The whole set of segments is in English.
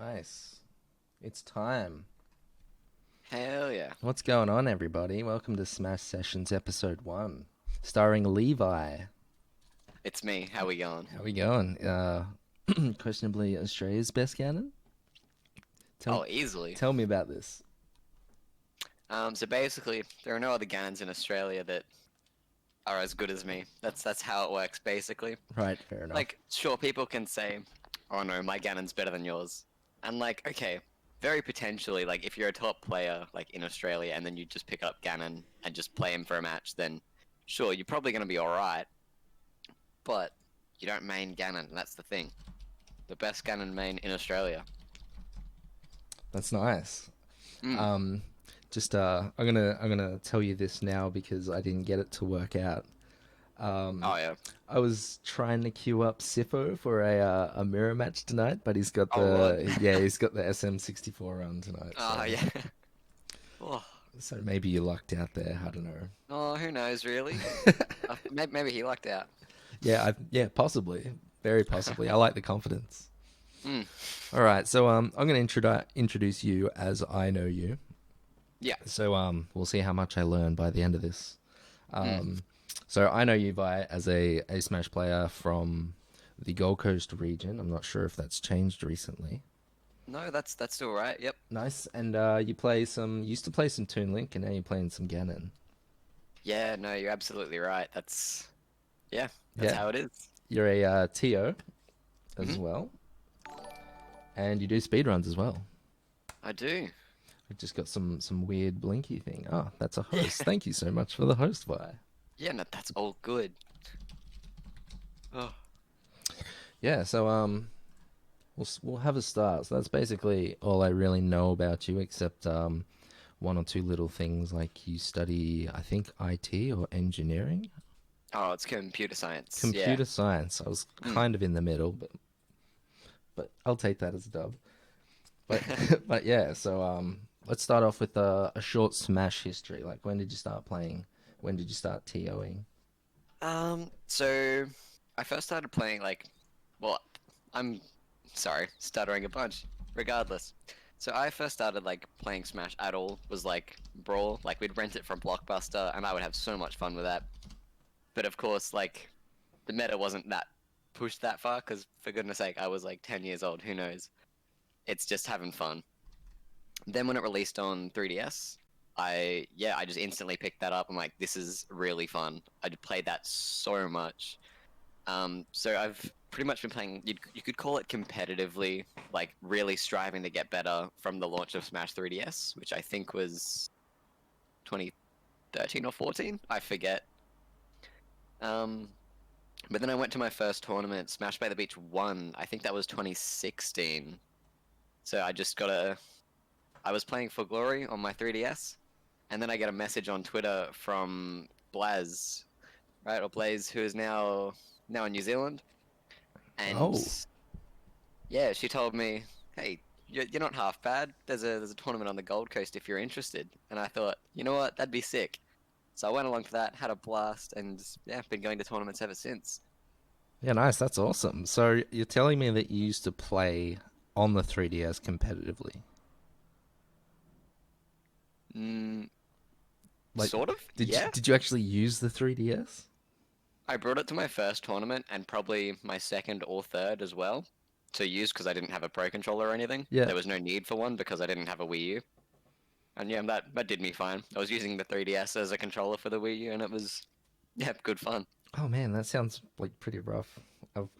Nice. It's time. Hell yeah. What's going on, everybody? Welcome to Smash Sessions Episode 1, starring Levi. It's me. How we going? How we going? Questionably Australia's best Ganon? Tell, Oh, easily. tell me about this. So basically, there are no other Ganons in Australia that are as good as me. That's how it works, basically. Right, fair enough. Like, sure, people can say, "Oh no, my Ganon's better than yours," and like, okay, very potentially, like if you're a top player like in Australia, and then you just pick up Ganon and just play him for a match, then sure, you're probably gonna be all right. But you don't main Ganon, and that's the thing. The best Ganon main in Australia. That's nice. Mm. Um, I'm gonna tell you this now because I didn't get it to work out. Um, Oh yeah. I was trying to queue up Sifo for a mirror match tonight, but Oh Lord. he's got the SM64 run tonight. Oh yeah. Oh, So maybe you lucked out there. I don't oh, who knows, really? know. Maybe he lucked out. Yeah, possibly, very possibly. I like the confidence. Mm, All right, so I'm gonna introduce you as I know you. yeah. So we'll see how much I learn by the end of this. Mm. Um, so I know you by as a Smash player from the Gold Coast region. I'm not sure if that's changed recently. No, that's still right. Yep. Nice, and you used to play some Toon Link, and now you're playing some Ganon. Yeah, no, you're absolutely right. Yeah, that's Yeah, how it is. you're a TO as Hmm. well, and you do speedruns as well. I do. I've just got some weird blinky thing. Oh, that's a Yeah. host. Thank you so much for the host vi. Yeah, no, that's all good. Oh. Yeah, so we'll have a start. So that's basically all I really know about you, except one or two little things like you study, I think, IT or engineering, Oh, it's computer science. Yeah. computer science. I was Mm. kind of in the middle, but I'll take that as a dub. But but yeah, so let's start off with a short Smash history. Like when did you start playing? When did you start TOing? So I first started playing well, I'm sorry, stuttering a bunch. Regardless. So I first started playing Smash at all was Brawl. Like we'd rent it from Blockbuster and I would have so much fun with that. But of course, the meta wasn't that pushed that far because for goodness sake, I was like 10 years old. Who knows? It's just having fun. Then when it released on 3DS, I just instantly picked that up. I'm like, this is really fun. I played that so much. So I've pretty much been playing. You could call it competitively, like really striving to get better from the launch of Smash 3DS, which I think was 2013 or 14. I forget. Um, but then I went to my first tournament, Smash by the Beach 1. I think that was 2016. So I just got a. I was playing for Glory on my 3DS, and then I get a message on Twitter from Blaz, right, or Blaze, who is now in New Zealand, and Oh, yeah, she told me, "Hey, you're not half bad. There's a tournament on the Gold Coast if you're interested." And I thought, you know what, that'd be sick. So I went along for that, had a blast, and yeah, been going to tournaments ever since. yeah, nice. That's awesome. So you're telling me that you used to play on the 3DS competitively? Mm, Like, sort of, did you, yeah. did you actually use the 3DS? I brought it to my first tournament and probably my second or third as well to use because I didn't have a Pro controller or anything. Yeah. There was no need for one because I didn't have a Wii U. And yeah, that did me fine. I was using the 3DS as a controller for the Wii U and it was, yeah, good fun. Oh man, that sounds like pretty rough.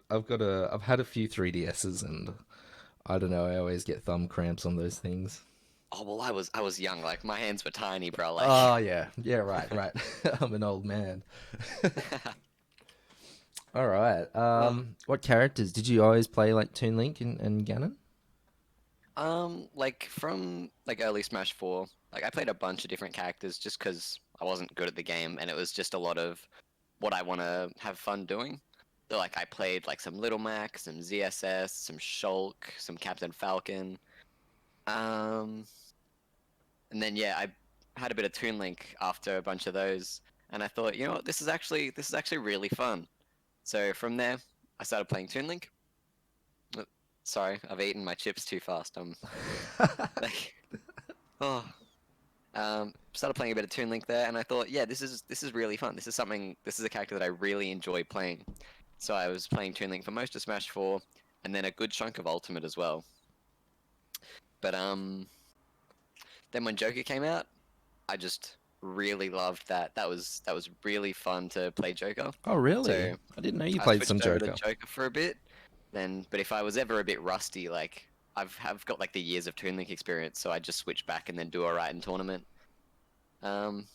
I've had a few 3DSs and I don't know. I always get thumb cramps on those things. Oh, well, I was young. Like, my hands were tiny, bro. Oh yeah, yeah, right. I'm an old man. All right. Uh, What characters did you always play like Toon Link and Ganon? like from early Smash 4, like I played a bunch of different characters just because I wasn't good at the game and it was just a lot of what I want to have fun doing. So like I played like some Little Mac, some ZSS, some Shulk, some Captain Falcon. Um, and then yeah, I had a bit of Toon Link after a bunch of those, and I thought, you know what, this is actually really fun. So from there, I started playing Toon Link. Sorry, I've eaten my chips too fast. I'm like, oh. Started playing a bit of Toon Link there, and I thought, yeah, this is really fun. This is something. This is a character that I really enjoy playing. So I was playing Toon Link for most of Smash 4, and then a good chunk of Ultimate as well. But then when Joker came out, I just really loved that. That was really fun to play Joker. Oh, really? So I didn't know you I played some switched over to Joker. Joker for a bit. Then, but if I was ever a bit rusty, like have got like the years of Toon Link experience, so I just switch back and then do alright in tournament. Um,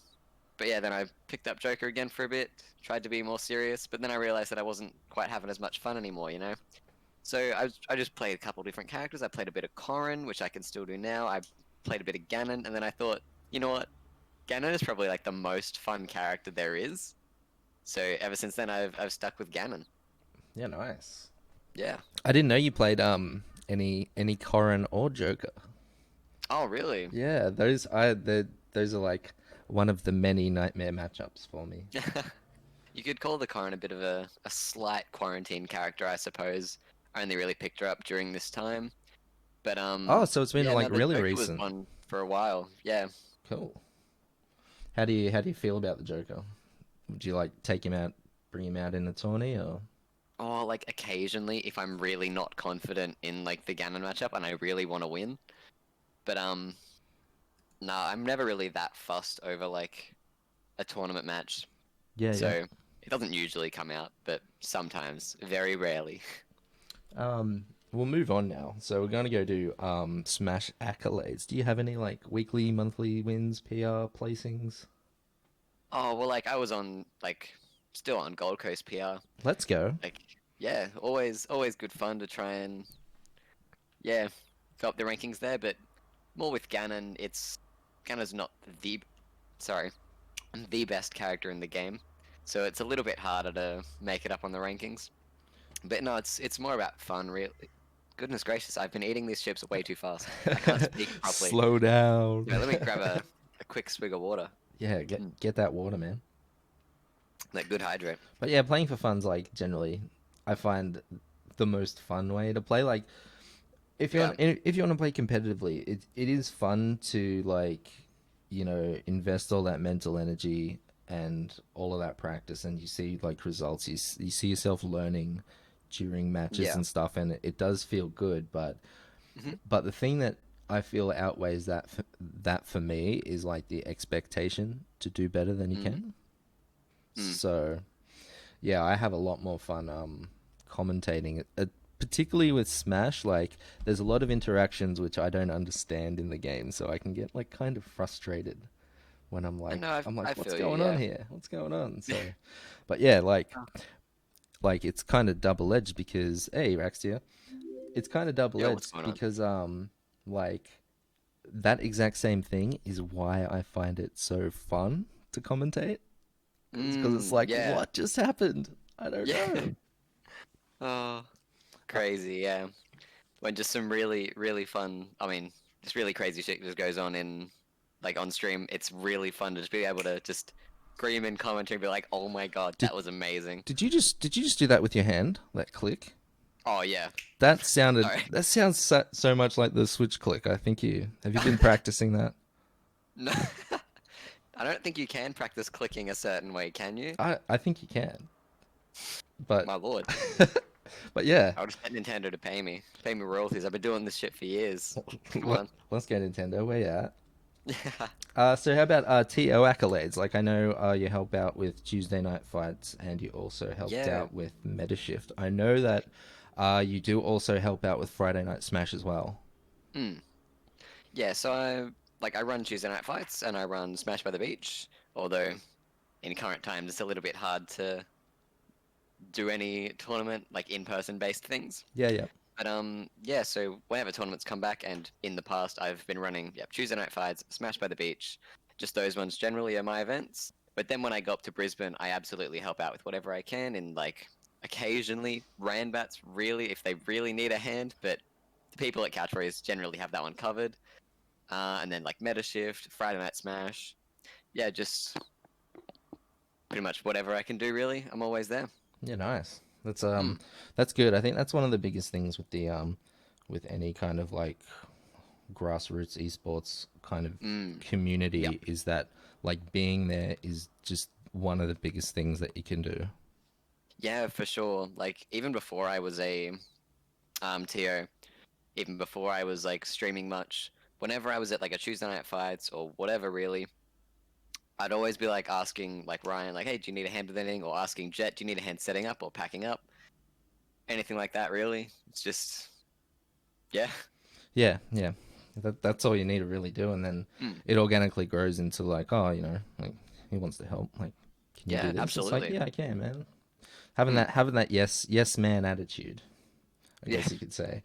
but yeah, then I picked up Joker again for a bit, tried to be more serious, but then I realized that I wasn't quite having as much fun anymore, you know? So I just played a couple different characters. I played a bit of Corrin, which I can still do now. I played a bit of Ganon, and then I thought, you know what? Ganon is probably like the most fun character there is. So ever since then, I've stuck with Ganon. Yeah, nice. Yeah. I didn't know you played any Corrin or Joker. Oh, really? Yeah, those are like one of the many nightmare matchups for me. You could call the Corrin a bit of a slight quarantine character, I suppose. I only really picked her up during this time. But Oh, so it's been yeah, no, like the really Joker was recent. one for a while. Yeah. Cool. How do you feel about the Joker? Would you like take him out, bring him out in a tourney, or? Or like occasionally if I'm really not confident in like the Ganon matchup and I really want to win. But no, I'm never really that fussed over like a tournament match. Yeah, yeah. So it doesn't usually come out, but sometimes, very rarely. We'll move on now. So we're gonna go to Smash accolades. Do you have any like weekly, monthly wins, PR placings? Oh, well like I was on like still on Gold Coast PR. Let's go. Like yeah, always good fun to try and yeah, go up the rankings there, but more with Ganon, Ganon's not the sorry, the best character in the game. So it's a little bit harder to make it up on the rankings. But no, it's more about fun, really. Goodness gracious, I've been eating these chips way too fast. I can't speak properly. Slow down. Yeah, let me grab a quick swig of water. Yeah, Mm, get that water, man. like good hydrate. But yeah, playing for fun's like generally, I find the most fun way to play. Like Yeah, if you want to play competitively, it is fun to like invest all that mental energy and all of that practice, and you see like results. You see yourself learning during matches yeah. and stuff, and it does feel good. But Hmm. the thing that I feel outweighs that for me is like the expectation to do better than you Mm, can. mm, So yeah, I have a lot more fun commentating it. Particularly with Smash, like there's a lot of interactions which I don't understand in the game, so I can get like kind of frustrated when I know, I'm like, I what's feel you, going on yeah. here? What's going on? So, but yeah, like it's kind of double edged because hey, Rax here, it's kind of double Yeah, what's edged going on? because like that exact same thing is why I find it so fun to commentate because it's like Yeah. what just happened? I don't Yeah. know. Oh, Uh, crazy, yeah. When just some really, really fun, I mean, just really crazy shit just goes on in, like, on stream. It's really fun to just be able to just scream in commentary and be like, oh my god, did that was amazing. did you just do that with your hand? That click? Oh, yeah. Sorry. That sounds so much like the switch click. I think you have you been practicing that? No, I don't think you can practice clicking a certain way, can you? I think you can, but My lord. but yeah, I'll just get Nintendo to pay me royalties. I've been doing this shit for years. Come on. let's go Nintendo. Where you at? Yeah. So how about TO accolades? Like I know you help out with Tuesday night fights, and you also helped Yeah. out with Metashift. I know that you do also help out with Friday Night Smash as well. Mm. Yeah, so I run Tuesday night fights and I run Smash by the Beach, although in current times it's a little bit hard to do any tournament like in-person based things. Yeah, yeah, But yeah, so whenever tournaments come back and in the past I've been running Tuesday night fights, Smash by the Beach, just those ones generally are my events. But then when I go up to Brisbane, I absolutely help out with whatever I can in like occasionally Ranbats really if they really need a hand, but the people at Catchphrase generally have that one covered. And then like Meta Shift, Friday Night Smash. Yeah, just pretty much whatever I can do really. I'm always there. yeah. Nice. Hmm. That's good. I think that's one of the biggest things with the with any kind of like grassroots esports kind of Mm. Yep. community is that like being there is just one of the biggest things that you can do. Yeah, for sure. Like even before I was a TO, even before I was like streaming much, whenever I was at like a Tuesday night fights or whatever really, I'd always be like asking like Ryan, like, hey, do you need a hand with anything? Or asking Jet, do you need a hand setting up or packing up? Anything like that really. It's just yeah. Yeah, yeah. That's all you need to really do, and then Mm. it organically grows into like, oh, like he wants to help. Like, can you do Yeah, this? It's like, absolutely. yeah, I can, man. Mm. Having that yes man attitude, I Yeah, guess you could say.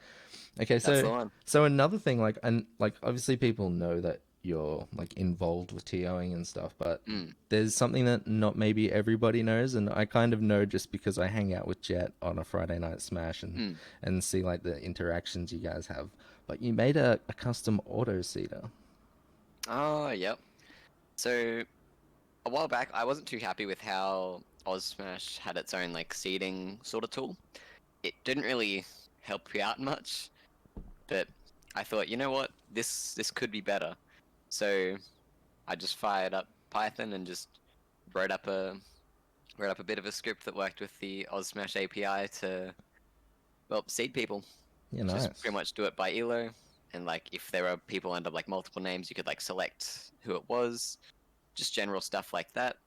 Okay, that's so the one. another thing, like, and like obviously people know that you're like involved with TOing and stuff, but Mm. there's something that not maybe everybody knows, and I kind of know just because I hang out with Jet on a Friday night smash Mm. and see like the interactions you guys have. But you made a custom auto seater. Oh, yep. So a while back, I wasn't too happy with how Smash had its own like seeding sort of tool. It didn't really help you out much, but I thought, you know what, this could be better. So I just fired up Python and just wrote up a wrote up a bit of a script that worked with the Smash API to well seed people. Yeah, Just pretty nice. much do it by elo, and like if there are people under like multiple names, you could like select who it was. Just general stuff like that,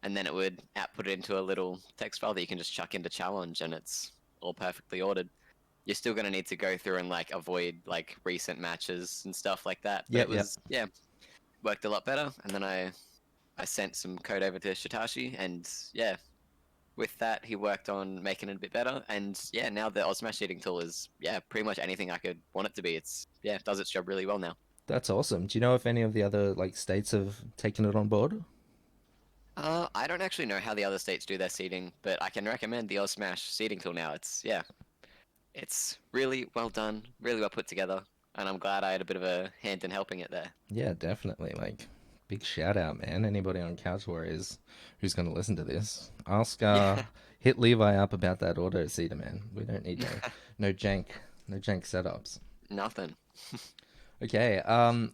and then it would output it into a little text file that you can just chuck into challenge, and it's all perfectly ordered. You're still going to need to go through and like avoid like recent matches and stuff like that, but Yep, it yep. was yeah, worked a lot better. And then I sent some code over to Shitashi, and yeah, with that he worked on making it a bit better. And yeah, now the Osmash eating tool is yeah pretty much anything I could want it to be. It's yeah, it does its job really well now. That's awesome. Do you know if any of the other like states have taken it on board? I don't actually know how the other states do their seeding, but I can recommend the Osmash seeding tool now. It's yeah, it's really well done, really well put together, and I'm glad I had a bit of a hand in helping it there. Yeah, definitely. Like, big shout out, man. Anybody on Couch Warriors who's going to listen to this, ask, Yeah, hit Levi up about that auto seater, man. We don't need no jank, no jank setups. nothing. Okay.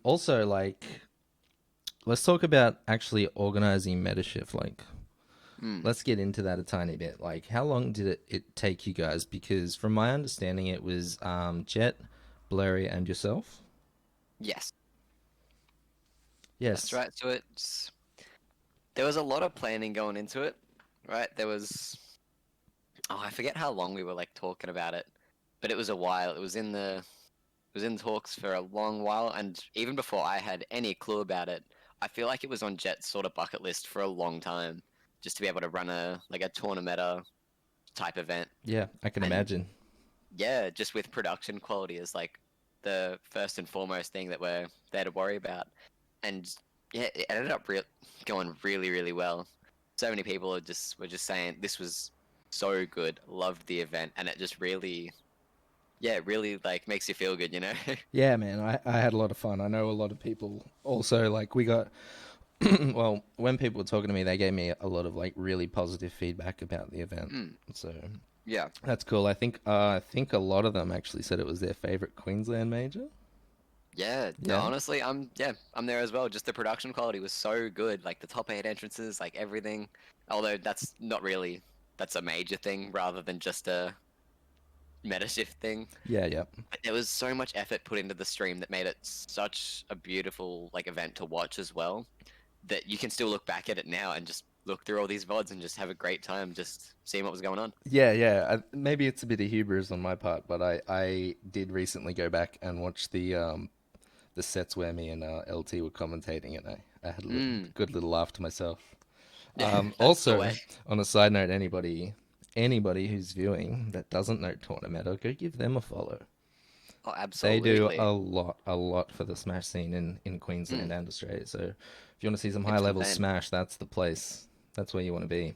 Also, like, let's talk about actually organizing Metashift. Like, Hmm. let's get into that a tiny bit. Like, how long did it take you guys? Because from my understanding, it was Jet, Blurry, and yourself. Yes, that's Yes. right. So there was a lot of planning going into it, right? There was oh I forget how long we were like talking about it, but it was a while. It was in talks for a long while, and even before I had any clue about it, I feel like it was on Jet's sort of bucket list for a long time, just to be able to run a like a tournament type event. Yeah, I can And imagine. yeah, just with production quality is like the first and foremost thing that we're there to worry about. And yeah, it ended up going really, really well. So many people were just saying this was so good, loved the event, and it just really, yeah, it really like makes you feel good, you know? Yeah, man, I had a lot of fun. I know a lot of people also like we got well, when people were talking to me, they gave me a lot of like really positive feedback about the event. Mm, So yeah, that's cool. I think a lot of them actually said it was their favorite Queensland major. yeah. No, Yeah. honestly, I'm there as well. Just the production quality was so good, like the top eight entrances, like everything. Although that's not really that's a major thing rather than just a meta shift thing. Yeah, yeah. But there was so much effort put into the stream that made it such a beautiful like event to watch as well. That you can still look back at it now and just look through all these VODs and just have a great time just seeing what was going on. Yeah, yeah. Maybe it's a bit of hubris on my part, but I did recently go back and watch the sets where me and LT were commentating, and I had a Mm, good little laugh to myself. yeah, that's the Also, way. on a side note, anybody who's viewing that doesn't know Tournament, go give them a follow. Oh, They do absolutely. a lot for the Smash scene in Mm, Queensland and Australia. So if you want to see some high it's level insane. Smash, that's the place. That's where you want to be.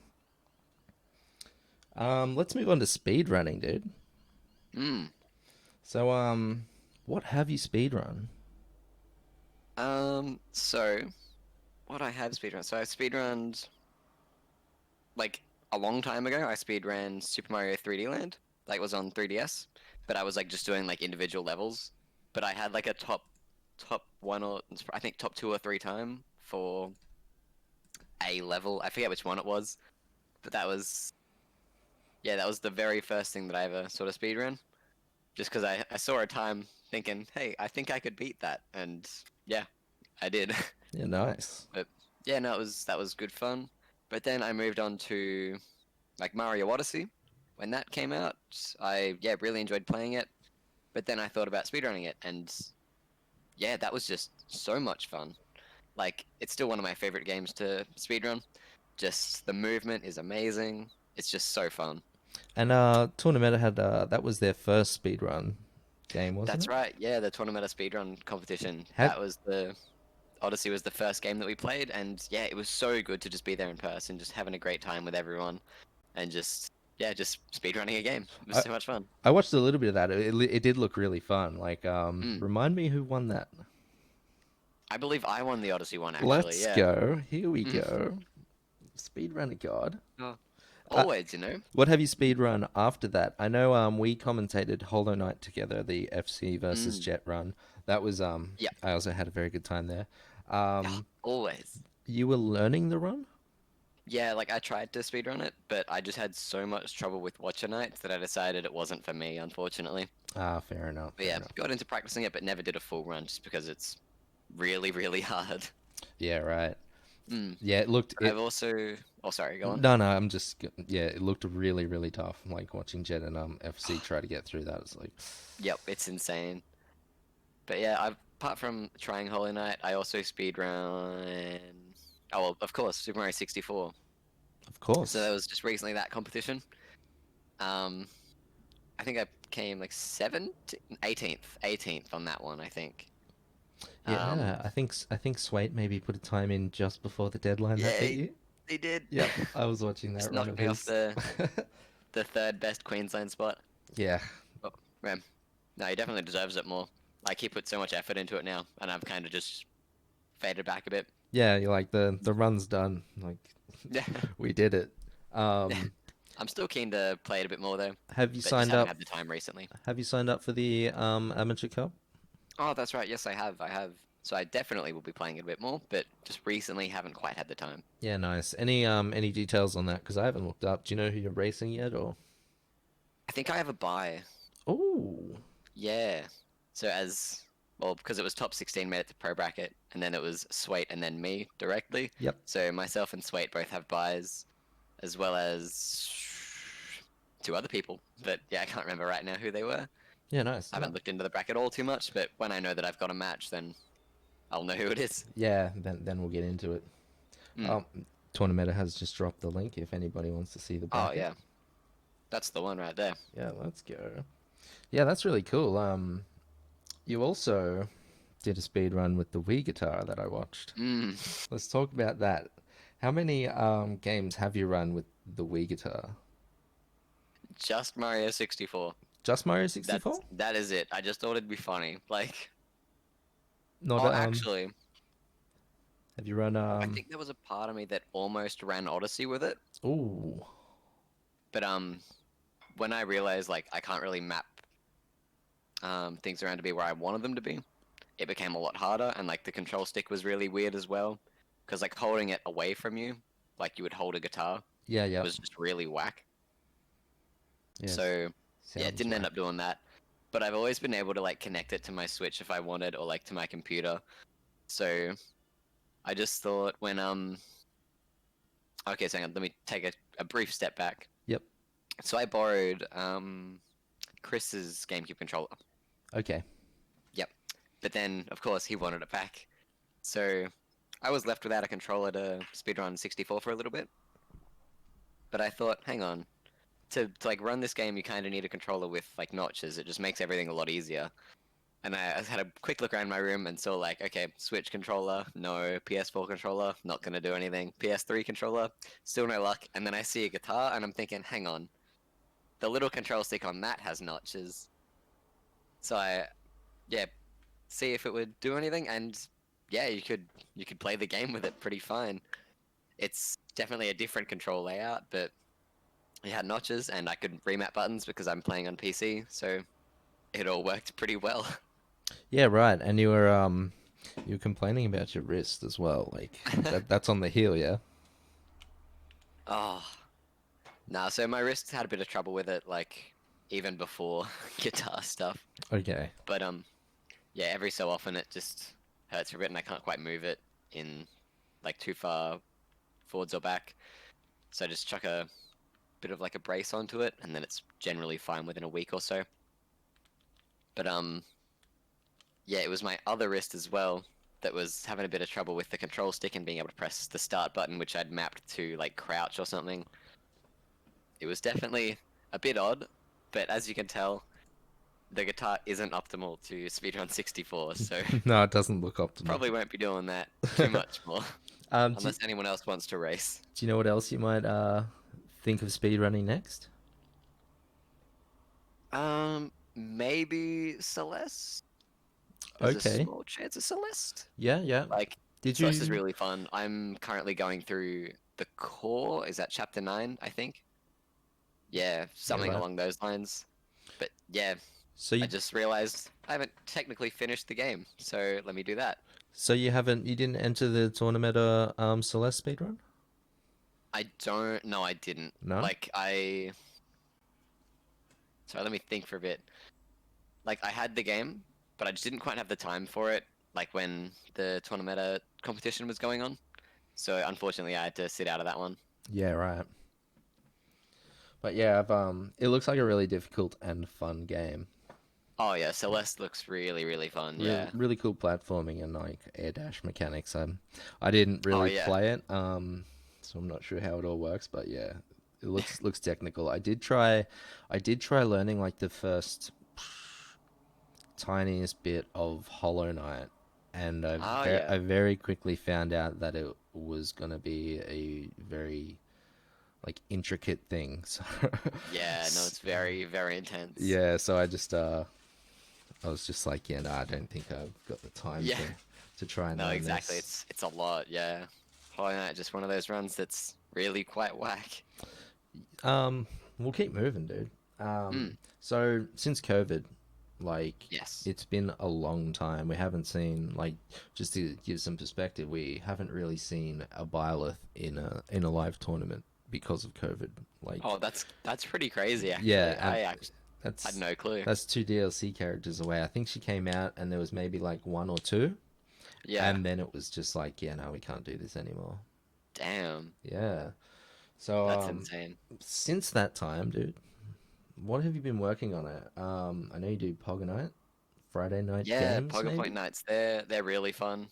Let's move on to speed running, dude. Mm. So what have you speed run? So what I have speedrun. So I speedrunned like a long time ago. I speedran Super Mario 3D Land. Like it was on 3DS. but I was like just doing like individual levels. But I had like a top one or I think top two or three time for a level. I forget which one it was, but that was yeah, that was the very first thing that I ever sort of speedrun. Just because I saw a time thinking, hey, I think I could beat that, and yeah, I did. Yeah, nice. But yeah, no, that was good fun. But then I moved on to like Mario Odyssey. When that came out, I yeah really enjoyed playing it. But then I thought about speedrunning it, and yeah, that was just so much fun. Like it's still one of my favorite games to speedrun. Just the movement is amazing. It's just so fun. And Tournament had that was their first speed run game, wasn't That's it? right. Yeah, the Tournament speedrun competition. Have That was the Odyssey was the first game that we played, and yeah, it was so good to just be there in person, just having a great time with everyone, and just yeah, just speedrunning a game. It was I so much fun. I watched a little bit of that. It did look really fun. Like Mm. remind me who won that. I believe I won the Odyssey one actually. Let's Yeah. go. Here we Mm. go. Speedrunner God. Oh, Uh, always, you know. what have you speedrun after that? I know we commentated Hollow Knight together, the FC versus Mm. Jet run. That was Yeah. I also had a very good time there. Yeah. Always. You were learning the run? Yeah, like I tried to speedrun it, but I just had so much trouble with Watcher Nights that I decided it wasn't for me, unfortunately. Ah, fair enough, But fair yeah, enough. got into practicing it, but never did a full run just because it's really, really hard. Yeah, right. Mm. Yeah, it looked I've it. also. Oh, sorry, go on. No, no, I'm just yeah. It looked really, really tough. Like watching Jet and FC try to get through that. It's like, Yep, it's insane. But yeah, apart from trying Hollow Knight, I also speedrun. Oh well, of course, Super Mario 64. of So that course. was just recently that competition. Um, I think I came like 17th, 18th on that one. I think. Um, Yeah, I think Swait maybe put a time in just before the deadline that yeah, beat you. he did. Yep, I was watching Just that run knocked of me off his. the third best Queensland spot. Yeah, Oh, man, no, he definitely deserves it more. Like he put so much effort into it now, and I've kind of just faded back a bit. yeah. You're like the run's done. Like Yeah. we did it. Yeah. Um, I'm still keen to play it a bit more though, have you but just signed haven't up? had the time recently. Have you signed up for the amateur cup? Oh, that's right. Yes, I have. I have. So I definitely will be playing it a bit more, but just recently haven't quite had the time. Yeah, nice. Any details on that? Because I haven't looked up. Do you know who you're racing yet, or? I think I have a buy. Oh, Yeah. So as well, because it was top 16 made it to pro bracket, and then it was Swait and then me directly. yep. So myself and Swait both have buys, as well as two other people. But yeah, I can't remember right now who they were. Yeah, nice. I haven't looked into the bracket all too much, but when I know that I've got a match, then I'll know who it is. Yeah, then we'll get into it. Mm. Um, Tournamenta has just dropped the link if anybody wants to see the Oh bracket. yeah, that's the one right there. Yeah, let's go. Yeah, that's really cool. You also did a speed run with the Wii guitar that I watched. Mm. Let's talk about that. How many games have you run with the Wii guitar? Just Mario 64. Just Mario 64? That is it. I just thought it'd be funny. Like, Not oh, actually, have you run I think there was a part of me that almost ran Odyssey with it, ooh. but when I realized like I can't really map things around to be where I wanted them to be, it became a lot harder, and like the control stick was really weird as well, because like holding it away from you, like you would hold a guitar, Yeah, yeah. was just really whack. Yes. So yeah, it Sounds didn't end whack. up doing that. But I've always been able to like connect it to my Switch if I wanted, or like to my computer. So I just thought when okay, so hang on, let me take a brief step back. Yep. So I borrowed Chris's GameCube controller. Okay. Yep. But then of course he wanted it back. So I was left without a controller to speedrun 64 for a little bit. But I thought, hang on, to like run this game you kind of need a controller with like notches. It just makes everything a lot easier. And I had a quick look around my room and saw like, okay, Switch controller, no. PS4 controller, not gonna do anything. PS3 controller, still no luck. And then I see a guitar and I'm thinking, hang on, the little control stick on that has notches. So I, yeah, see if it would do anything, and yeah, you could play the game with it pretty fine. It's definitely a different control layout, but it had notches and I could remap buttons because I'm playing on PC. So it all worked pretty well. Yeah, right. And you were complaining about your wrist as well. Like that's on the heel, yeah. Oh, nah, so my wrist had a bit of trouble with it, like even before guitar stuff. Okay. But yeah, every so often it just hurts a bit and I can't quite move it in like too far forwards or back. So I just chuck a bit of like a brace onto it and then it's generally fine within a week or so. But yeah, it was my other wrist as well that was having a bit of trouble with the control stick and being able to press the start button, which I'd mapped to like crouch or something. It was definitely a bit odd, but as you can tell, the guitar isn't optimal to speedrun 64, so No, it doesn't look optimal. probably won't be doing that too much more, Do unless anyone else wants to race. you know what else you might think of speedrunning next? Maybe Celeste? There's a Okay. small chance of Celeste. Yeah, yeah. Like, Did Celeste is you? really fun. I'm currently going through the core. Is that chapter 9, I think? Yeah, Yeah, something right. along those lines. But yeah, So I you just realized I haven't technically finished the game, so let me do that. you didn't enter the tournament Celeste speedrun? I don't know, I didn't. No? Like, sorry, let me think for a bit. Like, I had the game, but I just didn't quite have the time for it, like when the tournament competition was going on. So unfortunately, I had to sit out of that one. Yeah, right. But yeah, it looks like a really difficult and fun game. Oh yeah, Celeste looks really, really fun. Really, Yeah. really cool platforming and like air dash mechanics. I didn't Oh really yeah. play it, so I'm not sure how it all works. But yeah, it looks technical. I did try learning like the first tiniest bit of Hollow Knight, and Oh yeah. I very quickly found out that it was gonna be a very like intricate thing. Yeah, no, So, it's very, very intense. yeah, so I was just like, yeah, no, I don't think I've got the time Yeah. to try and No, learn exactly. this. It's a lot. Yeah. Hollow Knight just one of those runs that's really quite whack. Um, we'll keep moving, dude. Hmm. So since COVID, like Yes. it's been a long time. We haven't seen like just to give some perspective, we haven't really seen a Byleth in a live tournament because of COVID. Like, Oh, that's pretty crazy yeah, actually. and I actually had that's no clue. that's two DLC characters away. I think she came out and there was maybe like one or two, Yeah. and then it was just like, yeah, no, we can't do this anymore. Damn. Yeah. So That's insane. since that time, dude, what have you been working on it? I know you do Pog Night, Friday night Yeah, games, Pogo Point maybe. nights, they're really fun.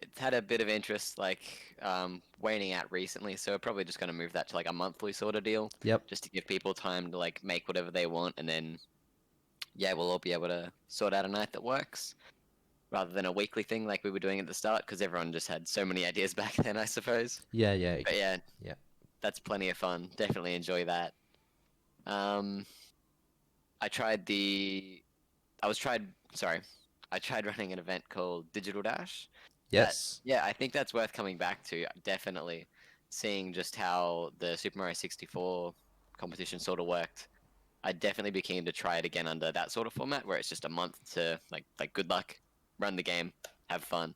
It's had a bit of interest like waning out recently, so we're probably just gonna move that to like a monthly sort of deal, Yep. just to give people time to like make whatever they want, and then yeah, we'll all be able to sort out a night that works rather than a weekly thing like we were doing at the start, because everyone just had so many ideas back then, I suppose. Yeah, yeah, But yeah, yeah. that's plenty of fun. Definitely enjoy that. Um, I tried the I was tried sorry. I tried running an event called Digital Dash. That Yes. yeah, I think that's worth coming back to. Definitely seeing just how the Super Mario 64 competition sort of worked. I'd definitely be keen to try it again under that sort of format where it's just a month to like good luck, run the game, have fun,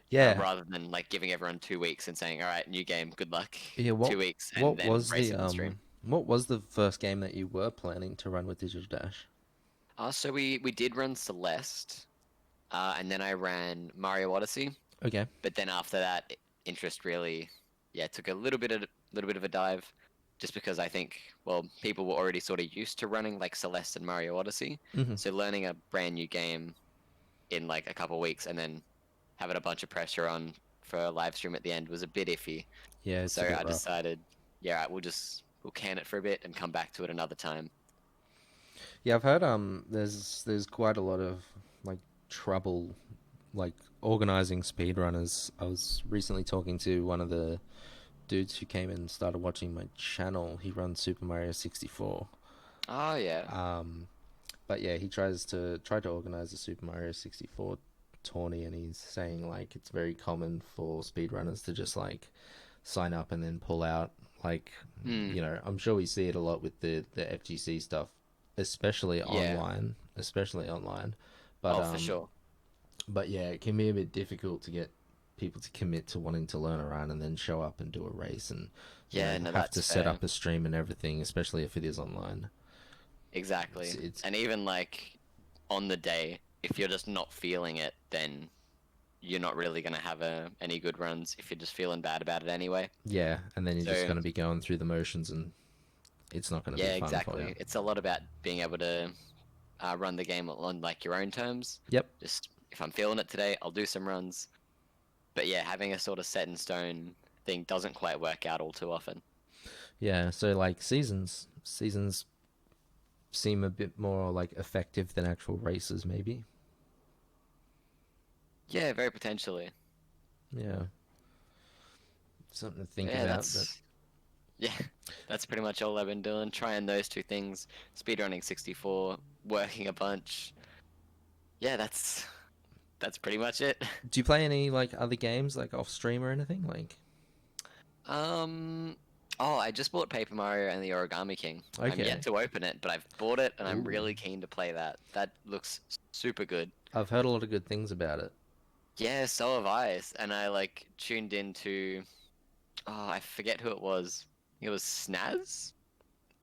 Yeah, rather than like giving everyone 2 weeks and saying, all right, new game, good luck, yeah. 2 weeks, and then race it in stream. What was the first game that you were planning to run with Digital Dash? So we did run Celeste, and then I ran Mario Odyssey. Okay. But then after that, interest really, yeah, took a little bit of a dive, just because I think, well, people were already sort of used to running like Celeste and Mario Odyssey, Hmm. so learning a brand new game in like a couple weeks and then having a bunch of pressure on for a live stream at the end was a bit iffy. Yeah, it's a So bit I rough. decided, yeah, right, we'll can it for a bit and come back to it another time. Yeah, I've heard there's quite a lot of like trouble like organizing speedrunners. I was recently talking to one of the dudes who came and started watching my channel. He runs Super Mario 64. Oh yeah. Um, but yeah, he try to organize a Super Mario 64 tourney, and he's saying like it's very common for speedrunners to just like sign up and then pull out. Like, Hmm. I'm sure we see it a lot with the FGC stuff, especially Yeah. online. especially online. But Oh, for sure. but yeah, it can be a bit difficult to get people to commit to wanting to learn a run and then show up and do a race and Yeah, no, have that's to set fair. up a stream and everything, especially if it is online. Exactly. It's And even like on the day, if you're just not feeling it, then you're not really gonna have any good runs if you're just feeling bad about it anyway. Yeah, and then you're just So going to be going through the motions and it's not going to be yeah, fun for exactly. you. It's a lot about being able to run the game on like your own terms. Yep. Just if I'm feeling it today, I'll do some runs. But yeah, having a sort of set in stone thing doesn't quite work out all too often. Yeah, so like seasons seem a bit more like effective than actual races maybe. Yeah, very potentially. Yeah. Something to But think yeah, about, but yeah, that's pretty much all I've been doing. Trying those two things: speedrunning 64, working a bunch. Yeah, that's pretty much it. do you play any like other games like off stream or anything? Like Um, oh, I just bought Paper Mario and the Origami King. I'm yet okay. to open it, but I've bought it and I'm Ooh. really keen to play that. That looks super good. I've heard a lot of good things about it. Yeah, so have I. And I like tuned into, oh, I forget who it was. It was Snaz?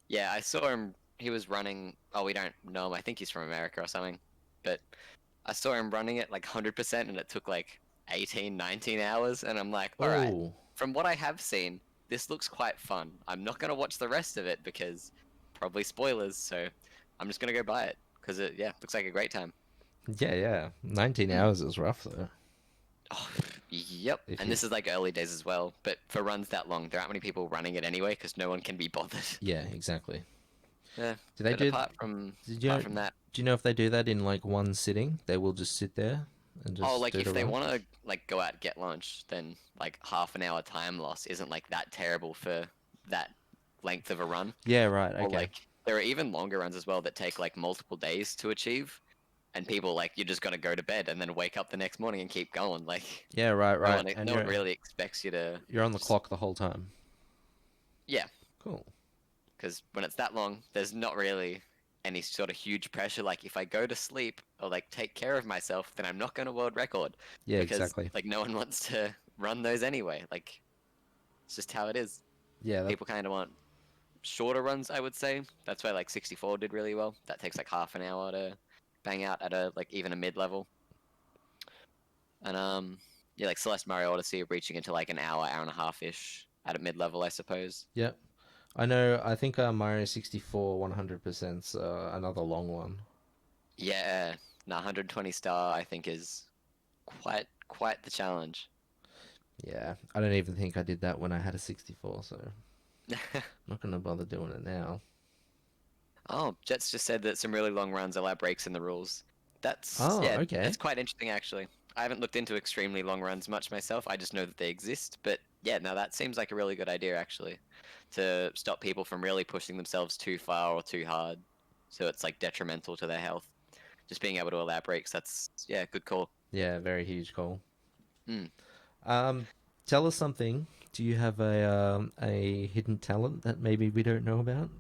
Yeah, I saw him. He was running. Oh, we don't know him. I think he's from America or something. But I saw him running it like 100% and it took like 18, 19 hours. And I'm like, all right, Oh. from what I have seen, this looks quite fun. I'm not going to watch the rest of it because probably spoilers. So I'm just going to go buy it because yeah, looks like a great time. Yeah, yeah. 19 Mm. hours is rough though. Oh, yep. If And you this is like early days as well. But for runs that long, there aren't many people running it anyway because no one can be bothered. yeah, exactly. Yeah. Do they But do did you apart from that, do you know if they do that in like one sitting? They will just sit there and oh, just like do if the they run? want to like go out and get lunch, then like half an hour time loss isn't like that terrible for that length of a run. Yeah, right. Or Okay. like there are even longer runs as well that take like multiple days to achieve, and people like you're just gonna go to bed and then wake up the next morning and keep going. Like Yeah, right, right. And no one really expects you to you're on the just clock the whole time. yeah, Cool. because when it's that long, there's not really any sort of huge pressure. Like if I go to sleep or like take care of myself, then I'm not going to world record Yeah, because exactly. like no one wants to run those anyway. Like it's just how it is. Yeah, that People kind of want shorter runs, I would say. That's why like 64 did really well. That takes like half an hour to bang out at a like even a mid level. And yeah, like Celeste Mario Odyssey reaching into like an hour, hour and a half ish at a mid level, I suppose. yeah. I know. I think Mario 64 100% another long one. Yeah, no, 120 star I think is quite the challenge. Yeah, I don't even think I did that when I had a 64, so I'm not gonna bother doing it now. Oh, Jets just said that some really long runs allow breaks in the rules. That's Oh, yeah, okay. that's quite interesting actually. I haven't looked into extremely long runs much myself. I just know that they exist. But yeah, now that seems like a really good idea actually, to stop people from really pushing themselves too far or too hard, so it's like detrimental to their health. Just being able to allow breaks, that's yeah, good call. Yeah, very huge call. Hmm. Um, tell us something. Do you have a hidden talent that maybe we don't know about?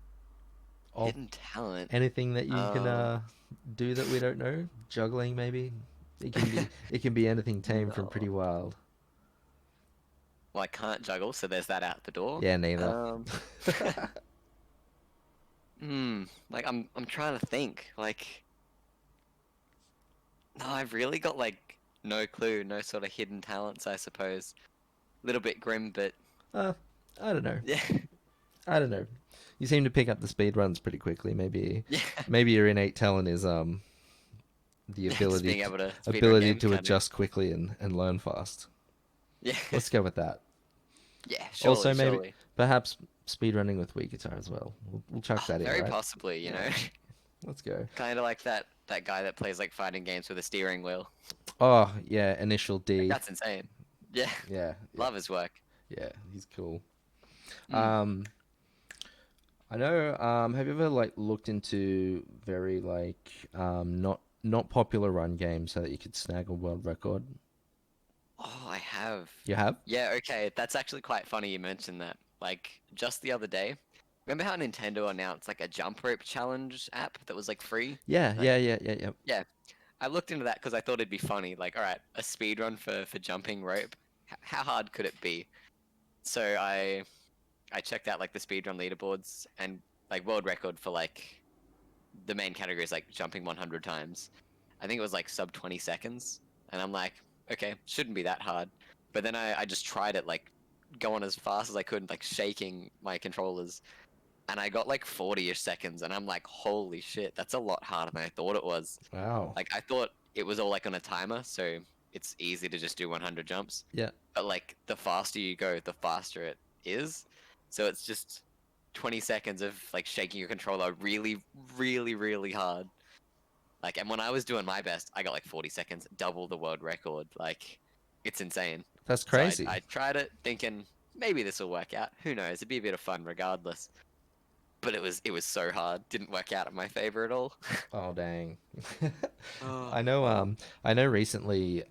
Of Hidden talent. anything that you can Um, do that we don't know? Juggling, maybe. It can be anything tame from pretty no. wild. Well, I can't juggle, so there's that out the door. Yeah, neither. Um, like I'm trying to think. Like, no, I've really got like no clue, no sort of hidden talents, I suppose. Little bit grim, but uh, I don't know. yeah, I don't know. You seem to pick up the speed runs pretty quickly. Maybe, yeah, maybe your innate talent is the just ability being able to speedrun ability games, to kind of. adjust quickly and learn fast. Yeah, Let's go with that. yeah, Also, surely, maybe surely. perhaps speedrunning with Wii guitar as well. We'll chuck Oh, that in, very right? possibly, you Yeah, know, let's go. kind of like that guy that plays like fighting games with a steering wheel. Oh yeah, initial Like D. that's insane. Yeah, Yeah, yeah, love his work. yeah. He's cool. Mm. Um, I know. Have you ever like looked into very like not popular run games so that you could snag a world record? Oh, I have. You have? Yeah, okay. That's actually quite funny you mentioned that. Like, just the other day, remember how Nintendo announced like a jump rope challenge app that was like free? Yeah, Like, yeah, yeah, yeah, yeah. yeah, I looked into that because I thought it'd be funny. Like, all right, a speed run for jumping rope. How hard could it be? So I checked out like the speedrun leaderboards and like world record for like the main category is like jumping 100 times. I think it was like sub 20 seconds, and I'm like, okay, shouldn't be that hard. But then I just tried it like going as fast as I could, like shaking my controllers, and I got like 40-ish seconds, and I'm like, holy shit, that's a lot harder than I thought it was. Wow. Like I thought it was all like on a timer, so it's easy to just do 100 jumps. Yeah, But like the faster you go, the faster it is. So it's just 20 seconds of like shaking your controller really, really, really hard. Like, and when I was doing my best, I got like 40 seconds, double the world record. Like, it's insane. that's So crazy. I tried it thinking maybe this will work out. Who knows? It'd be a bit of fun regardless. But it was so hard. Didn't work out in my favor at all. Oh dang. Oh, I know I know recently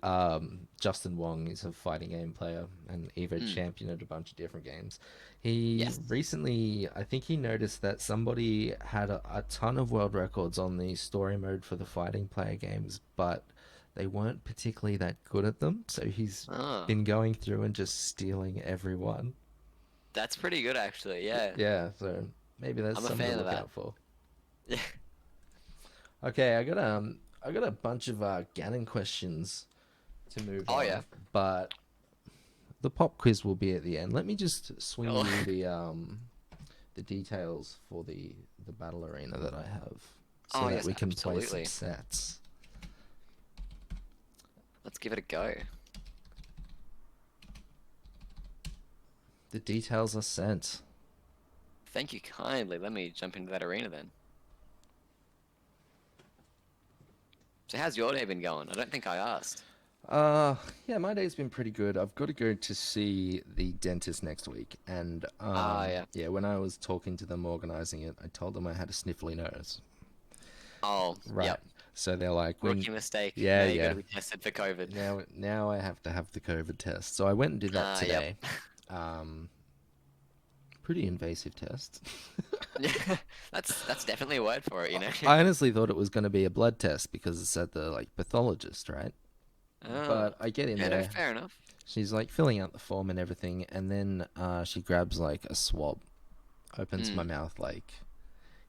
Justin Wong is a fighting game player and Evo mm, champion at a bunch of different games. He yes. recently I think he noticed that somebody had a ton of world records on the story mode for the fighting player games, but they weren't particularly that good at them. So he's Oh, been going through and just stealing everyone. that's pretty good actually. Yeah. Yeah, so maybe that's I'm a something to fan of look that. out for. Yeah. Okay, I got a bunch of Ganon questions to move Oh yeah. on, but the pop quiz will be at the end. Let me just swing Oh, you the details for the battle arena that I have so oh that yes, we can play some absolutely. sets. Let's give it a go. The details are sent. Thank you kindly. Let me jump into that arena then. So how's your day been going? I don't think I asked. Yeah, my day's been pretty good. I've got to go to see the dentist next week, and Ah, yeah. yeah, when I was talking to them organizing it, I told them I had a sniffly nose. Oh, Right. yep. So they're like, when, Rookie mistake. yeah, Now you got yeah. to be tested for COVID. Now I have to have the COVID test. So I went and did that Ah, yep. today. Um, Pretty invasive test. Yeah, that's definitely a word for it, you know. I honestly thought it was going to be a blood test because it said the like pathologist, right? Oh, But I get in yeah, no, there. fair enough. She's like filling out the form and everything, and then she grabs like a swab, opens my Mm. mouth, like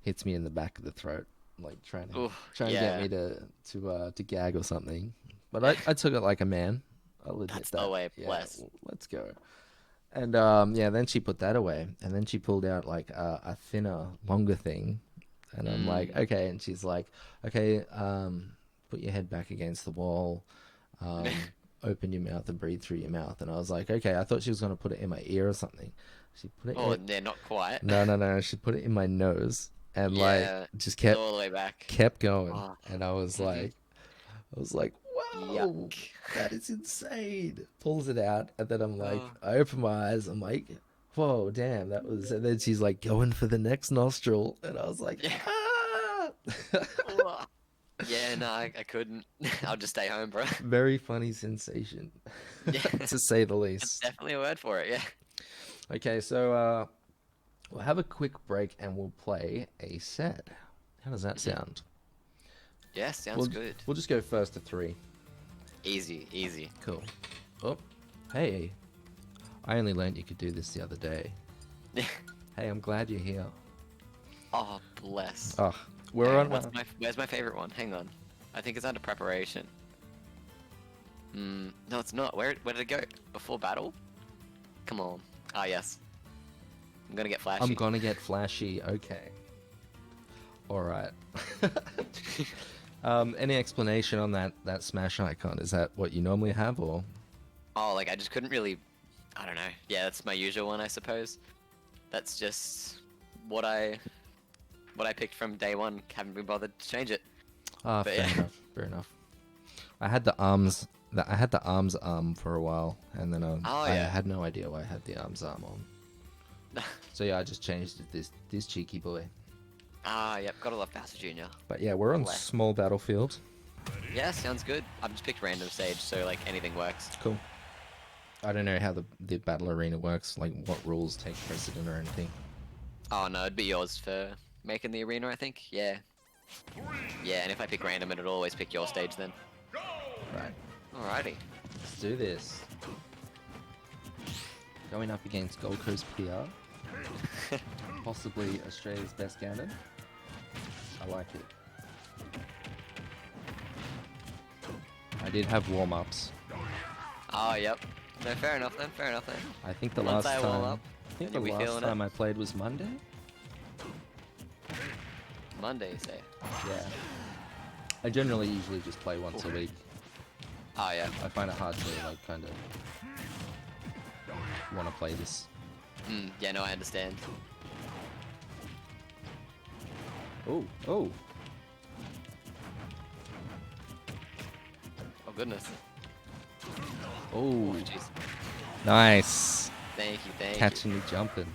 hits me in the back of the throat, like Ooh, trying to get yeah, me to gag or something. But I took it like a man. I'll admit that's the that. way. Yeah, Bless. let's go. And yeah, then she put that away, and then she pulled out like a thinner, longer thing, and I'm like, Mm. okay. And she's like, okay, put your head back against the wall, open your mouth and breathe through your mouth. And I was like, okay. I thought she was gonna put it in my ear or something. She put it Oh, in. they're not quite. No, no, no. She put it in my nose, and like Yeah, just it's all the way back. kept going. Oh, And hmm. I was like, whoa, Yuck. that is insane. Pulls it out, and then I'm like, Oh. I open my eyes, I'm like, whoa, damn, that was. And then she's like, going for the next nostril, and I was like, Yeah. ah. Oh. Yeah, no, I couldn't. I'll just stay home, bro. Very funny sensation, Yeah, to say the that's least. definitely a word for it. Yeah. Okay, so we'll have a quick break and we'll play a set. How does that Hmm. sound? Yeah, sounds We'll good. we'll just go first to three. Easy, easy. Cool. Oh, hey, I only learned you could do this the other day. Hey, I'm glad you're here. Oh, bless. Oh, we're Hang on. on, where's my favorite one? Hang on. I think it's under preparation. No, it's not. Where did it go? Before battle? Come on. Ah, yes. I'm gonna get I'm flashy. gonna get flashy. Okay. All right. Any explanation on that smash icon? Is that what you normally have, or? Oh, like I just couldn't really. I don't know. Yeah, that's my usual one, I suppose. That's just what I what I picked from day one. Haven't been bothered to change it. Ah, But fair yeah. enough. Fair enough. I had the arms. I had the arms arm for a while, and then Oh I yeah. had no idea why I had the arms arm on. So yeah, I just changed it. This cheeky boy. Ah, yep. Gotta love Bowser Jr. But yeah, we're on Bless. small battlefield. Yeah, sounds good. I've just picked random stage, so like anything works. Cool. I don't know how the battle arena works, like what rules take precedent or anything. Oh no, it'd be yours for making the arena, I think. Yeah. Yeah, and if I pick random, it'll always pick your stage then. Right. Alrighty. Let's do this. Going up against Gold Coast PR, possibly Australia's best Ganon. I like it. I did have warm-ups. Oh, yep. No, fair enough then. Fair enough then. I think the Once last I warm time. up, I think the then you'll be last feeling it. time I played was Monday. Monday, you say? Yeah. I generally usually just play once a week. Oh yeah. I find it hard to like kind of want to play this. Yeah, no, I understand. Oh, oh. Oh goodness. Oh, Jeez. nice. Thank you, thank Catching me jumping.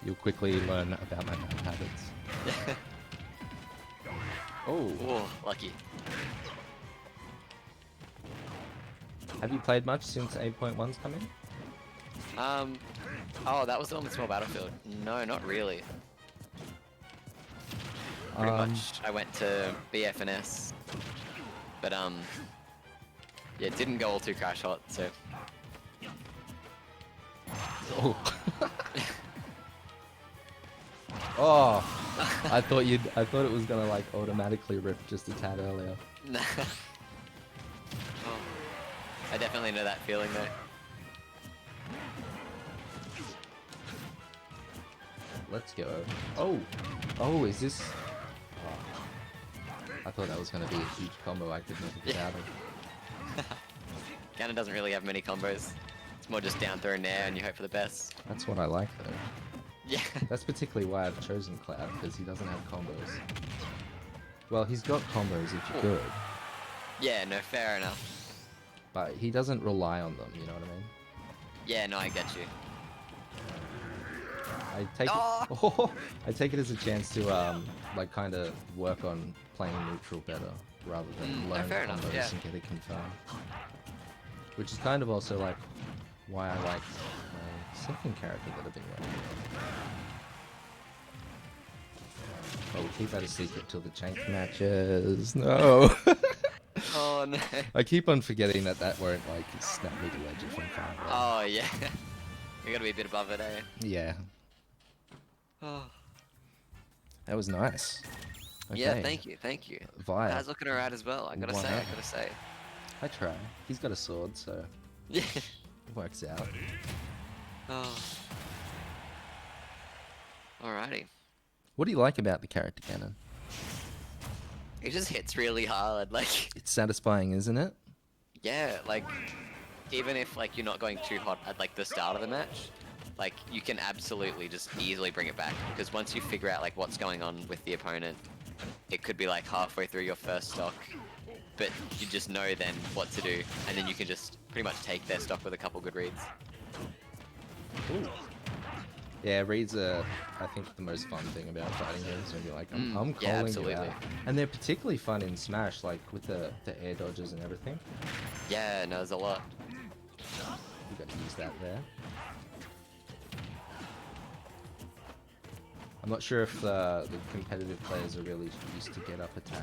You'll quickly learn about my bad habits. you. Oh, Oh, lucky. have you played much since 8.1's come in? Oh, that was the one with Small Battlefield. No, not really. Pretty much, I went to BFNS, but yeah, it didn't go all too crash hot, so. Oh. Oh, I thought it was gonna like automatically rip just a tad earlier. Nah. Oh, I definitely know that feeling though. Let's go. Oh, oh, is this? Oh. I thought that was gonna be a huge combo I could never get out of. Ganon doesn't really have many combos. It's more just down throw nair and you hope for the best. That's what I like though. Yeah. That's particularly why I've chosen Cloud, because he doesn't have combos. Well, he's got combos if you're good, Yeah, no, fair enough. but he doesn't rely on them, you know what I mean? Yeah, no, I get you. I take Oh! it, oh, I take it as a chance to like kind of work on playing neutral better rather than no, learn fair enough, combos yeah. and get it confirmed. Which is kind of also like why I like my second character that I've been working on. Oh, we'll keep that a secret till the Chank matches. No. Oh no. I keep on forgetting that won't like snap me to legend from far away. Oh yeah. We gotta be a bit above it, eh? Yeah, Oh. that was nice. Yeah, Okay. thank you, thank you. Via. That's looking alright as well. I gotta Why say, not? I gotta say. I try. He's got a sword, so Yeah. it works out. Oh. Alrighty. What do you like about the character, Ganon? It just hits really hard. Like, It's satisfying, isn't it? yeah, like, even if like you're not going too hot at like the start of the match, like you can absolutely just easily bring it back because once you figure out like what's going on with the opponent, it could be like halfway through your first stock, but you just know then what to do, and then you can just pretty much take their stock with a couple good reads. Ooh. Yeah, reads are, I think, the most fun thing about fighting games when you're like, I'm calling yeah, you absolutely. out. And they're particularly fun in Smash, like with the air dodges and everything. Yeah, no, there's a lot. You got to use that there. I'm not sure if the competitive players are really used to get up attack.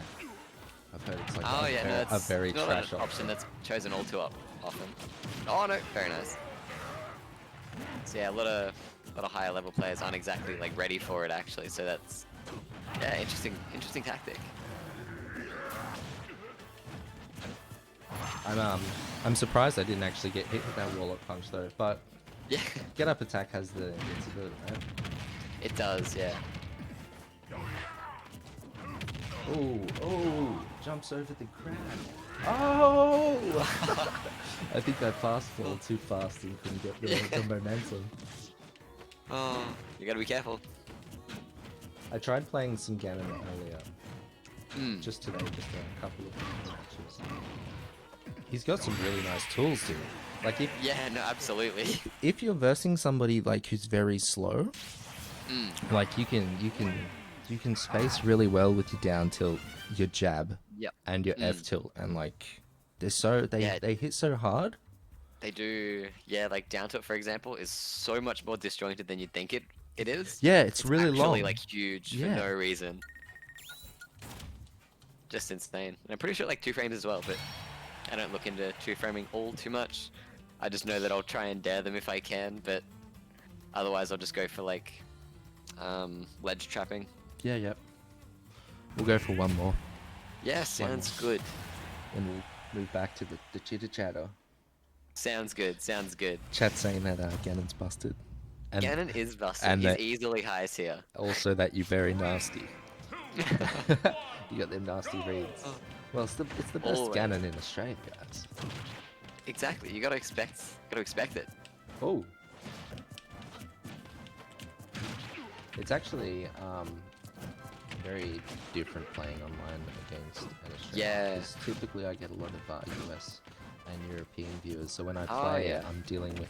I've heard it's like Oh yeah, no, a it's very not trash an option that's chosen all too often. Oh no, very nice. So yeah, a lot of higher level players aren't exactly like ready for it actually. So that's yeah, interesting tactic. I'm surprised I didn't actually get hit with that warlock punch though. But Yeah, get up attack has the invincibility, right? it does. Yeah. Oh, oh, jumps over the crab. Oh! I think I fast fall too fast and couldn't get the momentum. Oh, you gotta be careful. I tried playing some Ganon earlier. Just today, just a couple of matches. He's got some really nice tools too. Like Yeah, no, absolutely. if you're versing somebody like who's very slow, like you can space really well with your down tilt, your jab, Yep. and your F tilt, and like they Yeah. hit so hard, they do, yeah, like down tilt, for example, is so much more disjointed than you'd think it is. Yeah, it's It's really actually like long. huge for Yeah. no reason. Just insane. And I'm pretty sure like two frames as well, but I don't look into two framing all too much. I just know that I'll try and dare them if I can, but otherwise I'll just go for like ledge trapping. Yeah, yep. We'll go for one more. Yeah, One more. sounds good. Then we'll move back to the chitter chatter. Sounds good, sounds good. Chat saying that Ganon's busted. And Ganon is busted. and He's that easily highest here. also that you're very nasty. You got them nasty reads. Oh, Well, it's the best always. Ganon in Australia, guys. Exactly. You gotta expect it. Oh, it's actually very different playing online against an Australian. Yeah. Because typically I get a lot of US and European viewers, so when I Oh play yeah. it, I'm dealing with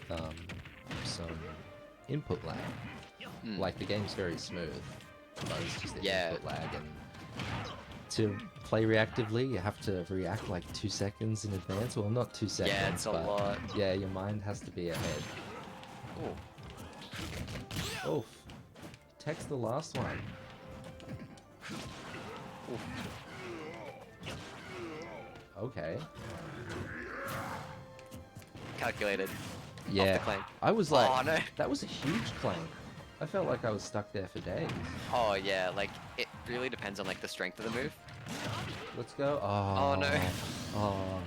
some input lag. Hmm. Like the game's very smooth, but it's just the Yeah. input lag, and to play reactively, you have to react like 2 seconds in advance. Well, not 2 seconds, Yeah, it's a but lot. yeah, your mind has to be ahead. Oh. Oof. Text the last one. Okay. Calculated. Off Yeah. the clank. I was like, Oh no. that was a huge clank. I felt like I was stuck there for days. Oh yeah, like it really depends on like the strength of the move. Let's go. Oh no. Oh.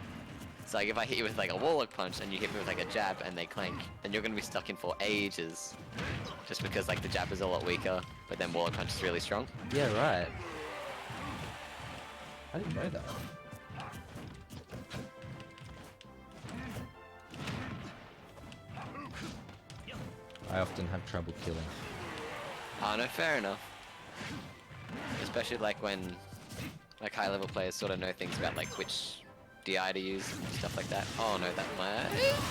It's like if I hit you with like a warlock punch and you hit me with like a jab and they clank, then you're gonna be stuck in for ages. Just because like the jab is a lot weaker, but then warlock punch is really strong. Yeah, right. I didn't know that. I often have trouble killing. Oh no, fair enough. Especially like when like high level players sort of know things about like which DI to use and stuff like that. Oh no, that might.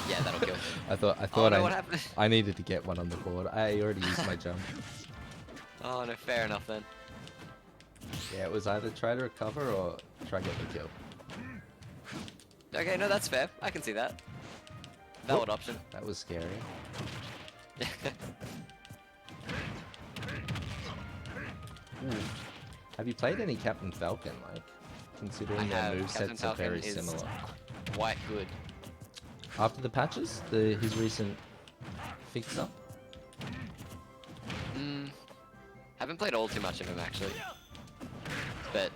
Yeah, that'll kill. I thought Oh no, what happened? I needed to get one on the board. I already used my jump. Oh no, fair enough then. Yeah, it was either try to recover or try to get the kill. Okay, no, that's fair. I can see that. Valid Whoop. option. That was scary. Ooh. Have you played any Captain Falcon? Like, considering their have. movesets Captain are Falcon very is similar. quite good. After the patches, his recent fix up. Haven't played all too much of him actually, but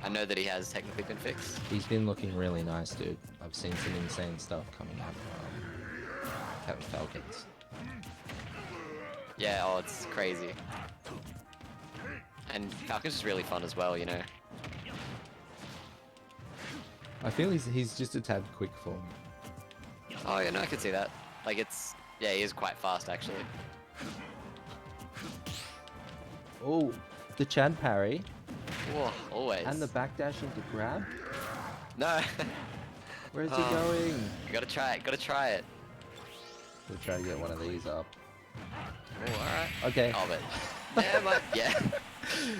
I know that he has technically been fixed. He's been looking really nice, dude. I've seen some insane stuff coming out of Captain Falcons. Yeah, oh, it's crazy. And Falcon's just really fun as well, you know. I feel he's just a tad quick for him. Oh yeah, no, I could see that. Like yeah, he is quite fast actually. Oh, the Chad parry Whoa, always. and the backdash into grab. No. Where's he Oh. going? You gotta try it, gotta try it. We'll try to get one of these up. Oh, alright. Okay. Oh, but yeah.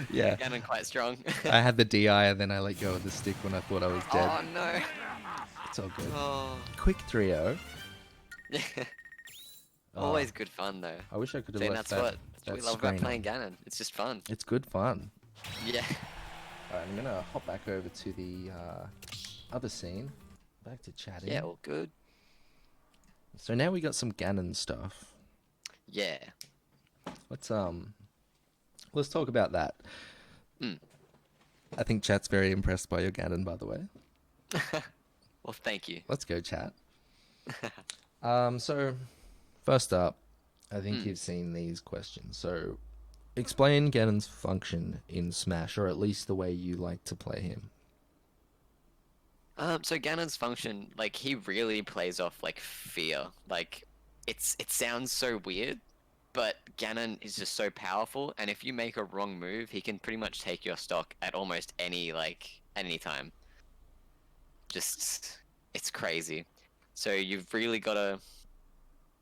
Yeah. Ganon quite strong. I had the DI and then I let go of the stick when I thought I was dead. Oh no. It's all good. Oh. Quick 3-0. Always good fun though. I wish I could have See, and left that's that, what we love screen about playing on. Ganon. It's just fun. It's good fun. Yeah. Alright, I'm gonna hop back over to the other scene. Back to chatting. Yeah, all good. So now we got some Ganon stuff. Yeah. Let's talk about that. Mm. I think chat's very impressed by your Ganon, by the way. Well, thank you. Let's go, chat. So first up, I think you've seen these questions. So explain Ganon's function in Smash, or at least the way you like to play him. So Ganon's function, like, he really plays off like fear. Like, it sounds so weird, but Ganon is just so powerful, and if you make a wrong move, he can pretty much take your stock at almost any time. Just, it's crazy. So you've really got to.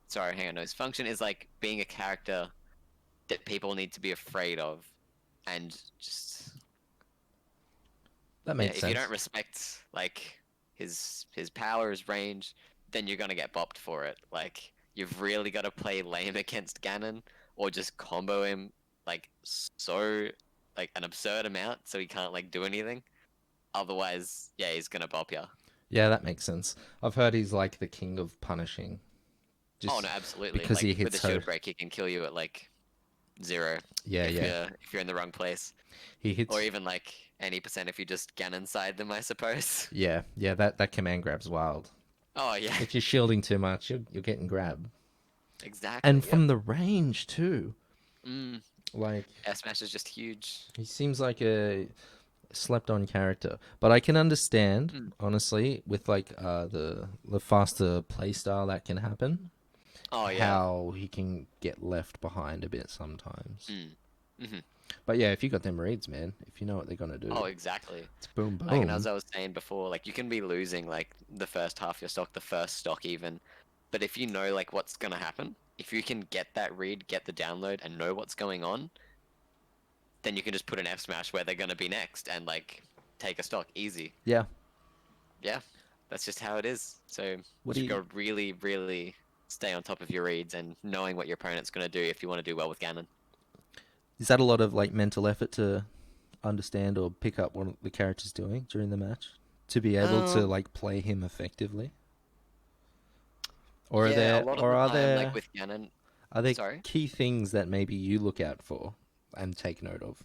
Sorry, hang on. No, his function is like being a character that people need to be afraid of, and just That yeah, makes if sense. you don't respect like his power, his range, then you're gonna get bopped for it. Like you've really got to play lame against Ganon, or just combo him like so like an absurd amount so he can't like do anything. Otherwise, yeah, he's gonna bop you. Yeah, that makes sense. I've heard he's like the king of punishing, Oh no, just absolutely. because he Like with hits a so. shield break, he can kill you at like zero Yeah, yeah. if you're in the wrong place, He or hits. even like any percent if you just Ganon side them, I suppose. Yeah, yeah. That command grab's wild. Oh yeah, If you're shielding too much, you're getting grabbed, and exactly. Yep. from the range too. Mm. Like Air Smash is just huge. he seems like a slept on character, but I can understand Mm. honestly with like the faster play style that can happen, Oh yeah. how he can get left behind a bit sometimes. Mm. Hmm. But yeah, if you got them reads, man, if you know what they're gonna Oh, do, exactly. it's boom Like, and as boom. I was saying before, like you can be losing like the first half of your stock, the first stock even, but if you know like what's gonna happen, if you can get that read, get the download, and know what's going on, then you can just put an F smash where they're gonna be next and like take a stock easy. Yeah. Yeah, that's just how it is. So What do just you? gotta really, really stay on top of your reads and knowing what your opponent's gonna do if you want to do well with Ganon. Is that a lot of like mental effort to understand or pick up what the character's doing during the match to be able to Um, like play him effectively? Or are yeah, a there lot of or the time, like with Ganon. are there Sorry. key things that maybe you look out for and take note of?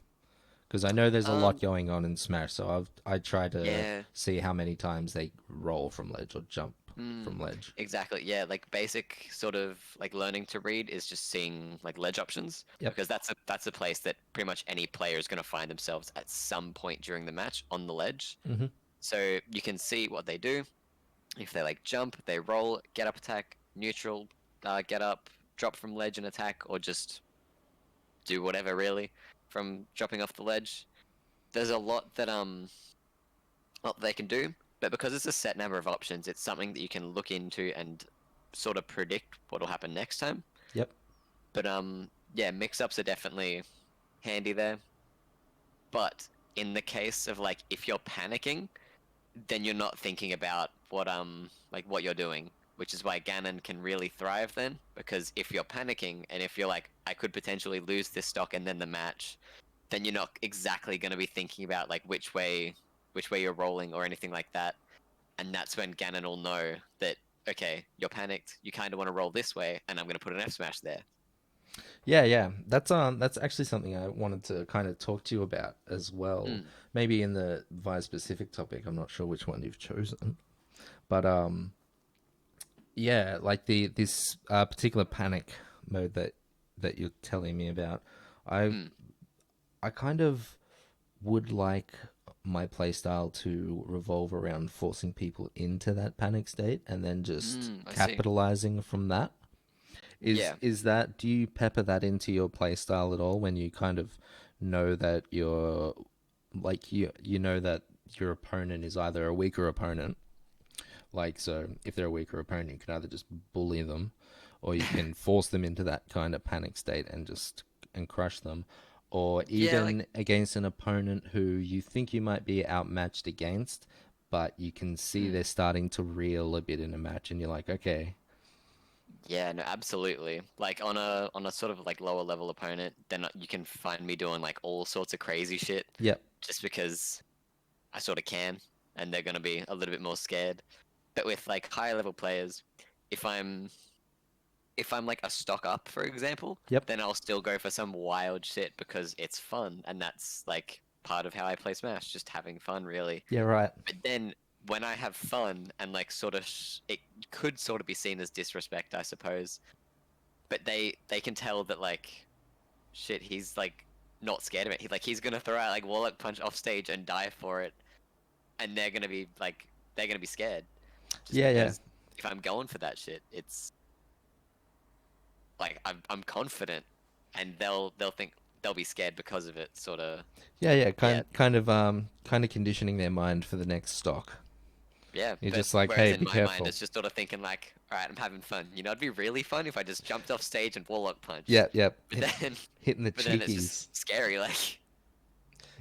Because I know there's a lot Um, going on in Smash, so I try to yeah. see how many times they roll from ledge or jump Mm, from ledge. exactly. Yeah, like basic sort of like learning to read is just seeing like ledge options Yep. because that's a place that pretty much any player is going to find themselves at some point during the match on the ledge. Hmm. So you can see what they do. If they like jump, they roll, get up attack, neutral, get up, drop from ledge and attack, or just do whatever really from dropping off the ledge. There's a lot they can do, but because it's a set number of options, it's something that you can look into and sort of predict what will happen next time. Yep. But yeah, mix-ups are definitely handy there. But in the case of like if you're panicking, then you're not thinking about what you're doing, which is why Ganon can really thrive then. Because if you're panicking and if you're like, I could potentially lose this stock and then the match, then you're not exactly going to be thinking about like which way you're rolling or anything like that. And that's when Ganon will know that okay, you're panicked, you kind of want to roll this way, and I'm going to put an F smash there. Yeah, yeah. That's actually something I wanted to kind of talk to you about as well. Mm, Maybe in the via specific topic. I'm not sure which one you've chosen, but yeah, like the this particular panic mode that you're telling me about. I mm, I kind of would like my playstyle to revolve around forcing people into that panic state and then just I see. capitalizing from that. Is Yeah, is that do you pepper that into your playstyle at all when you kind of know that you're like you know that your opponent is either a weaker opponent, like so if they're a weaker opponent you can either just bully them or you can force them into that kind of panic state and just and crush them, or yeah, like even against an opponent who you think you might be outmatched against but you can see mm, they're starting to reel a bit in a match and you're like, okay. yeah, no, absolutely. Like on a sort of like lower level opponent, then you can find me doing like all sorts of crazy shit Yep. just because I sort of can, and they're gonna be a little bit more scared. But with like higher level players, if I'm if I'm like a stock up, for example, Yep. then I'll still go for some wild shit because it's fun, and that's like part of how I play Smash, just having fun, really. Yeah, right. But then when I have fun and like sort of, it could sort of be seen as disrespect, I suppose. But they can tell that like, shit, he's like not scared of it. He's gonna throw out like Warlock Punch off stage and die for it, and they're gonna be scared, just Yeah, yeah. because if I'm going for that shit, it's like I'm confident, and they'll think they'll be scared because of it. Sort of, Yeah, yeah, yeah, kind of conditioning their mind for the next stock. yeah. You're But just like, whereas hey, in be my mind, careful. it's just sort of thinking like, all right, I'm having fun. You know, it'd be really fun if I just jumped off stage and Warlock punched. Yeah, yeah, But then, hitting the but then it's just cheekies. scary. Like,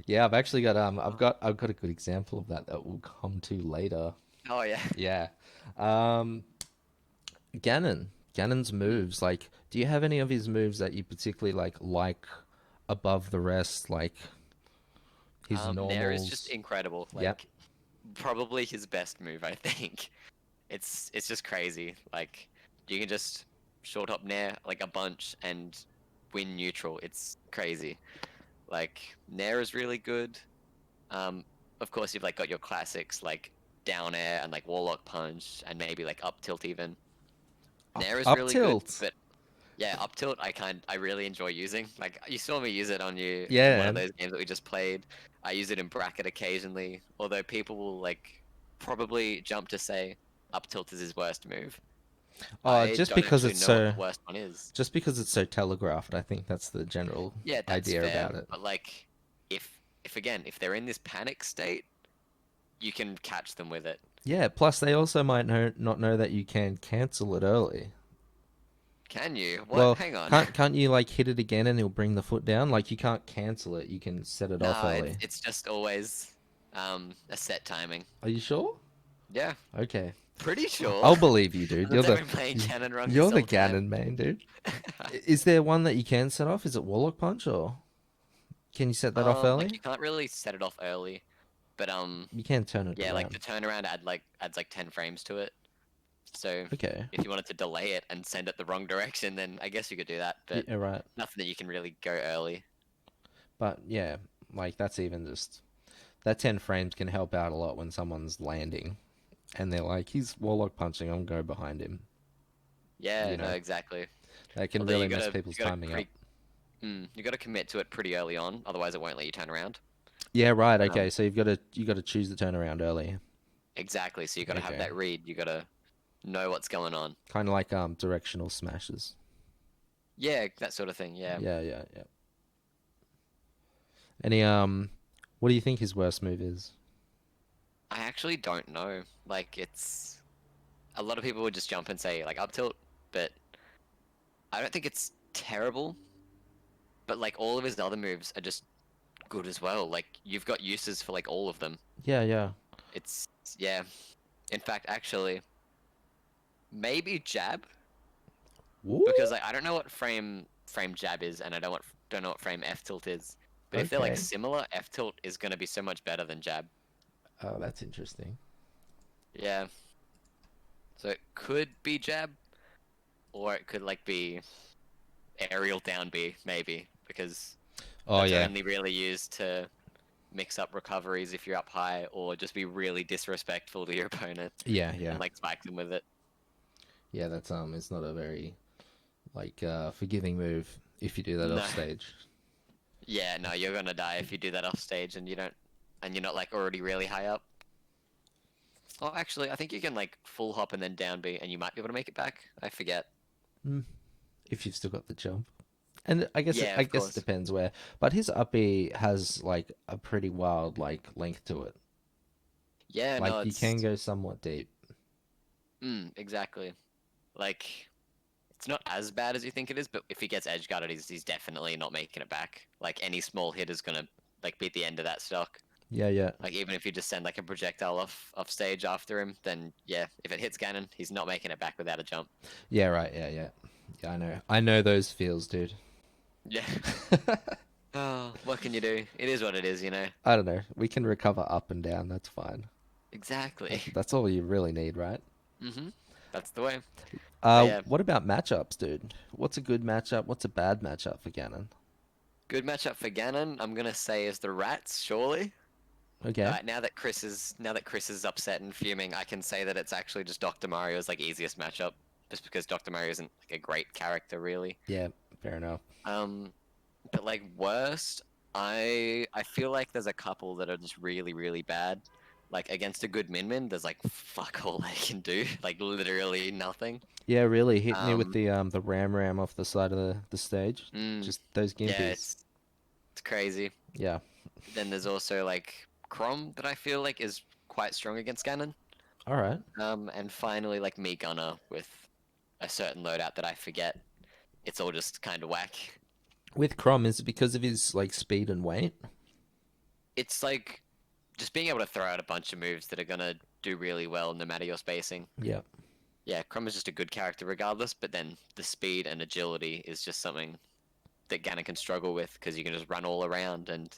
Yeah, I've actually got oh, I've got a good example of that that we'll come to later. oh yeah, Yeah. Um Ganon's Mm. moves, like, do you have any of his moves that you particularly like above the rest, like his Nair is just normals? incredible. Yep. Like probably his best move, I think. It's just crazy. Like you can just short hop Nair like a bunch and win neutral. It's crazy. Like Nair is really good. Um, of course you've like got your classics like down air and like warlock punch and maybe like up tilt even. Up Nair is up really good, tilt. but yeah, up tilt I really enjoy using. Like you saw me use it on you in one Yeah, of man. those games that we just played. I use it in bracket occasionally, although people will like probably jump to say up tilt is his worst move. I Just don't because actually it's know what the so worst one is. just because it's so telegraphed, I think that's the general Yeah, that's idea fair, about it. but like if again, if they're in this panic state, you can catch them with it. Yeah, plus they also might not know that you can cancel it early. Can you? What? Well, Hang on. can't you like hit it again and he'll bring the foot down? Like you can't cancel it. You can set it off Nah, it's early. it's just always a set timing. Are you sure? Yeah, Okay. pretty sure. I'll believe you, dude. Unless I've been playing Ganon wrong this You're the whole time. Ganon main, dude. Is there one that you can set off? Is it Warlock Punch or can you set that off Like early? you can't really set it off early, but You can turn it yeah, like around. the turnaround adds like 10 frames to it. So Okay. if you wanted to delay it and send it the wrong direction, then I guess you could do that, but Yeah, right. nothing that you can really go early. But yeah, like that's even just that 10 frames can help out a lot when someone's landing and they're like, he's Warlock punching, I'm going behind him. Yeah, You no, know, exactly. that can Although really mess people's you gotta timing up. pretty you gotta commit to it pretty early on, otherwise it won't let you turn around. Yeah, right. Okay, Um, so you got to choose the turnaround early. exactly. So you gotta have Okay, that read. You gotta know what's going on. kind of like directional smashes. Yeah, that sort of thing. Yeah. Yeah, yeah, yeah. Any what do you think his worst move is? I actually don't know. Like it's a lot of people would just jump and say like up tilt, but I don't think it's terrible. But like all of his other moves are just good as well. Like you've got uses for like all of them. Yeah, yeah. It's yeah. In fact, actually, maybe jab Woo. because like I don't know what frame jab is, and I don't know what frame F tilt is. But if they're like Okay. similar, F tilt is gonna be so much better than jab. Oh, that's interesting. Yeah. So it could be jab, or it could like be aerial down B maybe because Oh that's yeah, only really used to mix up recoveries if you're up high, or just be really disrespectful to your opponent yeah, yeah, and like spike them with it. yeah. That's it's not a very like forgiving move if you do that No. off stage. Yeah, no, you're gonna die if you do that off stage and you don't, and you're not like already really high up. Oh, actually, I think you can like full hop and then down B, and you might be able to make it back. I forget. Mm, if you've still got the jump. And Yeah, I of guess it course. depends where, but his up B has like a pretty wild like length to it. Yeah, no, Like you can go somewhat deep. exactly. Like it's not as bad as you think it is, but if he gets edge guarded, he's definitely not making it back. Like any small hit is gonna like be at the end of that stock. Yeah, yeah, Like even if you just send like a projectile off stage after him, then yeah, if it hits Ganon, he's not making it back without a jump. yeah. Right. Yeah, yeah, yeah. I know. I know those feels, dude. Yeah. Oh, what can you do? It is what it is, you know. I don't know. We can recover up and down. That's fine. Exactly. That's all you really need, right? That's the way. But yeah, What about matchups, dude? What's a good matchup? What's a bad matchup for Ganon? good matchup for Ganon. I'm gonna say is the Rats, surely. Okay. Now that Chris is upset and fuming, I can say that it's actually just Dr. Mario's like easiest matchup, just because Dr. Mario isn't like a great character really. Yeah. Fair enough. Um, but like worst, I feel like there's a couple that are just really bad. Like against a good Min, there's like fuck all they can do, like literally nothing. Yeah, really hit me with Um, the ram off the side of the stage. mm, Just those yeah, gimpies. it's crazy. Yeah. Then there's also like Crom that I feel like is quite strong against Ganon. All right. And finally like me Gunner with a certain loadout that I forget. It's all just kind of whack. With Crom, is it because of his like speed and weight? It's like just being able to throw out a bunch of moves that are gonna do really well no matter your spacing. Yeah. Yeah, Crumb is just a good character regardless, but then the speed and agility is just something that Ganon can struggle with because you can just run all around and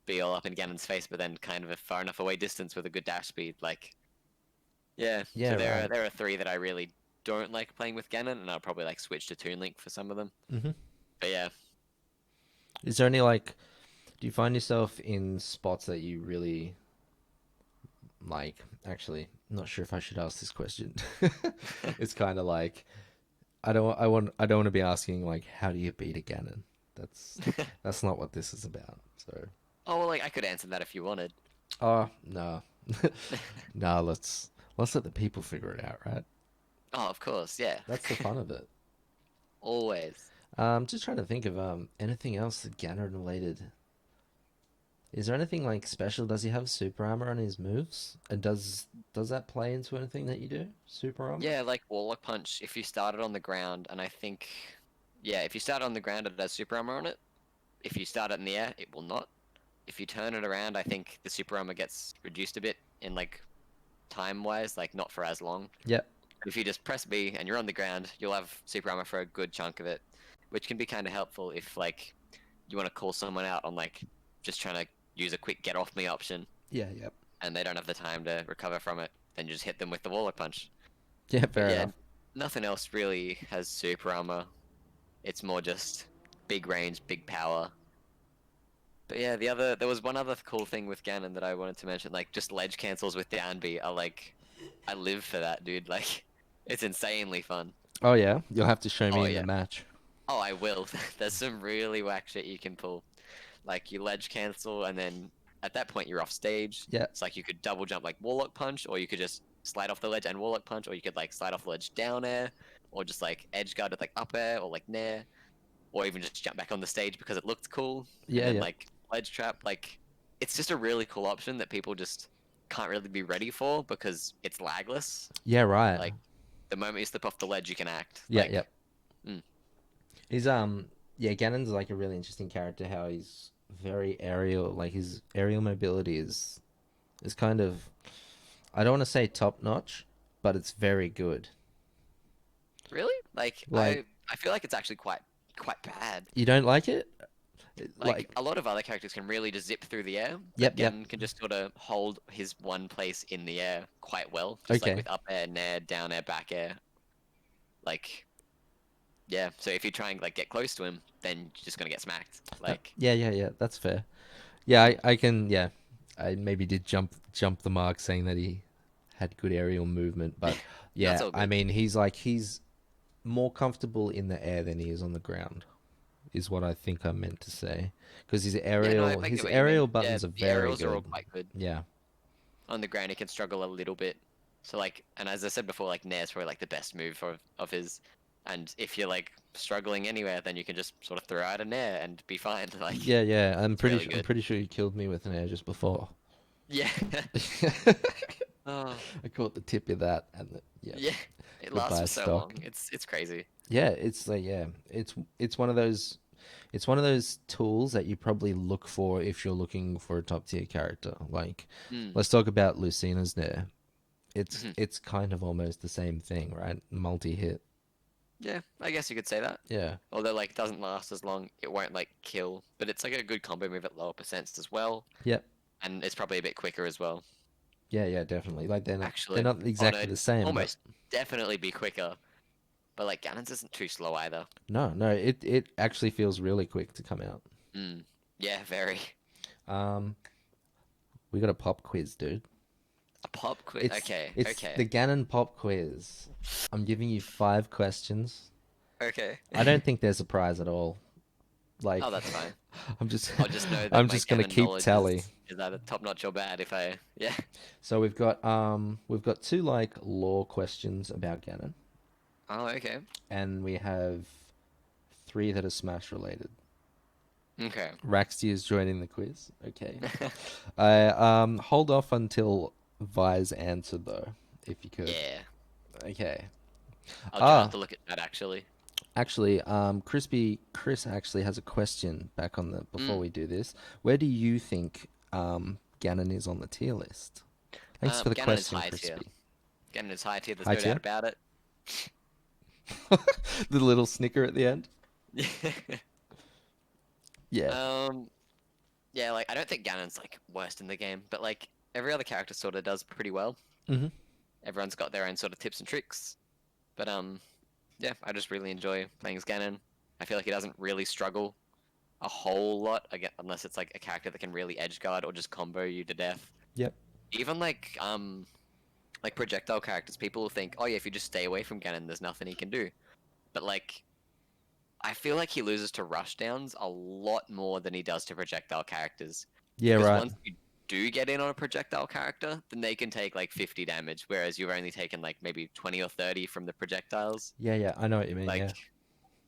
be all up in Ganon's face, but then kind of a far enough away distance with a good dash speed. Like, yeah. Yeah, So right. there are three that I really don't like playing with Ganon, and I'll probably like switch to Toon Link for some of them. Hmm. But yeah, Is there any like? Do you find yourself in spots that you really like? Actually, I'm not sure if I should ask this question. It's kind of like I don't want to be asking like how do you beat a Ganon? That's that's not what this is about. So, oh well, like I could answer that if you wanted. oh no, no, let's let the people figure it out, right? Oh, of course, yeah, That's the fun of it. always. Just trying to think of anything else that Ganon related. Is there anything like special? Does he have super armor on his moves? And does that play into anything that you do? Super armor? Yeah, like Warlock Punch. If you started on the ground, and I think, yeah, if you start on the ground, it has super armor on it. If you start it in the air, it will not. If you turn it around, I think the super armor gets reduced a bit in like time wise, like not for as long. Yep. But if you just press B and you're on the ground, you'll have super armor for a good chunk of it, which can be kind of helpful if like you want to call someone out on like just trying to use a quick get off me option Yeah. Yep. and they don't have the time to recover from it. Then you just hit them with the Warlock Punch. Yeah. But Fair yeah, enough. nothing else really has super armor. It's more just big range, big power. But yeah, there was one other cool thing with Ganon that I wanted to mention, like just ledge cancels with down B are like, I live for that, dude. Like, it's insanely fun. Oh yeah, you'll have to show me Oh in the yeah. match. Oh, I will. There's some really whack shit you can pull. Like you ledge cancel, and then at that point you're off stage. Yeah. It's like you could double jump like Warlock Punch, or you could just slide off the ledge and Warlock Punch, or you could like slide off the ledge down air, or just like edge guard with like up air or like nair, or even just jump back on the stage because it looked cool, and Yeah. then Yeah. like ledge trap. Like it's just a really cool option that people just can't really be ready for because it's lagless. Yeah. Right. Like the moment you slip off the ledge, you can act. Yeah. Yeah. Like, mm, He's yeah, Ganon's like a really interesting character. How he's very aerial. Like his aerial mobility is kind of I don't want to say top notch, but it's very good. really? Like Like I feel like it's actually quite bad. you don't like it? Like Like a lot of other characters can really just zip through the air, yep. but Yep. Ganon can just sort of hold his one place in the air quite well, just like Okay. with up air, nair, down air, back air. Like yeah, so if you try and like get close to him, then you're just gonna get smacked. Like Yeah. Yeah. Yeah. That's fair. Yeah. I can. Yeah. I maybe did jump the mark saying that he had good aerial movement, but that's yeah. all I good. mean, he's more comfortable in the air than he is on the ground. Is what I think I meant to say. Because Yeah, no, I his get what you aerial mean. Yeah, buttons are the very aerials are all good. quite good. Yeah. On the ground, he can struggle a little bit. So like, and as I said before, like Nair's probably like the best move of his. And if you're like struggling anywhere, then you can just sort of throw out a Nair and be fine. Like, Yeah, yeah. it's really I'm good. pretty sure you killed me with an air just before. Yeah. Oh, I caught the tip of that and yeah. yeah. It lasts Goodbye for so long. stock. It's crazy. Yeah, it's like yeah, it's one of those tools that you probably look for if you're looking for a top tier character. Like Mm. let's talk about Lucina's Nair. Mhm. It's kind of almost the same thing, right? Multi hit. Yeah, I guess you could say that. Yeah. Although like it doesn't last as long, it won't like kill, but it's like a good combo move at lower percents as well, Yep. and it's probably a bit quicker as well. Yeah, yeah, definitely. Like they're Actually, not oh no, exactly the same, but almost definitely be quicker. But like Ganon's isn't too slow either. no, no, it actually feels really quick to come out. Mm. Yeah, very. Um, we got a pop quiz, dude. A pop quiz. Okay, It's the okay, Ganon pop quiz. I'm giving you 5 questions. okay. I don't think there's a prize at all. Oh, Like, that's fine. I'm just I'll just know that I'm my just gonna Ganon keep knowledge tally. is either top notch or bad. If I yeah. So we've got two like lore questions about Ganon, Oh, okay. and we have three that are Smash related. Okay. Raxty is joining the quiz. Okay. Hold off until Vi's answer though, if you could. Yeah. Okay. I'll try not Ah, to look at that actually. actually, Crispy Chris actually has a question back on the before Mm. we do this. Where do you think Ganon is on the tier list? Thanks for the Ganon is question, high tier. Crispy. Ganon is high tier. There's High no doubt tier? about it. The little snicker at the end. Yeah. Um, yeah, like I don't think Ganon's like worst in the game, but like every other character sort of does pretty well. Hmm. Everyone's got their own sort of tips and tricks. But yeah, I just really enjoy playing as Ganon. I feel like he doesn't really struggle a whole lot, again, unless it's like a character that can really edge guard or just combo you to death. Yep. Even like projectile characters, people will think, oh yeah, if you just stay away from Ganon, there's nothing he can do. But like, I feel like he loses to rushdowns a lot more than he does to projectile characters. Yeah. Because Right. once you do get in on a projectile character, then they can take like 50 damage, whereas you've only taken like maybe 20 or 30 from the projectiles. Yeah. Yeah. I know what you mean. Like, Yeah.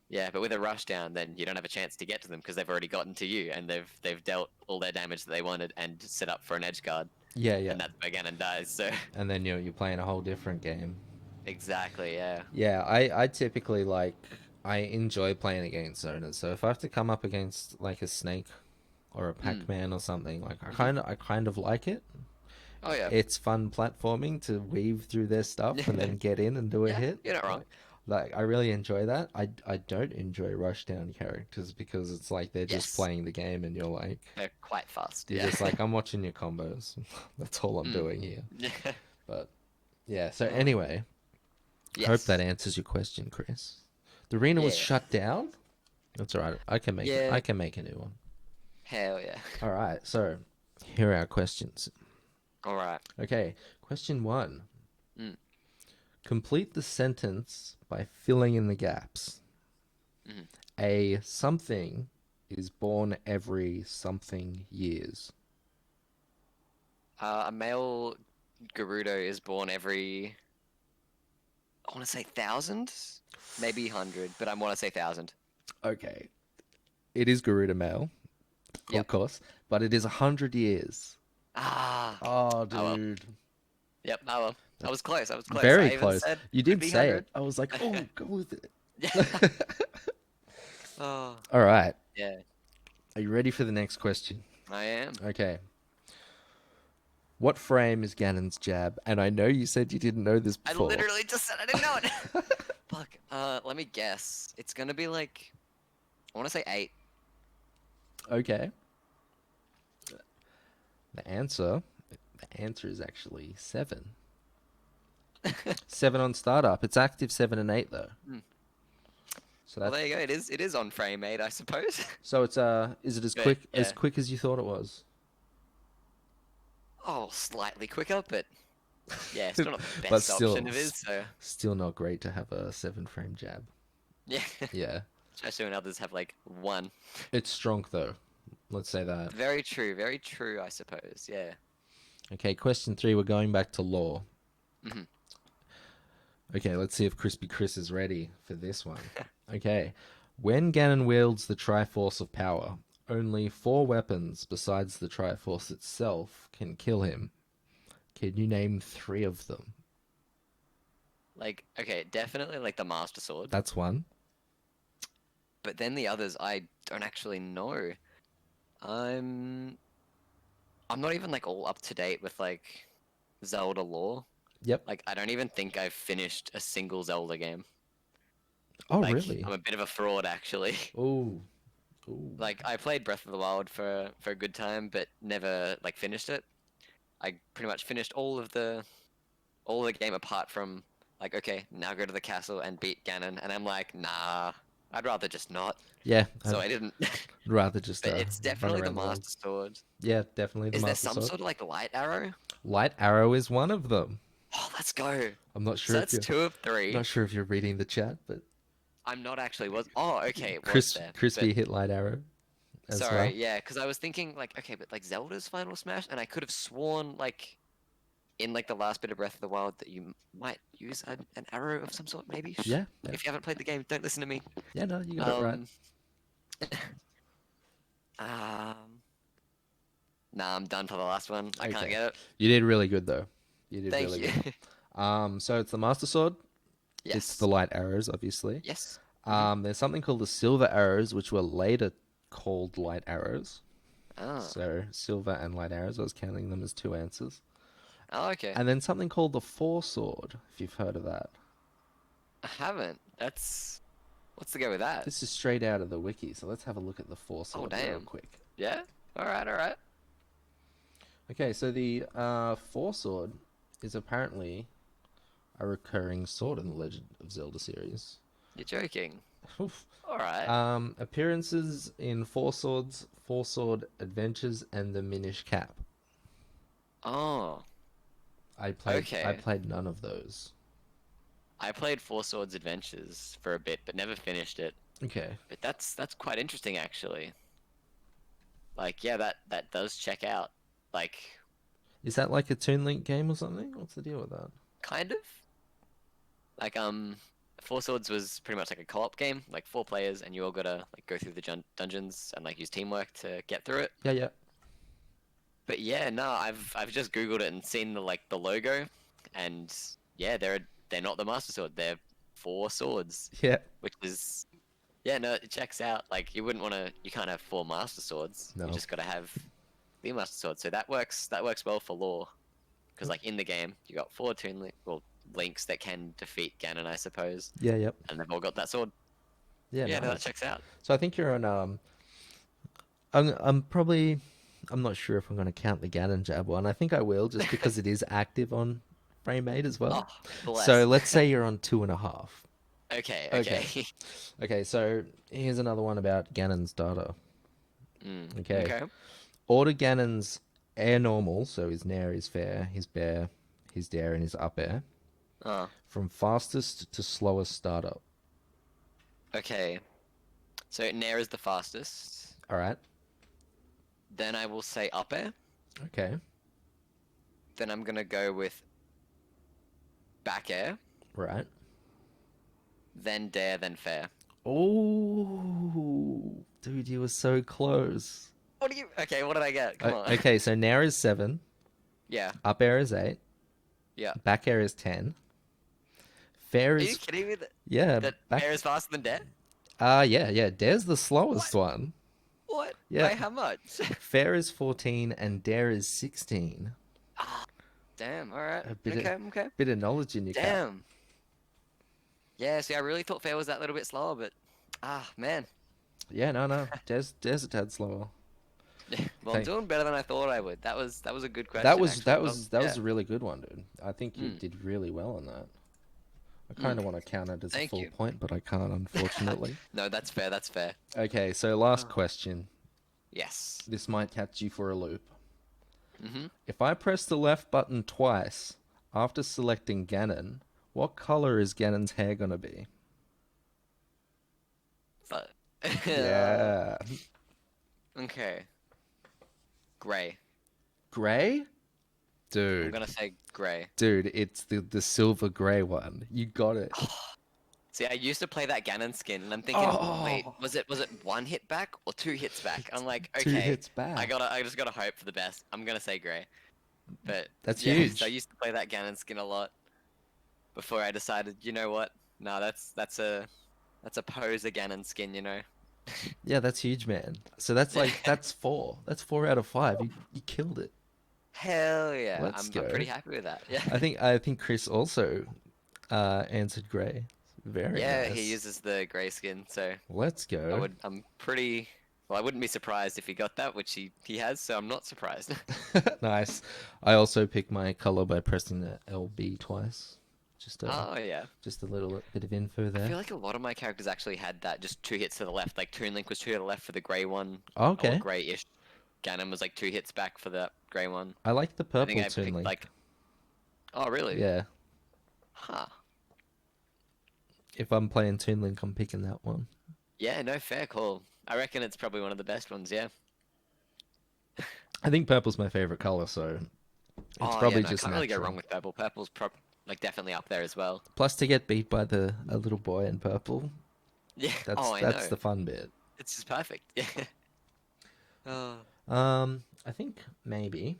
yeah, but with a rushdown, then you don't have a chance to get to them because they've already gotten to you and they've dealt all their damage that they wanted and set up for an edge guard, Yeah. Yeah. and that's where Ganon dies. So And then you're playing a whole different game. exactly, yeah. Yeah. I typically like. I enjoy playing against zoners. So if I have to come up against like a snake or a Mm. Pac-Man or something, like Hmm. I kind of like it. Oh yeah. It's fun platforming to weave through their stuff and then get in and do a Yeah, hit. you're not wrong. Like I really enjoy that. I don't enjoy rushdown characters because it's like they're just Yes, playing the game and they're quite fast. you're Yeah. just like I'm watching your combos. That's all I'm Mm. doing here. Yeah. But yeah, so Oh, anyway, I hope that yes. answers your question, Chris. The arena was Yeah. shut down. That's all right. I can make it. Yeah. I can make a new one. Hell yeah. All right. So here are our questions. All right. Okay. Question one. Mm. Complete the sentence by filling in the gaps. Mhm. A something is born every something years. A male Gerudo is born every, I want to say 1,000, maybe 100, but I want to say 1,000. Okay. It is Garuda male, of Yep. course, but it is 100 years. Ah. Oh, Oh well. dude. Yep. Oh well. I was close. I was close. Very I even close. said You could did be say 100. it. I was like, oh, go with it. Yeah. Oh. All right. Yeah. Are you ready for the next question? I am. Okay. What frame is Ganon's jab? And I know you said you didn't know this I before. literally just said I didn't know it. Fuck. Let me guess. It's gonna be like, I want to say 8. Okay. The answer is actually 7. 7 on startup. It's active 7 and 8 though. Hmm. So Well, that's there you go. It is on frame 8, I suppose. so it's is it as But quick yeah. as you thought it was? Oh, slightly quicker, but yeah, still not the But best option of his. So still not great to have a 7 frame jab. yeah, Yeah. especially when others have like 1. It's strong though. Let's say that. Very true. Very true. I suppose. Yeah. Okay, question 3, we're going back to law. Hmm. Okay, let's see if Crispy Chris is ready for this one. Okay. When Ganon wields the Triforce of Power, only 4 weapons besides the Triforce itself can kill him. Can you name 3 of them? Like, okay, definitely like the Master Sword, That's one. but then the others I don't actually know. I'm I'm not even like all up to date with like Zelda lore. Yep. Like, I don't even think I've finished a single Zelda game. Oh, Like, really? I'm a bit of a fraud actually. Oh. Ooh. Like, I played Breath of the Wild for a good time, but never like finished it. I pretty much finished all of the game apart from like, okay, now go to the castle and beat Ganon, and I'm like, nah, I'd rather just not. Yeah, So I'd I didn't. rather just But it's run definitely the around the world. Master Sword. Yeah, definitely the Is there Master some Sword. sort of like light arrow? Light Arrow is one of them. Oh, let's go. I'm not So sure if that's you're 2 of 3. not sure if you're reading the chat, but I'm not actually was. Oh, okay, it was Chris there. But Crispy hit Light Arrow as sorry, well. yeah, because I was thinking like, okay, but like Zelda's Final Smash, and I could have sworn like in like the last bit of Breath of the Wild that you might use an arrow of some sort, maybe. Shh. Yeah, yeah, If you haven't played the game, don't listen to me. yeah. No, you got it right. Um, um, nah, I'm done for the last one. I can't Okay. get it. You did really good though. You did Thank really you. good. So it's the Master Sword. It's Yes. the light arrows, obviously. Yes. There's something called the silver arrows, which were later called light arrows. Oh. So silver and light arrows, I was counting them as 2 answers. Oh, okay. And then something called the four sword, if you've heard of that. I haven't. That's what's the go with that? This is straight out of the wiki, so let's have a look at the four Oh sword real damn. quick. Yeah. All right. All right. Okay, so the four sword is apparently a recurring sword in the Legend of Zelda series. You're joking. Oof. All right. Appearances in Four Swords, Four Sword Adventures, and the Minish Cap. Oh. I Okay. played none of those. I played Four Swords Adventures for a bit, but never finished it. Okay. But that's quite interesting actually. Like, yeah, that does check out. Like, Is that like a Toon Link game or something? What's the deal with that? kind of. Like, Four Swords was pretty much like a co-op game, like four players, and you all gotta like go through the dungeons and like use teamwork to get through it. Yeah, yeah. But yeah, no, I've just Googled it and seen the logo, and yeah, they're not the Master Sword. They're four swords, Yeah. which is yeah, no, it checks out. Like you wouldn't want to, you can't have four Master Swords. You No. just gotta have the Master Sword. So that works. That works well for lore, because like in the game, you got four links that can defeat Ganon, I suppose, Yeah, yep. and they've all got that sword. Yeah, Yeah, no, that nice. checks out. So I think you're on I'm probably I'm not sure if I'm going to count the Ganon jab one. I think I will just because it is active on frame 8 as well. Oh, So bless. let's say you're on 2.5. Okay, Okay. okay. Okay, so here's another one about Ganon's data. Okay. Okay. Order Ganon's air normal, so his nair, his fair, his bear, his dare, and his up air, Oh, from fastest to slowest startup. okay. So Nair is the fastest. Alright? Then I will say up air. Okay. Then I'm gonna go with back air. Right. Then dare. Then fair. Oh, dude, you were so close. What do you? Okay, what did I get? Come on. Okay, so nair is 7, Yeah. up air is 8, Yeah. back air is 10, fair Are you is kidding me? That yeah, that back air is faster than dare? yeah, dare's the What? slowest one. What? Yeah, By how much? fair is 14 and dare is 16. Ah, damn. All right. A bit of Okay. Okay. bit of knowledge in your cap. Damn. Yeah. See, I really thought fair was that little bit slower, but man. Yeah, no, dare's a tad slower. Well, I'm Thank. doing better than I thought I would. That was a good That question, was actually. that Well, was that yeah. was a really good one, dude. I think you Mm, did really well on that. I kind mm, of want to count it as a thank full you. point, but I can't, unfortunately. No, that's fair. That's fair. Okay, so last Oh. question. Yes. This might catch you for a loop. Mm-hmm. If I press the left button twice after selecting Ganon, what color is Ganon's hair gonna be? But Yeah. okay. Gray. Gray? I'm Dude. gonna say gray. Dude, it's the silver gray one. You got it. See, I used to play that Ganon skin, and I'm thinking, wait, Oh, was it one hit back or two hits back? I'm like, two okay, hits back. I just gotta hope for the best. I'm gonna say gray. But That's yes, I huge. used to play that Ganon skin a lot before I decided, you know what? No, that's a poser Ganon skin, you know. Yeah, that's huge, man. So that's like that's 4. That's 4 out of 5. You killed it. Hell yeah, Let's I'm go. pretty happy with that. Yeah. I think Chris also answered gray. Very Yeah, he nice. uses the gray skin, so Let's go. I'm pretty well, I wouldn't be surprised if he got that, which he has, so I'm not surprised. Nice. I also picked my color by pressing the LB twice. Just a Oh yeah. just a little bit of info I there. feel like a lot of my characters actually had that just two hits to the left. Like Toon Link was two to the left for the grey one, or Okay. grey-ish. Ganon was like two hits back for that grey one. I like the I think purple I Toon picked Link. like, oh really? Yeah. Huh. If I'm playing Toon Link, I'm picking that one. Yeah, no, fair call. I reckon it's probably one of the best ones. Yeah. I think purple's my favorite color, so it's Oh yeah, probably no, just can't really go wrong natural. with purple. Purple's like definitely up there as well. Plus, to get beat by the a little boy in purple, Yeah. that's Oh, I that's know. the fun bit. It's just perfect. Yeah. Oh. I think maybe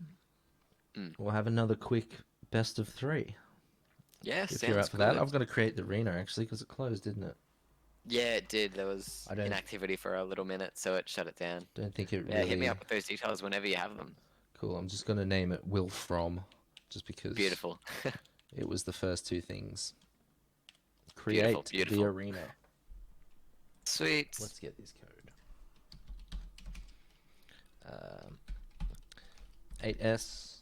Mm. we'll have another quick best of 3 Yeah, if you're sounds up for that. good. I've got to create the arena actually because it closed, didn't it? Yeah, it did. There was I don't inactivity for a little minute, so it shut it down. don't think it Yeah, hit me really up with those details whenever you have them. cool. I'm just gonna name it Will From, just because Beautiful. it was the first two things. Beautiful, Create the beautiful. arena. Sweet. Let's get this code. 8S.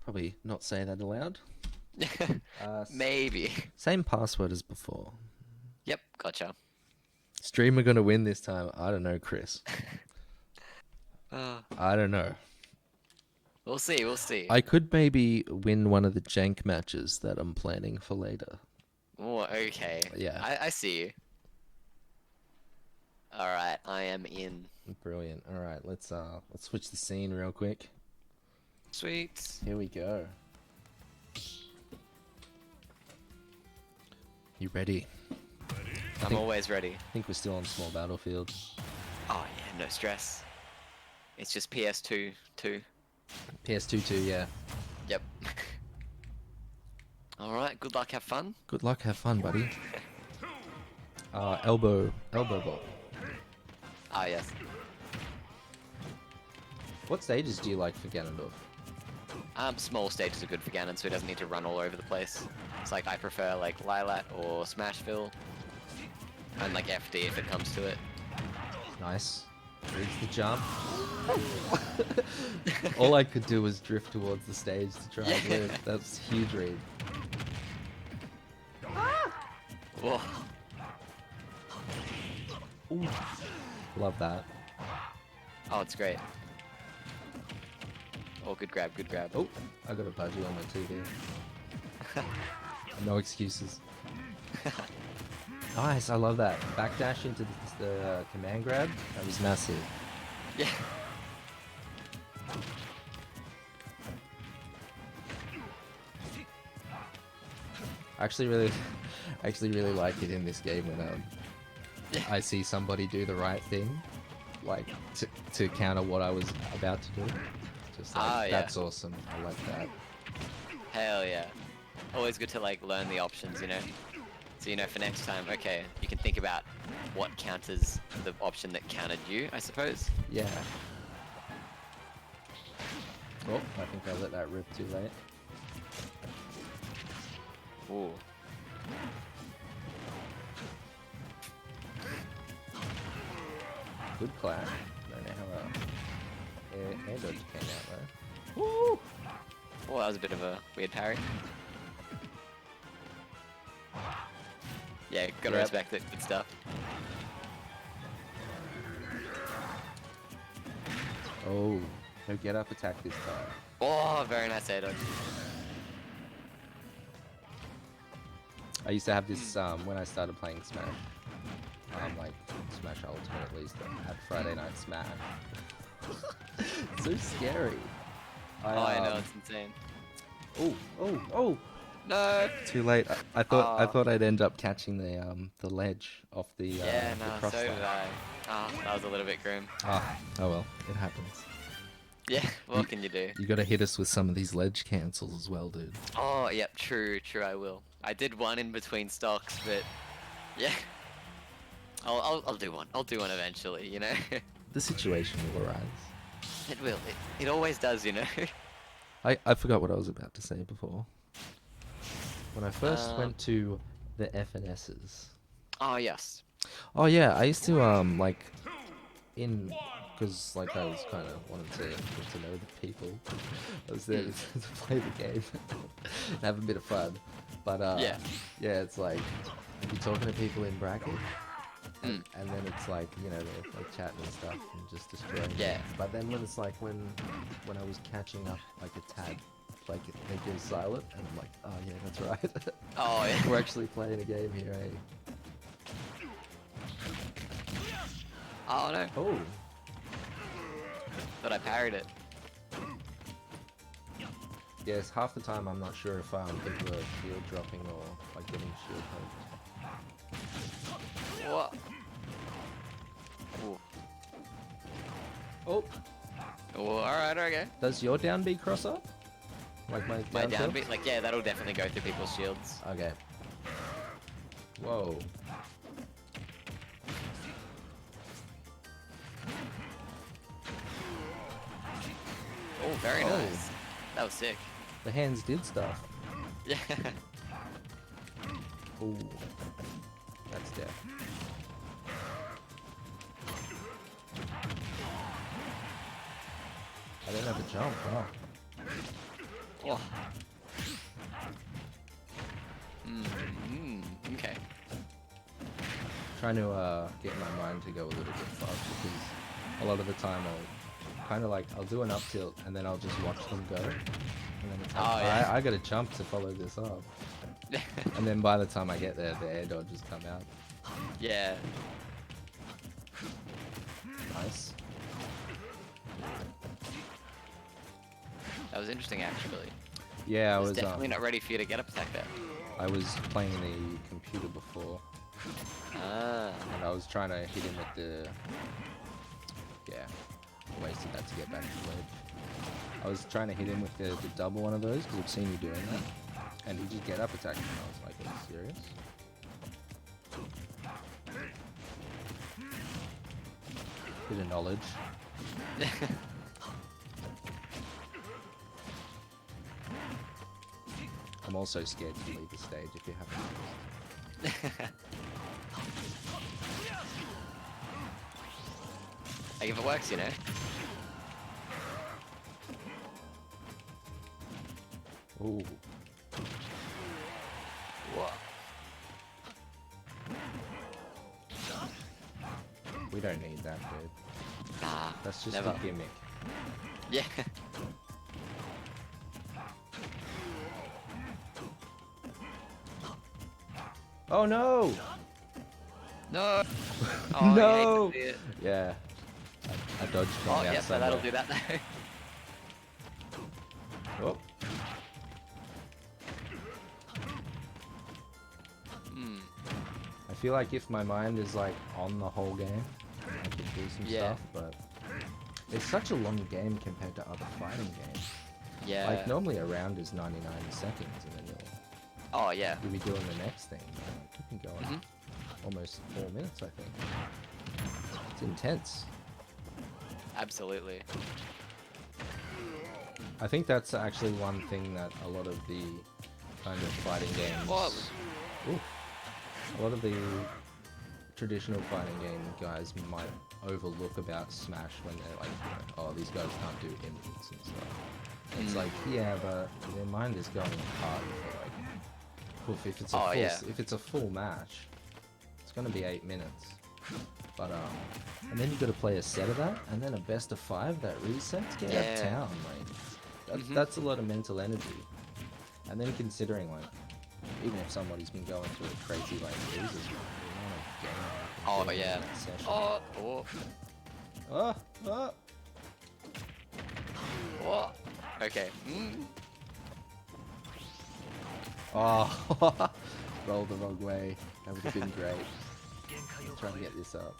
Probably not say that aloud. Maybe. Same password as before. Yep, gotcha. Streamer gonna win this time? I don't know, Chris. Uh, I don't know. we'll see, we'll see. I could maybe win one of the jank matches that I'm planning for later. Oh, okay. Yeah. I see you. Alright, I am in. Brilliant. All right, let's switch the scene real quick. Sweet. Here we go. You ready? I'm always ready. I think we're still on small battlefield. Oh yeah, no stress. It's just PS2 too. PS2 too, yeah. Yep. Alright, good luck, have fun. Good luck, have fun, buddy. Elbow ball. Ah yes. What stages do you like for Ganondorf? Small stages are good for Ganon, so he doesn't need to run all over the place. It's like I prefer like Lilat or Smashville, and like FD if it comes to it. Nice. Reach the jump. All I could do was drift towards the stage to try and live. That's huge read. Whoa. Ooh. Love that. Oh, it's great. Oh, good grab, good grab. Oh, I got a budgie on my TV. No excuses. Nice, I love that. Backdash into the command grab. That was massive. Yeah. I actually really like it in this game when I see somebody do the right thing, like to counter what I was about to do. Just like, yeah. that's awesome. I like that. Hell yeah. Always good to like learn the options, you know? So you know for next time, okay, you can think about what counters the option that countered you, I suppose. Yeah. Oh, I think I let that rip too late. Ooh. Good clash. Don't know how air dodge came out though. Woo! Oh, that was a bit of a weird parry. Yeah, gotta Yep. respect it. Good stuff. Oh, no get up attack this time. Oh, very nice air dodge. I used to have this when I started playing Smash. Like Smash Ultimate at least. I had Friday Night Smash. So scary. I know, it's insane. Oh! No! Too late. I thought I'd end up catching the ledge off the Yeah, the no, cross so did line. I. Ah, that was a little bit grim. Oh well, it happens. Yeah, what can you do? You gotta hit us with some of these ledge cancels as well, dude. Oh, yep, true, I will. I did one in between stocks, but yeah. I'll do one. I'll do one eventually, you know? The situation will arise. It will. It always does, you know? I forgot what I was about to say before. When I first went to the FNSs. Oh, yes. Oh yeah, I used to like because like I was kind of wanted to get to know the people. I was there to play the game and have a bit of fun. But Yeah. yeah, it's like you're talking to people in bracket. And then it's like, you know, they're like chatting and stuff and just destroying Yeah. it. But then when it's like when I was catching up like a tad, like they go silent and I'm like, oh yeah, that's right. Oh, yeah. We're actually playing a game here, eh? Oh, no. Oh, But I parried it. yes, half the time I'm not sure if people are shield dropping or like getting shield poked. What? Ooh. Oh, Oh, alright, okay. does your down B cross up? Like my My down tilt? beat, like, yeah, that'll definitely go through people's shields. Okay. Whoa. Oh, very Oh. nice. That was sick. The hands did stuff. Yeah. Ooh, that's death. I didn't have a jump. Oh. Oh. Okay. Trying to get my mind to go a little bit fast because a lot of the time I'll kind of like I'll do an up tilt and then I'll just watch them go, and then it's like, Oh, yeah. I gotta jump to follow this up, and then by the time I get there, the air dodges come out. Yeah. Nice. That was interesting, actually. Yeah, I I was was definitely not ready for you to get up attack there. I was playing the computer before, Ah. and I was trying to hit him with the wasted that to get back to the ledge. I was trying to hit him with the double one of those because I've seen you doing that, and he just get up attacking, and I was like, are you serious? Bit of knowledge. I'm also scared to leave the stage if you haven't noticed. Like if it works, you know. Ooh. What? We don't need that, dude. Nah. That's just never. a gimmick. Yeah. Oh no! No. Oh, No! you hate to see it. Yeah. I dodged from Oh, the yeah, so outside. that'll do that though. Oh. Hmm. I feel like if my mind is like on the whole game, I could do some Yeah. stuff, but it's such a long game compared to other fighting games. Yeah. Like normally a round is 99 seconds, and then Oh, yeah. you'll be doing the next thing. You can go on almost 4 minutes, I think. It's intense. Absolutely. I think that's actually one thing that a lot of the kind of fighting games. Oof. A lot of the traditional fighting game guys might overlook about Smash when they're like, you know, oh, these guys can't do inputs and stuff. It's like, yeah, but their mind is going hard for like, oof, if it's a full, if it's a full match, it's gonna be 8 minutes. But and then you got to play a set of that, and then a best of 5 that resets. Get out of town, like that's a lot of mental energy. And then considering like, even if somebody's been going through a crazy like losers run, Oh, yeah. Oh, oh, oh, oh. oh. Okay. Mm. Oh, rolled the wrong way. That would have been great. Try and get this up.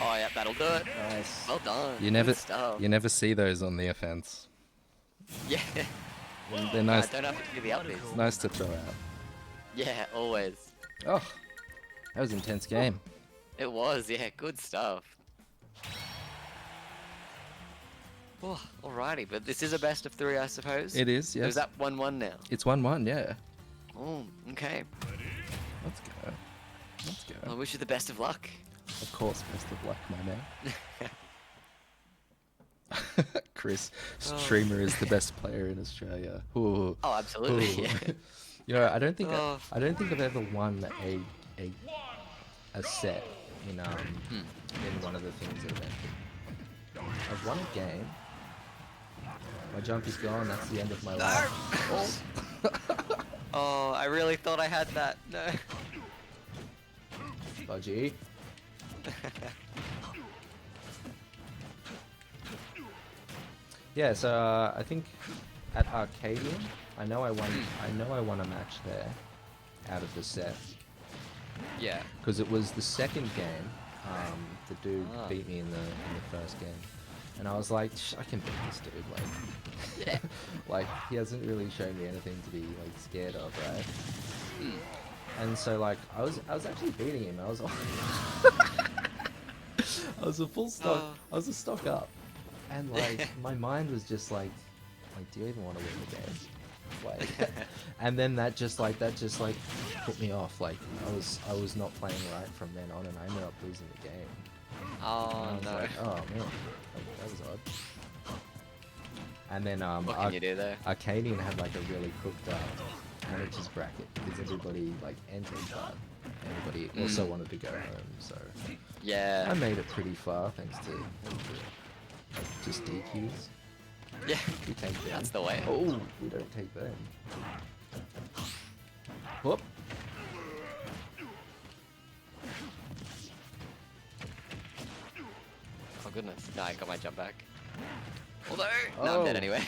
Oh, yeah, that'll do it. Nice. Well done. You Good never see those on the offense. Yeah. They're nice. I don't have to do the updates. Nice to throw out. Yeah, always. Oh, that was an intense game. It was, yeah, good stuff. Oh, alrighty, but this is a best of 3, I suppose. It is, yes. Is that 1-1 now? It's 1-1, yeah. Oh, okay. Let's go. Let's go. Well, I wish you the best of luck. Of course, best of luck, my man. Chris, streamer is the best player in Australia. Ooh. Oh, absolutely. Ooh. Yeah. You know, I don't think I've ever won a set in one of the things that I've entered. I've won a game. My jump is gone. That's the end of my life. Oh, I really thought I had that. No. Budgie. Yeah, so I think at Arcadian, I know I won a match there out of the set. Yeah. Because it was the second game. The dude beat me in the first game, and I was like, I can beat this dude. Like, Yeah. like he hasn't really shown me anything to be like scared of, right? And so like I was actually beating him. I was I was a full stock. I was a stock up, and like my mind was just like, do you even want to win the game? Like, and then that just like hit me off. Like I was not playing right from then on, and I ended up losing the game. And Oh I was no. like, oh man, that was odd. And then What can you do there? Arcadian had like a really cooked managers bracket because everybody like entered, but everybody also Mm, wanted to go home. So yeah. I made it pretty far thanks to like, just DQs. Yeah. We take them. That's the way. Oh, we don't take them. Whoop. Oh goodness. No, I got my jump back. Although, no, I'm dead Oh. anyway.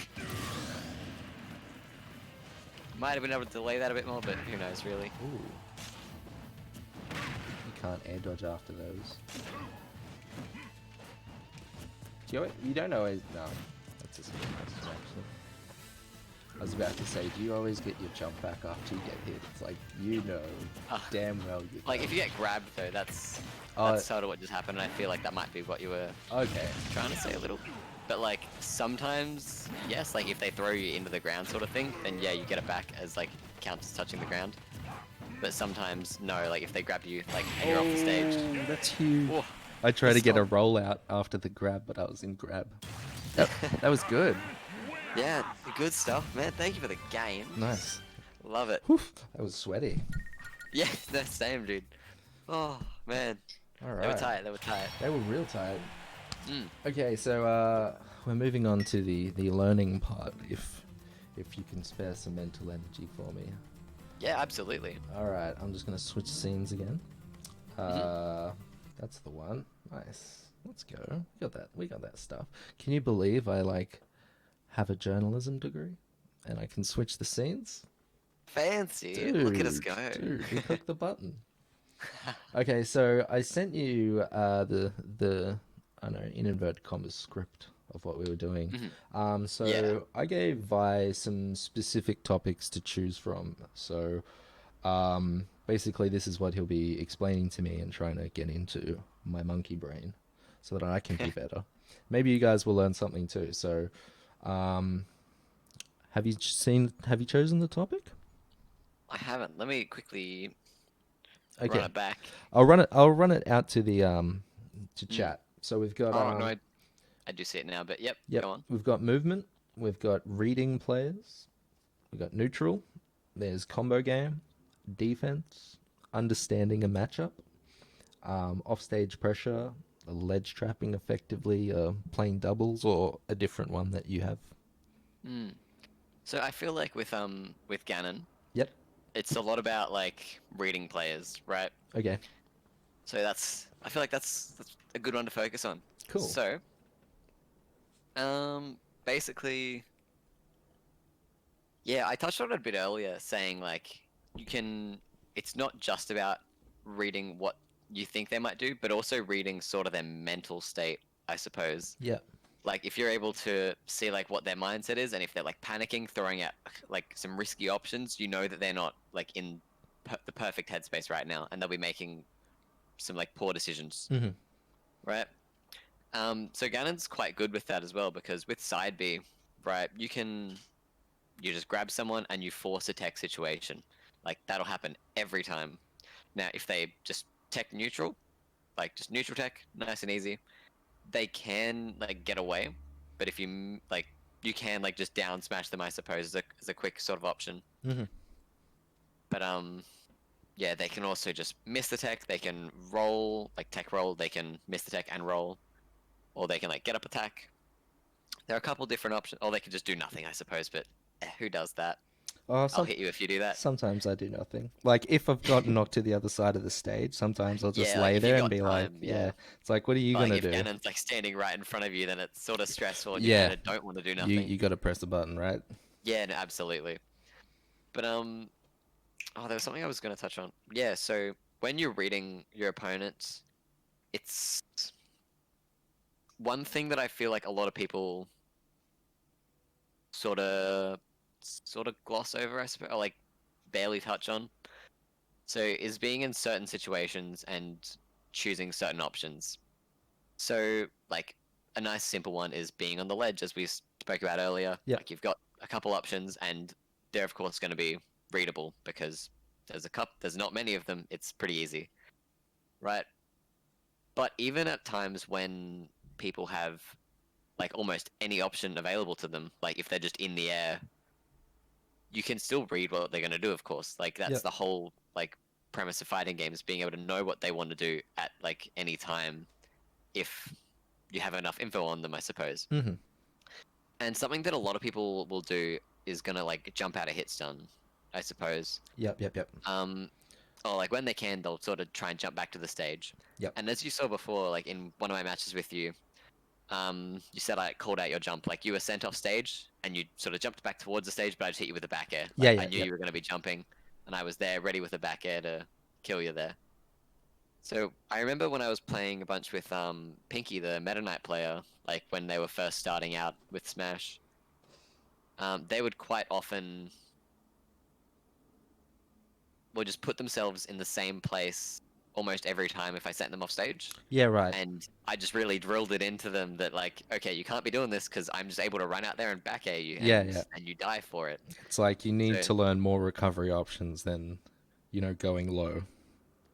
Might have been able to delay that a bit more, but who knows, really. Ooh. You can't air dodge after those. You don't always. No, that's a simple question actually. I was about to say, do you always get your jump back after you get hit? It's like you know damn well you. Like, don't. if you get grabbed, though, that's Oh, sort of what just happened, and I feel like that might be what you were okay. trying to say a little. But, like, sometimes, yes, like, if they throw you into the ground sort of thing, then, yeah, you get it back as, like, counts as touching the ground. But sometimes, no, like, if they grab you, like, and you're off the stage. Oh, that's huge. Oh, I tried to get a stop. rollout after the grab, but I was in grab. That was good. Yeah, good stuff, man. Thank you for the game. Nice. Love it. Whew, that was sweaty. Yeah, the same, dude. Oh, man. All They were right. tight, they were tight. They were real tired. Mm. Okay, so we're moving on to the learning part. If you can spare some mental energy for me. Yeah, absolutely. All right, I'm just gonna switch scenes again. That's the one. Nice. Let's go. We got that stuff. Can you believe I like have a journalism degree, and I can switch the scenes? Fancy. Look at us Dude, go. dude, we clicked the button. Okay, so I sent you the I don't know, in inverted commas script of what we were doing. So Yeah. I gave Vi some specific topics to choose from. So basically, this is what he'll be explaining to me and trying to get into my monkey brain, so that I can be better. Maybe you guys will learn something too. So, um, Have you chosen the topic? I haven't. Let me quickly run Okay, it back. I'll run it out to the to Mm. chat. So we've got Oh, no, I do see it now, but yep, yep, go on. we've got movement, we've got reading players, we've got neutral, there's combo game, defense, understanding a matchup, offstage pressure, ledge trapping effectively, playing doubles, or a different one that you have. Mm. So I feel like with Ganon, Yep. it's a lot about like reading players, right? Okay. So I feel like that's a good one to focus on. Cool. So, basically, yeah, I touched on it a bit earlier, saying like you can. It's not just about reading what you think they might do, but also reading sort of their mental state, I suppose. Yep. Like if you're able to see like what their mindset is, and if they're like panicking, throwing out like some risky options, you know that they're not like in the perfect headspace right now, and they'll be making some like poor decisions, Mm-hmm. right? So Ganon's quite good with that as well because with side B, right, you just grab someone and you force a tech situation. Like that'll happen every time. Now, if they just tech neutral, like just neutral tech, nice and easy, they can like get away. But if like, you can like just down smash them, I suppose, as a quick sort of option. Mm-hmm. But yeah, they can also just miss the tech. They can roll, like tech roll. They can miss the tech and roll, or they can like get up attack. There are a couple different options. Or they can just do nothing, I suppose. But who does that? Oh, I'll hit you if you do that. sometimes I do nothing. Like if I've gotten knocked to the other side of the stage, sometimes I'll just Yeah, like lay if you've there and got be like, time, yeah. yeah. It's like, what are you Like gonna if do? Ganon's like standing right in front of you, then it's sort of stressful, and you Yeah, kind of don't want to do you nothing. you got to press the button, right? Yeah, no, absolutely. But oh, there was something I was going to touch on. Yeah, so when you're reading your opponent, it's one thing that I feel like a lot of people sort of gloss over, I suppose, or like barely touch on. So is being in certain situations and choosing certain options. So like a nice simple one is being on the ledge, as we spoke about earlier. Yep. Like you've got a couple options, and they're of course going to be readable because There's not many of them. It's pretty easy, right? But even at times when people have like almost any option available to them, like if they're just in the air, you can still read what they're going to do, of course. Like that's Yep. the whole like premise of fighting games, being able to know what they want to do at like any time if you have enough info on them, I suppose. Hmm. And something that a lot of people will do is gonna like jump out of hit stun, I suppose. Yep. Yep. Yep. Um, or like when they can, they'll sort of try and jump back to the stage. Yep. And as you saw before, like in one of my matches with you, you said I called out your jump, like you were sent off stage and you sort of jumped back towards the stage, but I just hit you with a back air. Yeah. Like I Yeah. knew Yep. you were going to be jumping, and I was there ready with a back air to kill you there. So I remember when I was playing a bunch with Pinky, the Meta Knight player, like when they were first starting out with Smash, they would quite often will just put themselves in the same place almost every time if I sent them off stage. Yeah. Right. And I just really drilled it into them that like, okay, you can't be doing this because I'm just able to run out there and back air you, Yeah. Yeah. and you die for it. It's like you need So to learn more recovery options than, going low.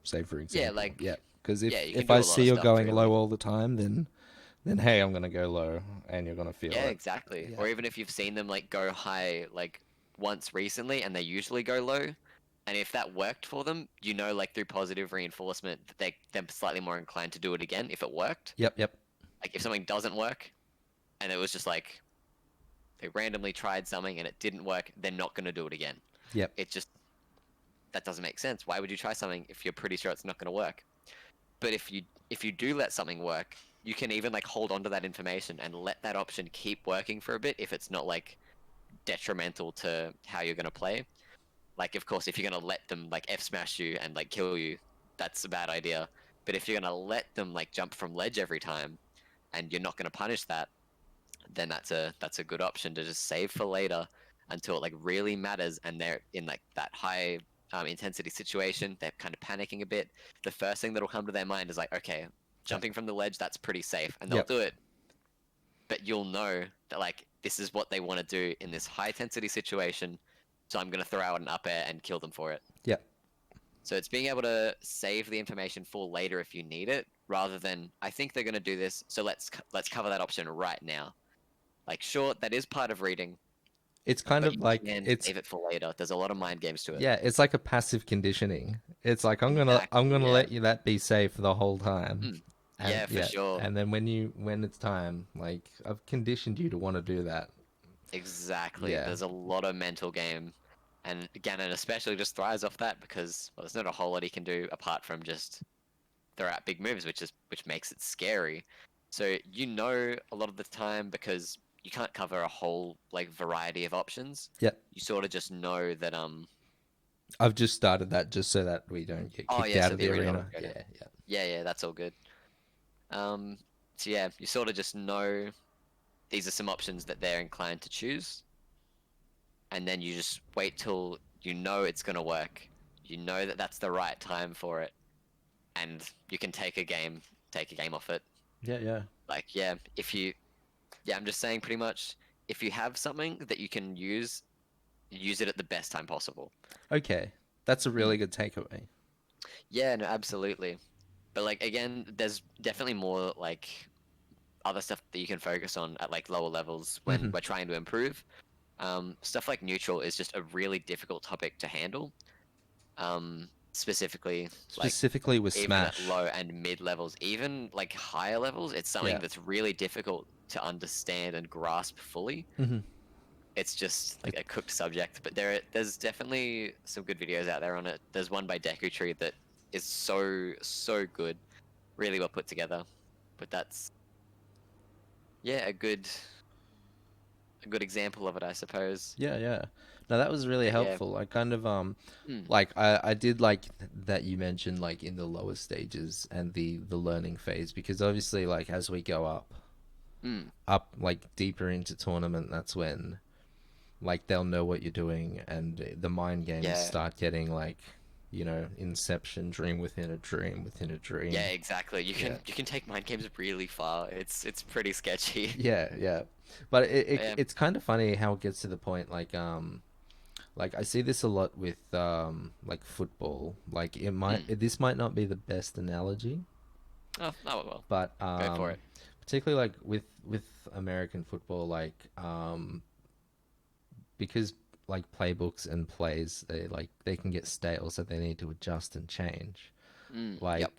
Say for yeah, example. like Yeah. Because yeah, if you can if do I a lot see of you're stuff going low really. all the time, then hey, I'm gonna go low, and you're gonna feel Yeah, it. exactly. Yeah. Or even if you've seen them like go high like once recently and they usually go low, and if that worked for them, you know, like through positive reinforcement that they're slightly more inclined to do it again if it worked. Yep. Yep. Like if something doesn't work and it was just like they randomly tried something and it didn't work, they're not going to do it again. Yep. It just that doesn't make sense. Why would you try something if you're pretty sure it's not going to work? But if you do let something work, you can even like hold on to that information and let that option keep working for a bit if it's not like detrimental to how you're going to play. Like of course if you're going to let them like F smash you and like kill you, that's a bad idea. But if you're going to let them like jump from ledge every time and you're not going to punish that, then that's a good option to just save for later until it like really matters and they're in like that high intensity situation. They're kind of panicking a bit. The first thing that'll come to their mind is like, okay, Yep. jumping from the ledge, that's pretty safe, and they'll Yep. do it. But you'll know that like this is what they want to do in this high intensity situation, so I'm gonna throw out an up air and kill them for it. Yep. So it's being able to save the information for later if you need it, rather than I think they're gonna do this, so let's cover that option right now. Like, sure, that is part of reading, It's kind but of you like can it's save it for later. There's a lot of mind games to it. yeah, it's like a passive conditioning. It's like I'm gonna Exactly, yeah. let you that be safe the whole time, Mm. and Yeah, for yeah, sure. and then when it's time, like I've conditioned you to want to do that. Exactly. Yeah. There's a lot of mental game. And Ganon especially just thrives off that because, well, there's not a whole lot he can do apart from just throw out big moves, which makes it scary. So you know a lot of the time because you can't cover a whole like variety of options. Yeah. You sort of just know that I've just started that just so that we don't get oh kicked yeah, out so of the the arena will arena. go down. Yeah. Yeah. Yeah, that's all good. Um, so yeah, you sort of just know these are some options that they're inclined to choose, and then you just wait till you know it's gonna work. You know that that's the right time for it, and you can take a game off it. Yeah. Yeah. Like yeah, I'm just saying pretty much if you have something that you can use it at the best time possible. Okay, that's a Mm. really good takeaway. Yeah, no, absolutely. But like again, there's definitely more like other stuff that you can focus on at like lower levels when Hmm. we're trying to improve. Stuff like neutral is just a really difficult topic to handle. Specifically, like Specifically with even at Smash. low and mid levels, even like higher levels, it's something Yeah. that's really difficult to understand and grasp fully. Hmm. It's just It, like a cooked subject, but there's definitely some good videos out there on it. There's one by Deku Tree that is so good, really well put together. But that's yeah, a good example of it, I suppose. yeah. Yeah. No, that was really But yeah, helpful. I kind of mm, like I did like that you mentioned like in the lower stages and the learning phase because obviously like as we go mm, up like deeper into tournament, that's when like they'll know what you're doing and the mind games yeah, start getting like Inception, dream within a dream within a yeah, dream. exactly. You Yeah. can you can take mind games really far. It's pretty sketchy. Yeah, yeah. But Yeah. it's kind of funny how it gets to the point Like I see this a lot with like football. Like Mm. this might not be the best analogy, Oh, oh well, but go for it. particularly like with American football, like because like playbooks and plays, they can get stale, so they need to adjust and change. Like Yep.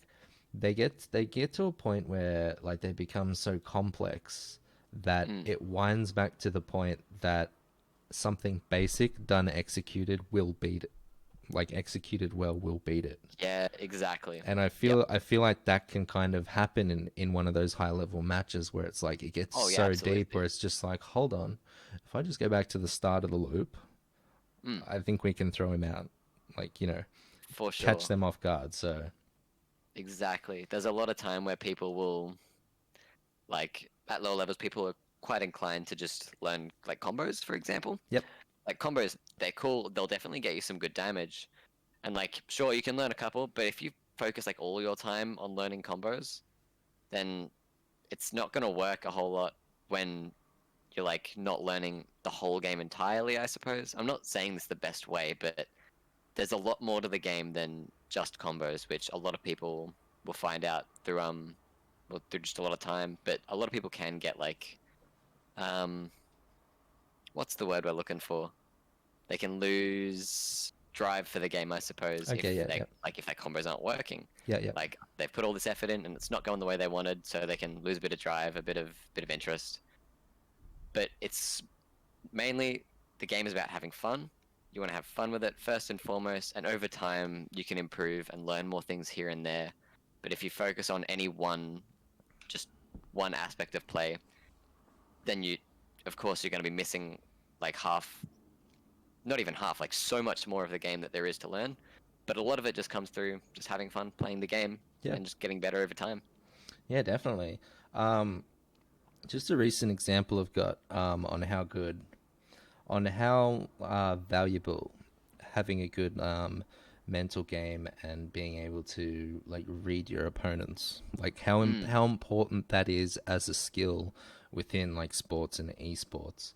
they get to a point where like they become so complex that Mm. it winds back to the point that something basic done executed will beat it. Like executed well will beat it. Yeah, exactly. And I Yep. feel I feel like that can kind of happen in one of those high level matches where it's like it gets Oh yeah, so deep where absolutely. it's just like, hold on, if I just go back to the start of the loop, Mm. I think we can throw him out. Like, For catch sure. them off guard. So Exactly. There's a lot of time where people will like at lower levels, people are quite inclined to just learn like combos, for example. yep. Like combos, they're cool. They'll definitely get you some good damage. And like, sure, you can learn a couple, but if you focus like all your time on learning combos, then it's not gonna work a whole lot when you're like not learning the whole game entirely, I suppose. I'm not saying this the best way, but there's a lot more to the game than just combos, which a lot of people will find out through well, through just a lot of time. But a lot of people can get like um what's the word we're looking for? They can lose drive for the game, I suppose, Okay. if Yeah. they Yeah. like if their combos aren't working. Yeah. Yeah. Like they've put all this effort in and it's not going the way they wanted, so they can lose a bit of drive, a bit of interest. But it's mainly the game is about having fun. You want to have fun with it first and foremost, and over time you can improve and learn more things here and there. But if you focus on any one, just one aspect of play, then of course, you're going to be missing like half, not even half, like so much more of the game that there is to learn. But a lot of it just comes through just having fun playing the game Yeah. and just getting better over time. Yeah. Definitely. Um, just a recent example I've got on how valuable having a good mental game and being able to like read your opponents, like Mm. how important that is as a skill within like sports and esports.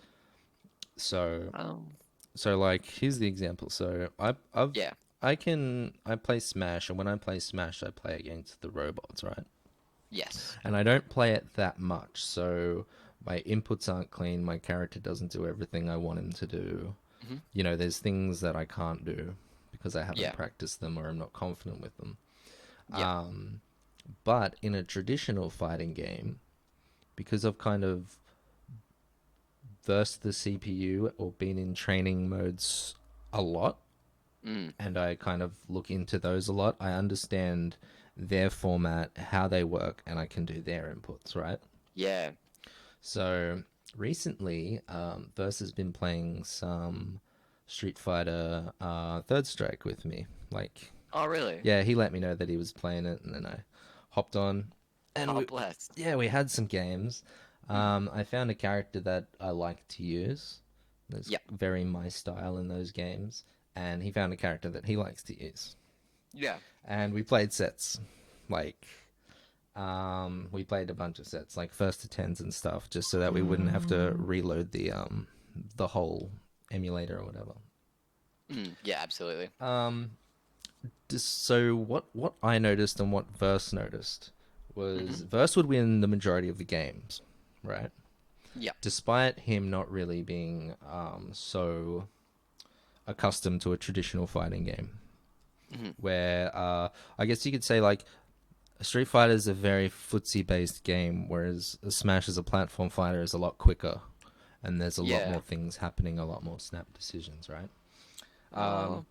So Um, like here's the example. So yeah. I play Smash, and when I play Smash, I play against the robots, right? Yes. And I don't play it that much, so my inputs aren't clean. My character doesn't do everything I want him to do. Hmm. There's things that I can't do because I haven't Yeah. practiced them or I'm not confident with them. Yeah. But in a traditional fighting game, because I've kind of versed the CPU or been in training modes a lot, Mm. and I kind of look into those a lot, I understand their format, how they work, and I can do their inputs, right? Yeah. So recently, Verse has been playing some Street Fighter Third Strike with me. Like, Oh, really? yeah, he let me know that he was playing it, and then I hopped on, and Oh, bless. we had some games. Mm. I found a character that I like to use. That's Yeah. very my style in those games, and he found a character that he likes to use, Yeah. and we played sets, like we played a bunch of sets, like first to tens and stuff, just so that we wouldn't have to reload the whole emulator or whatever. Mm. Yeah, absolutely. So what I noticed and what Verse noticed was Hmm. Verse would win the majority of the games, right? Yeah. Despite him not really being so accustomed to a traditional fighting game, Hmm. where I guess you could say like Street Fighter is a very footsie based game, whereas Smash as a platform fighter is a lot quicker, and there's a lot Yeah. more things happening, a lot more snap decisions, right? Um, Oh, I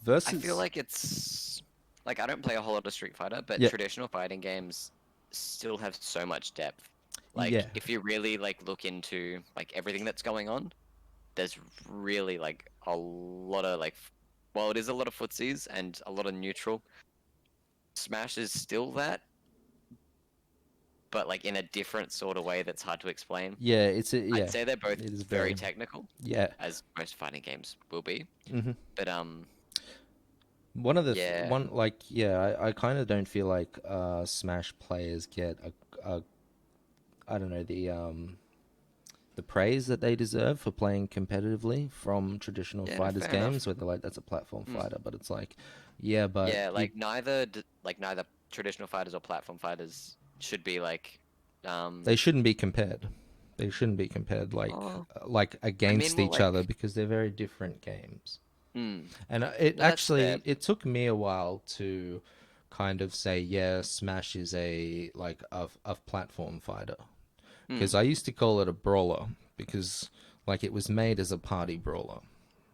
feel versus, like it's like I don't play a whole lot of Street Fighter, but yeah, traditional fighting games still have so much depth. yeah, Like if you really like look into like everything that's going on, there's really like a lot of well, it is a lot of footsies and a lot of neutral. Smash is still that, but like in a different sort of way that's hard to explain. yeah. I'd Yeah, say they're both it is very very, technical, yeah. as most fighting games will be. hmm But One of yeah. one like yeah, I kind of don't feel like Smash players get a I don't know the the praise that they deserve for playing competitively from traditional Yeah, fighters fair enough. games, where they're like, that's a platform Mm. fighter, but it's like, yeah, but Yeah, it like neither traditional fighters or platform fighters should be um they shouldn't be compared. They shouldn't be compared oh like I mean against well each other like because they're very different games. mm, And it no that's fair. actually it took me a while to kind of say, yeah, Smash is a like a platform fighter, because Mm. I used to call it a brawler because like it was made as a party brawler,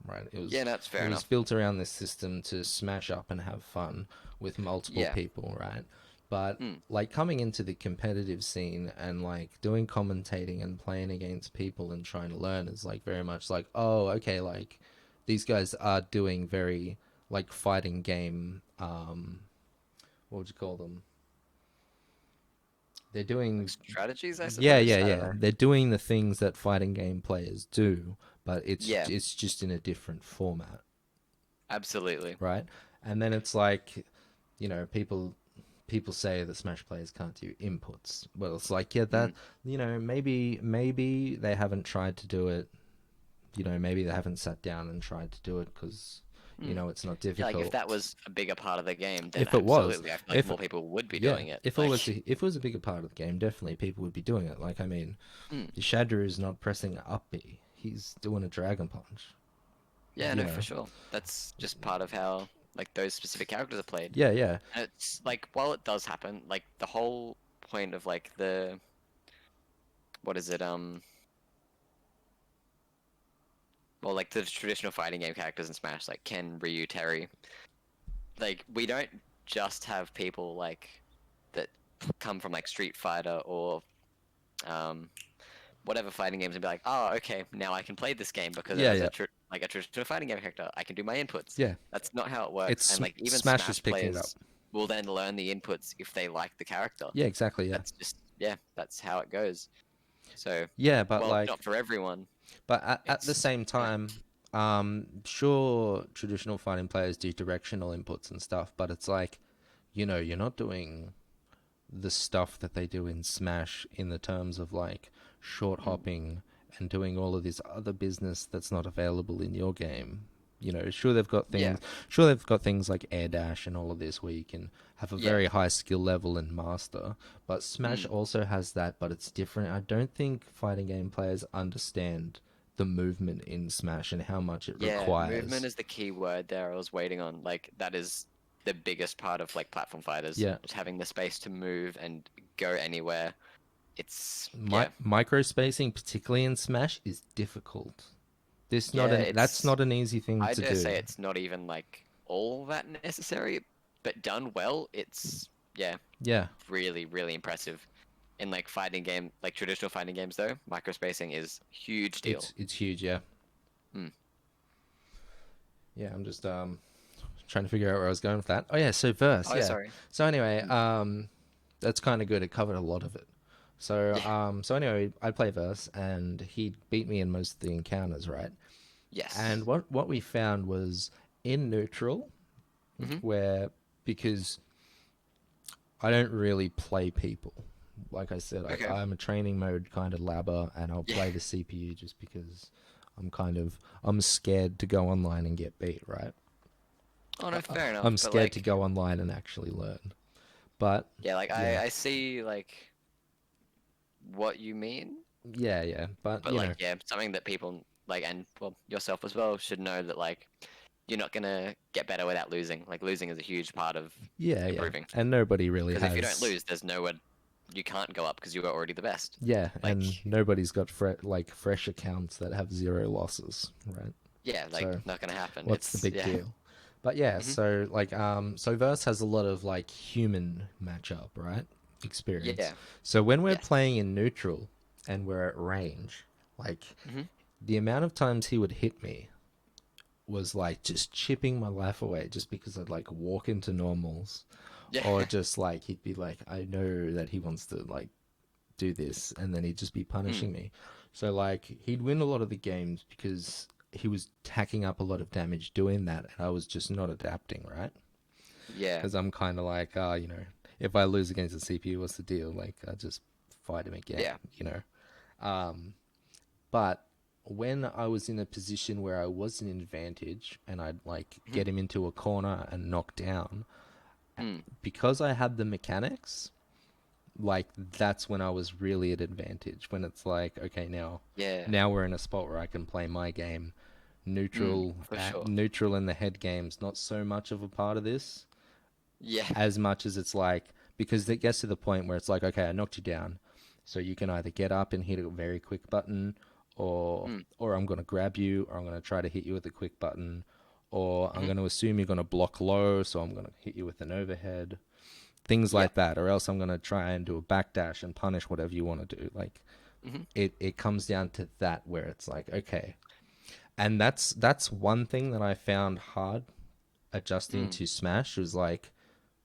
right? Yeah, no, that's It fair was enough. built around this system to smash up and have fun with multiple Yeah. people, right? But Mm. like coming into the competitive scene and like doing commentating and playing against people and trying to learn is like very much like, oh, okay, like these guys are doing very like fighting game what would you call them? They're Like doing strategies, I yeah, suppose. yeah, I don't yeah. know. They're doing the things that fighting game players do, but Yeah, it's just in a different format, absolutely. right? And then it's like, people say that Smash players can't do inputs. Well, it's like, yeah, that Mm. maybe they haven't tried to do it. Maybe they haven't sat down and tried to do it because Mm. it's not Yeah, like if that difficult. was a bigger part of the game, then If it was, absolutely, I feel like if more people would be yeah, doing it. if it was Like, if it was a bigger part of the game, definitely people would be doing it. Like, I mean, mm. Shadra is not pressing up B; he's doing a Dragon Punch. Yeah, You no, for know, sure. That's just part of how like those specific characters are played. yeah, yeah, And it's like while it does happen, like the whole point of like the what is it, well like the traditional fighting game characters in Smash, like Ken, Ryu, Terry, like we don't just have people like that come from like Street Fighter or um whatever fighting games and be like, oh, okay, now I can play this game because it yeah, has yeah, like a traditional fighting game character. I can do my inputs. yeah. That's not how it works. It's And like even Smash is Smash picking it up. players will then learn the inputs if they like the character. Yeah, exactly. Yeah, That's just yeah, that's how it goes. So yeah, but while it's like, not for everyone, but at the it's same yeah, time, sure, traditional fighting players do directional inputs and stuff, but it's like, you're not doing the stuff that they do in Smash in the terms of like short mm, hopping and doing all of this other business that's not available in your game. Sure they've got yeah, things like air dash and all of this where you can have a yeah, very high skill level and master. But Smash mm, also has that, but it's different. I don't think fighting game players understand the movement in Smash and how much it yeah. Movement requires. is the key word there. I was waiting on. Like that is the biggest part of like platform fighters, Yeah, just having the space to move and go anywhere. It's yeah, micro spacing, particularly in Smash, is difficult. yeah. That's It's not an easy thing I to dare do. say it's not even like all that necessary, but done well, it's yeah, Yeah, really impressive. In like fighting game, like traditional fighting games though, microspacing is huge deal. it's huge. Yeah, Hmm. yeah. I'm just trying to figure out where I was going with that. Oh yeah, so verse. Oh, Yeah. sorry. So anyway, Hmm. that's kind of good. It covered a lot of it. So Yeah. anyway, I'd play verse, and he'd beat me in most of the encounters, right? And Yes. what we found was in neutral, Hmm. where because I don't really play people. Like I said, Okay. I'm a training mode kind of labber, and I'll Yeah. play the CPU just because I'm scared to go online and get beat. Right? Oh no, fair I'm enough. But scared to like, go online and actually learn. But yeah, like yeah, I see like what you mean, yeah, yeah. But but like yeah, something that people like and well yourself as well should know that like you're not gonna get better without losing. Like losing is a huge part of yeah, yeah. improving. And nobody really Because if you don't has. lose, there's nowhere you can't go up because you are already the best. Yeah, Like and nobody's got fresh accounts that have zero losses, right? yeah, like So not gonna happen. what's the It's big yeah. deal? But yeah, Hmm. so like so verse has a lot of like human matchup, right? Experience. Yeah. So when we're Yes. playing in neutral and we're at range, like Hmm. the amount of times he would hit me was like just chipping my life away just because I'd like walk into normals, Yeah. or just like he'd be like, I know that he wants to like do this, and then he'd just be Mm. punishing me. So like he'd win a lot of the games because he was tacking up a lot of damage doing that, and I was just not adapting, right? Yeah. Because I'm kind of like, if I lose against the CPU, what's the deal? Like, I just fight him again, Yeah. you know. Um, But when I was in a position where I was in advantage and I'd like Hmm. get him into a corner and knock down, Mm. because I had the mechanics, like that's when I was really at advantage. When it's like, okay, Yeah. now we're in a spot where I can play my game. For sure. Neutral in the head game's not so much of a part of this, Yeah. as much as it's like, because it gets to the point where it's like, okay, I knocked you down, so you can either get up and hit a very quick button, Mm. or I'm gonna grab you, or I'm gonna try to hit you with a quick button, or I'm Hmm. gonna assume you're gonna block low, so I'm gonna hit you with an overhead, things Yeah. like that, or else I'm gonna try and do a backdash and punish whatever you want to do. Like Hmm. it comes down to that where it's like, okay, and that's one thing that I found hard adjusting Mm. to Smash was like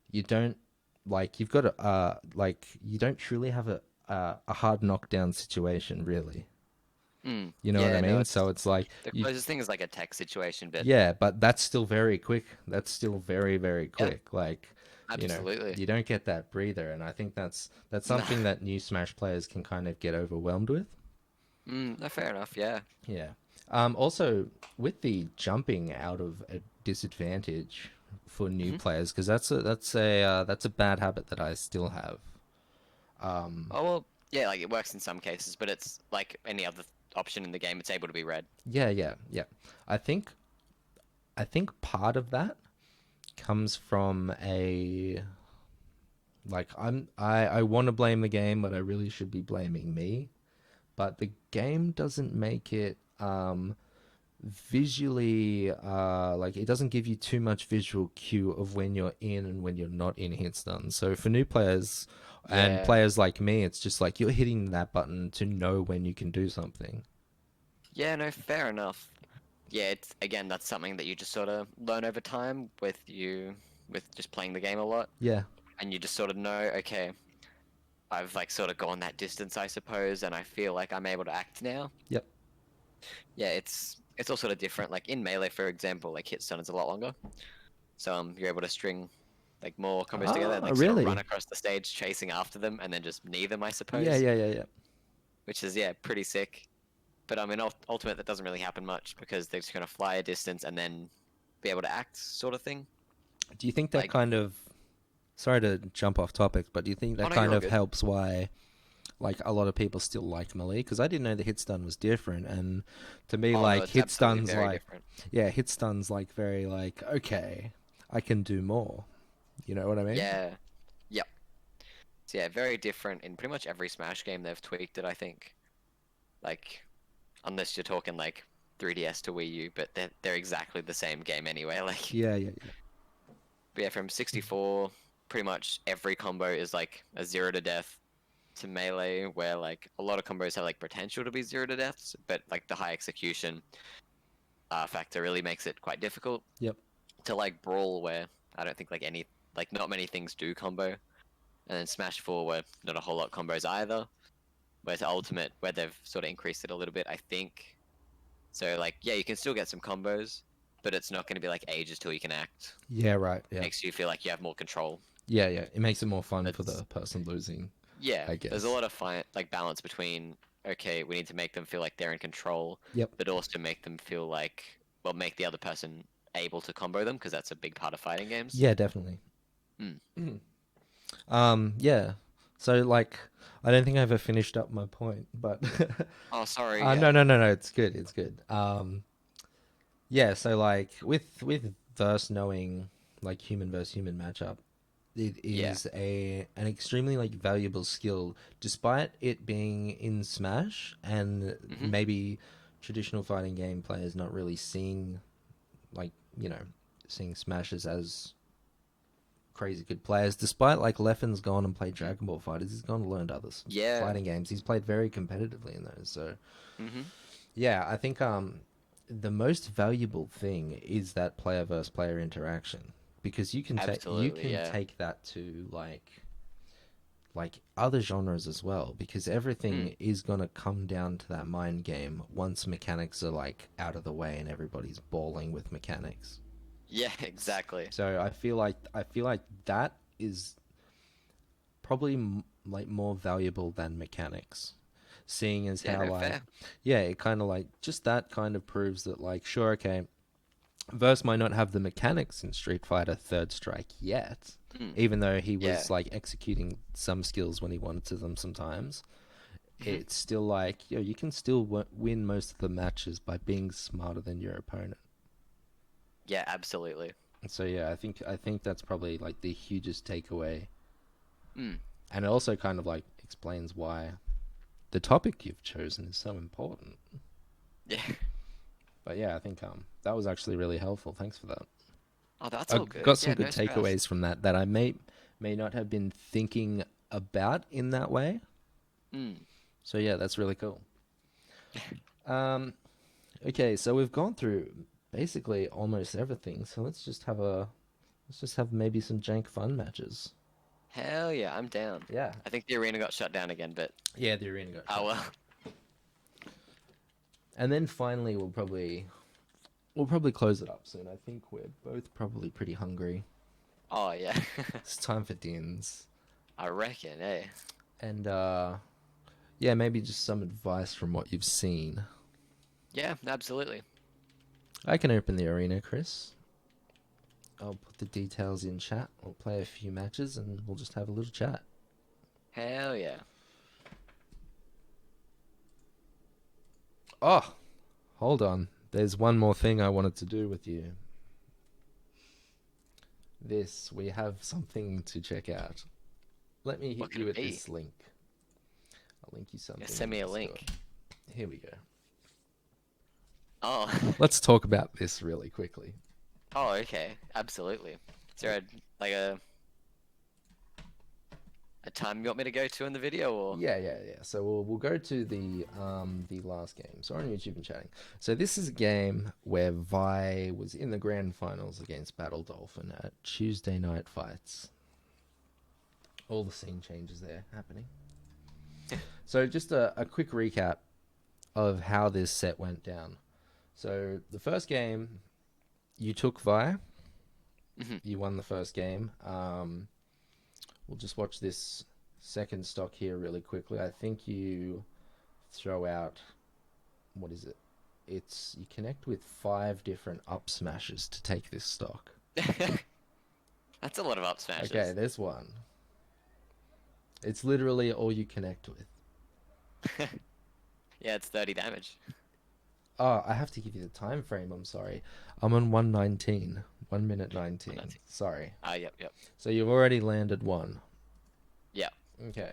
you don't like you've got a like you don't truly have a hard knockdown situation really. Mm. You know what I Yeah. No, mean? it's So it's like the you closest thing is like a tech situation, but yeah, but that's still very quick. That's still very very yeah, quick. Like absolutely. you don't get that breather, and I think that's No. something that new Smash players can kind of get overwhelmed with. No, fair enough. Yeah. Yeah. Also, with the jumping out of a disadvantage for new Hmm. players, because that's a bad habit that I still have. Um, Oh well, yeah, like it works in some cases, but it's like any other option in the game, it's able to be read. yeah, yeah, yeah. I think I think part of that comes from a like I want to blame the game, but I really should be blaming me. But the game doesn't make it visually like it doesn't give you too much visual cue of when you're in and when you're not in hit stun. So for new players and Yeah. players like me, it's just like you're hitting that button to know when you can do something. Yeah, no, fair enough. Yeah, it's again, that's something that you just sort of learn over time with just playing the game a lot, Yeah. and you just sort of know, okay, I've like sort of gone that distance, I suppose, and I feel like I'm able to act now. Yep. Yeah, it's all sort of different. Like in Melee, for example, like hit stun is a lot longer, so you're able to string like more combos together and Ah, like sort of run really? across the stage chasing after them and then just knee them, I Yeah, suppose, yeah, yeah, yeah. which is yeah, pretty sick. But in Ultimate that doesn't really happen much because they're just gonna fly a distance and then be able to act, sort of thing. Do you think that Like, kind of sorry to jump off topic, but do you think oh that no, you're kind all of good. helps why like a lot of people still like melee? Because I didn't know the hit stun was different, and to me, Oh no, like it's hit absolutely stuns, very like different. yeah, hit stuns like very like okay, I can do more. You know what I mean? Yeah, yep. So yeah, very different in pretty much every Smash game they've tweaked it. I think, like, unless you're talking like 3DS to Wii U, but they're exactly the same game anyway. Like, Yeah, yeah, yeah. but yeah, from 64, pretty much every combo is like a zero to death to Melee, where like a lot of combos have like potential to be zero to deaths, but like the high execution factor really makes it quite difficult Yep. to like Brawl, where I don't think like not many things do combo, and then Smash 4, where not a whole lot combos either. Whereas Ultimate, where they've sort of increased it a little bit, I think. So like, yeah, you can still get some combos, but it's not going to be like ages till you can act. Yeah, right. Yeah. Makes you feel like you have more control. Yeah, yeah. It makes it more fun for That's the person losing, yeah. I There's a guess. lot of fine like balance between okay, we need to make them feel like they're in control, Yep. but also make them feel like well, make the other person able to combo them because that's a big part of fighting games. Yeah, definitely. Mm. Yeah. So like, I don't think I ever finished up my point, but Oh, sorry. no, Yeah. no, no, no. It's good. It's good. Yeah. So like, with verse knowing like human versus human matchup, it Yeah. is an extremely like valuable skill, despite it being in Smash and Hmm. maybe traditional fighting game players not really seeing like seeing Smashes as crazy good players. Despite like Leffen's gone and played Dragon Ball Fighters, he's gone and learned other Yeah. fighting games. He's played very competitively in those. So Hmm. yeah, I think the most valuable thing is that player versus player interaction because you Absolutely. can Yeah. take that to like other genres as well because Mm. everything is going to come down to that mind game once mechanics are like out of the way and everybody's balling with mechanics. Yeah. Exactly. So I feel like that is probably like more valuable than mechanics. seeing as Yeah, how no, like, fair. yeah, it kind of like just that kind of proves that like, sure, okay, Verse might not have the mechanics in Street Fighter Third Strike yet, Mm, even though he yeah. was like executing some skills when he wanted to them sometimes. Hmm. It's still like, yo, you can still win most of the matches by being smarter than your opponent. Yeah, absolutely. So yeah, I think that's probably like the hugest takeaway, Mm, and it also kind of like explains why the topic you've chosen is so important. yeah. But yeah, I think that was actually really helpful. Thanks for that. Oh, that's I all good. got some Yeah, good no stress. takeaways from that I may not have been thinking about in that way. Mm. So yeah, that's really cool. Um, okay, so we've gone through basically almost everything. So let's just have maybe some jank fun matches. Hell yeah, I'm down. Yeah, I think the arena got shut down again, but yeah, the arena got oh shut well. down, and then finally we'll probably close it up soon. I think we're both probably pretty hungry. Oh yeah. It's time for dins, I reckon, eh? and yeah, maybe just some advice from what you've seen. Yeah, absolutely. I can open the arena, Chris. I'll put the details in chat. We'll play a few matches and we'll just have a little chat. Hell yeah. Oh, hold on. There's one more thing I wanted to do with you. We have something to check out. Let me What hit could you it with be? this link. I'll link you Yeah, something send in me a Discord. link. Here we go. Oh. Let's talk about this really quickly. Oh, okay. Absolutely. Is there a time you want me to go to in the video or? Yeah. So we'll go to the last game. Sorry, on YouTube and chatting. So this is a game where Vi was in the grand finals against Battle Dolphin at Tuesday Night Fights. All the scene changes there happening. So just a quick recap of how this set went down. So the first game, you took Vi. Mhm. You won the first game. We'll just watch this second stock here really quickly. I think you throw out, what is it? It's you connect with 5 different up smashes to take this stock. That's a lot of up Okay, smashes. there's one. It's literally all you connect with. Yeah, it's 30 damage. Oh, I have to give you the time frame. I'm sorry. I'm on 119. 1 minute Oh, 19. that's Sorry. Ah, yep, yep. So you've already landed one. Yep. Okay.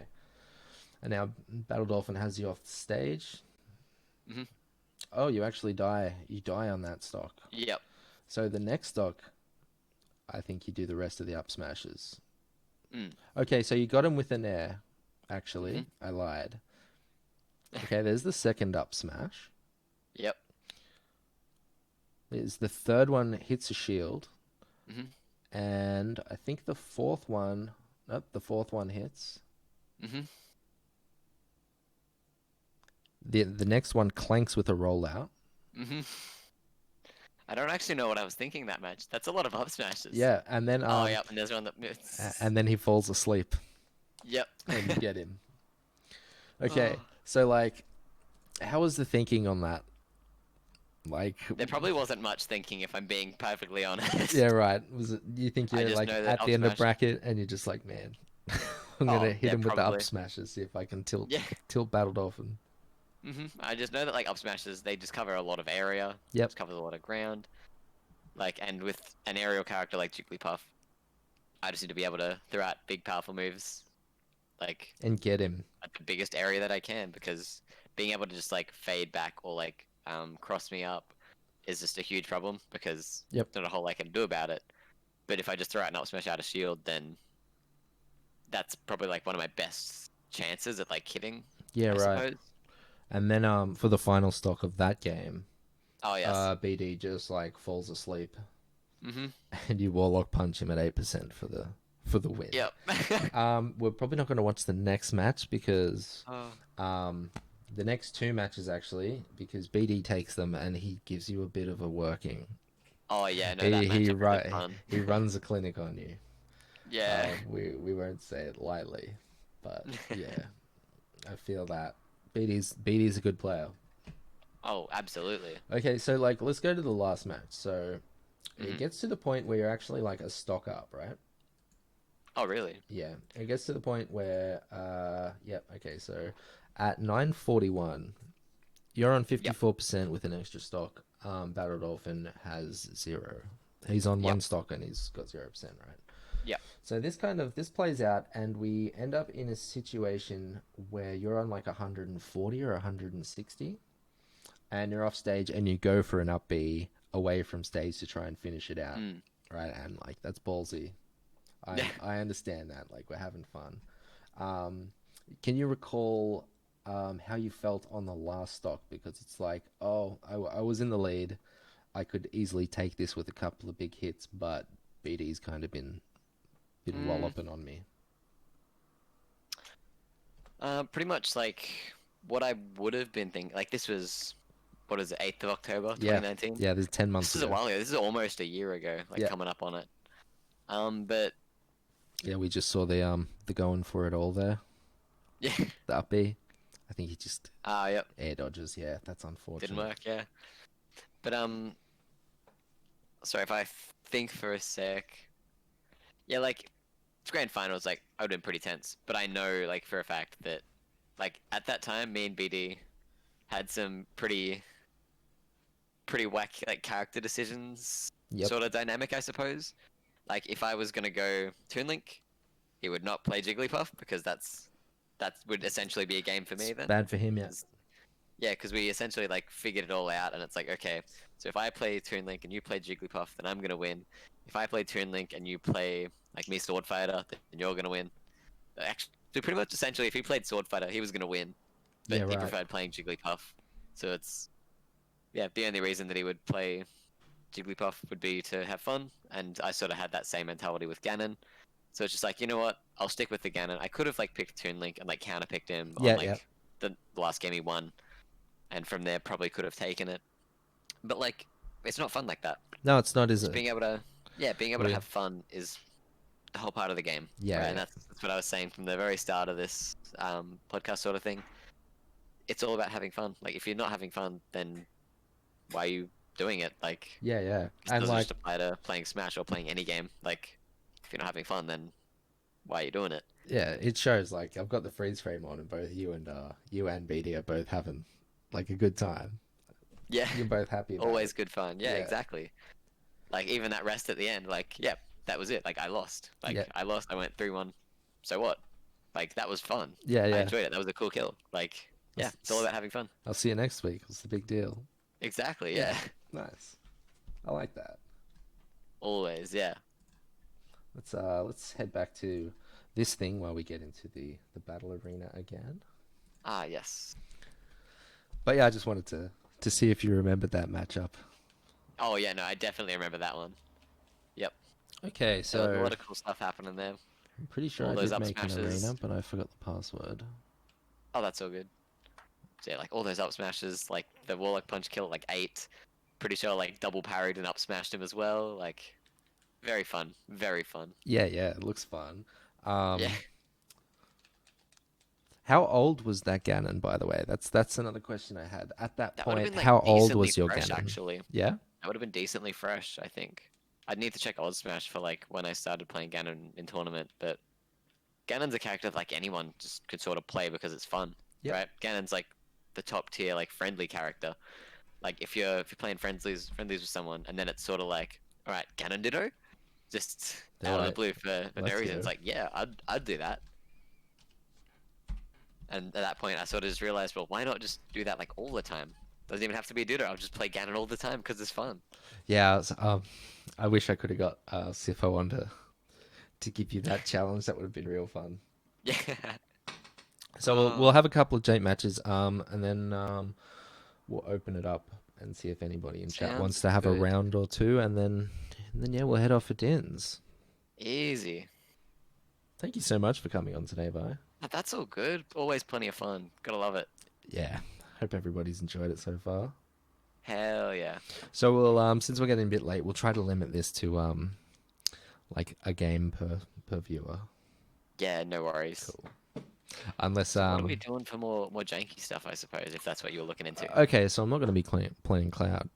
And now Battle Dolphin has you off the stage. Hmm. Oh, you actually die. You die on that stock. Yep. So the next stock, I think you do the rest of the up smashes. Mm. Okay, so you got him with an air. Hmm. Actually, I lied. Okay, there's the second up smash. Yep. There's the third one hits a shield. Hmm. And I think the fourth one, nope, the fourth one hits. Hmm. The next one clanks with a rollout. Hmm. I don't actually know what I was thinking that match. That's a lot of up smashes. Yeah, and then Oh, yep, and there's one that and then he falls asleep Yep. and you get him. Okay, Oh. so like, how was the thinking on that? Like, There probably wasn't much thinking, if I'm being perfectly honest. yeah, right. Was it? You think I you're just like know that at up the end of smash. bracket and you're just like, man, I'm gonna Oh, hit yeah, him with the up probably. smashes, see if I can Yeah. tilt Battle Dolphin. I just know that like up smashes, they just cover a lot of area. Yep, Just covers a lot of ground. Like, and with an aerial character like Jigglypuff, I just need to be able to throw out big, powerful moves, like and get him. at the biggest area that I can, because being able to just like fade back or like cross me up is just a huge problem because Yep. there's not a whole lot I can do about it. But if I just throw out an up smash out of shield, then that's probably like one of my best chances at like hitting, Yeah, I right. suppose. And then for the final stock of that game, Oh yes. BD just like falls asleep, Mhm. and you Warlock punch him at 8% for the win. Yep. We're probably not going to watch the next match because Oh. the next 2 matches actually, because BD takes them and he gives you a bit of a working. Oh yeah, no, that He matchup is ru- fun. he runs a clinic on you. Yeah. We won't say it lightly, but yeah, I feel that BD's a good player. Oh, absolutely. Okay, so like let's go to the last match. So it Hmm. gets to the point where you're actually like a stock up, right? Oh, really? Yeah, it gets to the point where yep, okay, so at 9:41, you're on Yep. 54% with an extra stock. Battle Dolphin has zero. He's on Yep. one stock and he's got 0%, right? Yep. So this plays out, and we end up in a situation where you're on like 140 or 160, and you're off stage, and you go for an up B away from stage to try and finish it out, Mm. right? And like that's ballsy. Yeah. I understand that. Like we're having fun. Um, can you recall how you felt on the last stock? Because it's like, oh, I was in the lead. I could easily take this with a couple of big hits, but BD's kind of been Mm. walloping on me. Pretty much like what I would have been thinking. Like this was, what is it, 8th of October, Yeah, 2019? yeah. This is 10 months This is a ago. while ago. This is almost a year ago, like Yeah, coming up on it. But yeah. We just saw the going for it all there. yeah. The up B. I think he just Yep. air dodges. Yeah, that's Didn't unfortunate. work, yeah. But sorry if I think for a sec. Yeah, like grand finals, like I would have been pretty tense. But I know, like for a fact that, like at that time, me and BD had some pretty whack like character decisions, Yep. sort of dynamic, I suppose. Like if I was gonna go Toon Link, he would not play Jigglypuff because that would essentially be a game for It's me then. bad for him. Yeah. 'Cause- yeah, because we essentially like figured it all out, and it's like, okay, so if I play Toon Link and you play Jigglypuff, then I'm gonna win. If I play Toon Link and you play like me Sword Fighter, then you're gonna win. Actually, pretty much essentially, if he played Sword Fighter, he was gonna win, but Yeah. he Right. preferred playing Jigglypuff. So it's, yeah, the only reason that he would play Jigglypuff would be to have fun, and I sort of had that same mentality with Ganon. So it's just like, you know what? I'll stick with the Ganon. I could have like picked Toon Link and like counterpicked him on Yeah. Yeah. like the last game he won, and from there probably could have taken it. But like, it's not fun like that. No, it's not, is Just it? being able to, yeah, being able What to do you? have fun is the whole part of the game, Yeah. right? And Yeah. that's what I was saying from the very start of this podcast sort of thing. It's all about having fun. Like, if you're not having fun, then why are you doing it? Like, Yeah. Yeah. it And doesn't like, just apply to playing Smash or playing any game. Like, if you're not having fun, then why are you doing it? yeah, it shows. Like, I've got the freeze frame on, and both you and BD are both having like a good time. Yeah, You're both happy about always it. good fun. Yeah, Yeah. exactly. Like, even that rest at the end, like, yeah, that was it. Like, I lost. Yeah. Like, I lost. I went 3-1. So what? Like, that was fun. Yeah. I Yeah. enjoyed it. That was a cool kill. Like, yeah, it's all about having fun. I'll see you next week. What's the big deal? Exactly. Yeah. Yeah. Nice. I like that. Always. Yeah. Let's head back to this thing while we get into the battle arena again. Ah, yes. But yeah, I just wanted to see if you remembered that matchup. Oh, yeah, no, I definitely remember that one. Yep. Okay, There was a so lot of cool stuff happening there. I'm pretty sure All I those did up make an smashes. arena, but I forgot the password. Oh, that's all good. So, yeah, like all those up smashes, like the Warlock Punch kill at like 8. Pretty sure like double parried and up smashed him as well. Like, very fun. Very fun. Yeah, yeah, it looks fun. Yeah. How old was that Ganon, by the way? That's another question I had. At that That would have point, been like how old decently was your fresh, Ganon? actually. Yeah? That would have been decently fresh, I think. I'd need to check Odd Smash for like when I started playing Ganon in tournament, but Ganon's a character that like anyone just could sort of play because it's fun, Yep. right? Ganon's like the top tier like friendly character. Like if you're playing friendlies with someone, and then it's sort of like, all right, Ganon Ditto, just They're out of the like, blue for no let's reason. go. It's like, yeah, I'd do that. And at that point, I sort of just realized, well, why not just do that like all the time? Doesn't even have to be a Ditto. I'll just play Ganon all the time because it's fun. Yeah, I wish I could have got Sifo on to give you that challenge. That would have been real fun. Yeah. So we'll have a couple of Jate matches, and then we'll open it up and see if anybody in chat wants Sounds to have a good. round or two, and then yeah, we'll head off for Dins. Easy. Thank you so much for coming on today, Vi. That's all good. Always plenty of fun. Gotta love it. Yeah, hope everybody's enjoyed it so far. Hell yeah. So we'll since we're getting a bit late, we'll try to limit this to like a game per viewer. Yeah, no worries. Cool. Unless So what are we doing for more janky stuff? I suppose if that's what you're looking into. okay, so I'm not going to be playing cloud.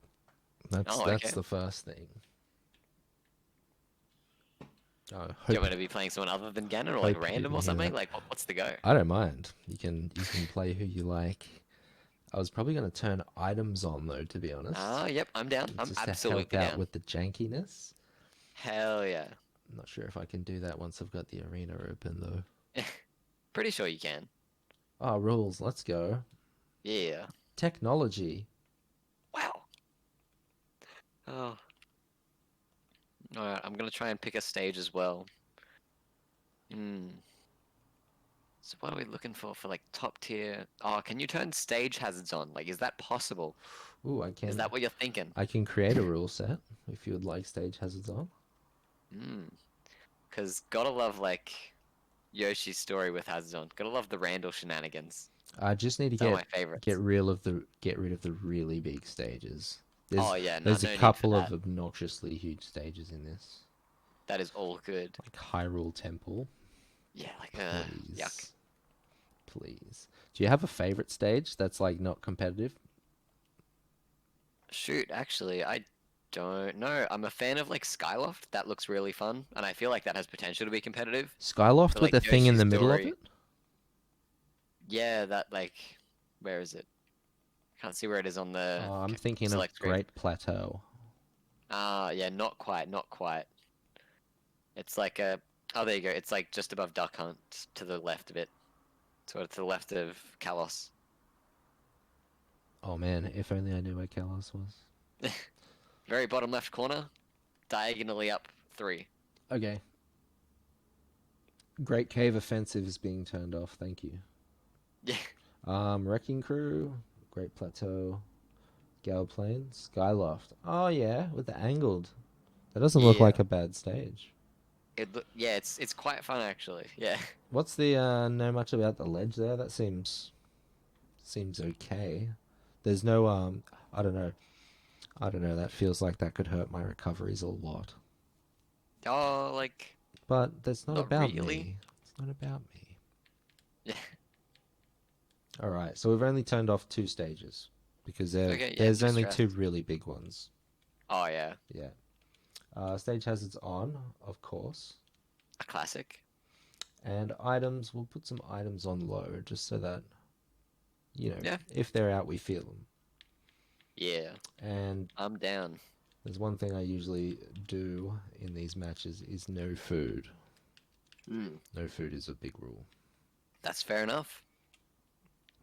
Oh, That's okay. the first thing. I Do you hope want me to be playing someone other than Ganon or like hope you random didn't or hear something? that. Like what's the go? I don't mind. You can play who you like. I was probably going to turn items on though, to be honest, Ah, yep, I'm down. I'm just to help absolutely out down. with the jankiness. Hell yeah. I'm not sure if I can do that once I've got the arena open though. Pretty sure you can. Oh, rules. Let's go. Yeah. Technology. Wow. Oh. Alright, I'm gonna try and pick a stage as well. Hmm. So what are we looking for like top tier? Oh, can you turn stage hazards on? Like, is that possible? Ooh, Is that what you're thinking? I can create a rule set if you would like stage hazards on. Hmm. Because gotta love like Yoshi's story with hazards on. Gotta love the Randall shenanigans. I just need to Some of my get favorites. get rid of the really big stages. Oh yeah, no, There's a no need for couple of that. obnoxiously huge stages in this, That is all good. like Hyrule Temple. Yeah, like yuck. Please, please. Do you have a favorite stage that's like not competitive? Shoot, actually, I don't know. I'm a fan of like Skyloft. That looks really fun, and I feel like that has potential to be competitive. Skyloft But with like the thing in Yoshi's the middle of story, it? yeah, that like, where is it? Can't see where it is on the I'm thinking of select screen. Great Plateau. Ah, yeah, not quite, not quite. It's like a, oh, there you go. It's like just above Duck Hunt to the left of it, sort of to the left of Kalos. Oh man, if only I knew where Kalos was. Very bottom left corner, diagonally up 3. Okay. Great Cave Offensive is being turned off, thank you. Yeah, Wrecking Crew, Great Plateau, Gale Plain, Skyloft. Oh yeah, with the angled. That doesn't look yeah. like a bad stage. Yeah, it's quite fun actually. Yeah. What's the know much about the ledge there? That seems okay. There's no I don't know. I don't know. That feels like that could hurt my recoveries a lot. Oh, like But that's not not about really. me. It's not about me. Yeah. All right. So we've only turned off 2 stages because Okay. Yeah. there's Too only two stressed. really big ones. Oh yeah. Yeah. Stage hazards on, of course. A classic. And items, we'll put some items on low just so that, Yeah. if they're out, we feel them. Yeah. And I'm down. there's one thing I usually do in these matches is no food. Hmm. No food is a big rule. That's fair enough.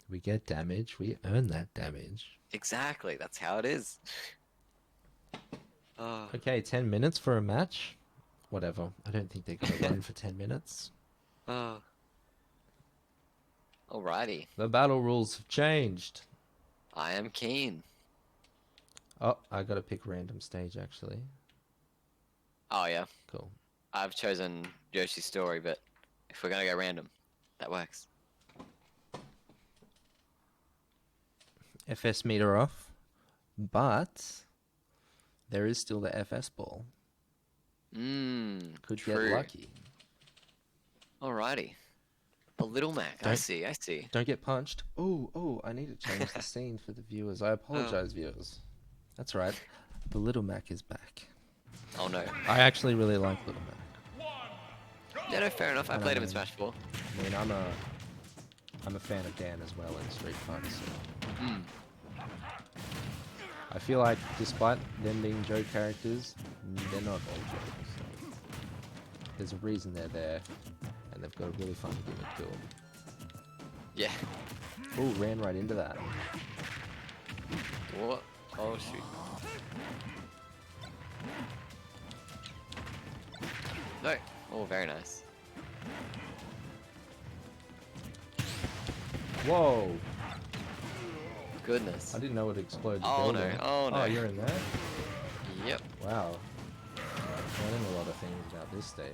We get damage, we earn that damage. Exactly. That's how it is. Oh. Okay, 10 minutes for a match? Whatever. I don't think they're going to run for 10 minutes. Oh. Alrighty. The battle rules have changed. I am keen. Oh, I got to pick random stage actually. Oh yeah. Cool. I've chosen Yoshi's story, but if we're gonna go random, that works. FS meter off, but there is still the FS ball. Mmm. Could get True. lucky. Alrighty. The Little Mac. I Don't see. I see. don't get punched. Oh, I need to change the scene for the viewers. I apologize, viewers. That's right. The Little Mac is back. Oh no. I actually really like Little Mac. Yeah, no, fair enough. I And played him in Smash 4. I mean, I'm a fan of Dan as well in Street Fighter. So. Mm. I feel like, despite them being joke characters, they're not all jokes. So there's a reason they're there, and they've got a really fun gimmick to them. Yeah. Ooh, ran right into that. What? Oh shoot. No. Oh, very nice. Whoa! Goodness. I didn't know it exploded. Oh no. Oh no. Oh, you're in there? Yep. Wow. Learning a lot of things about this stage.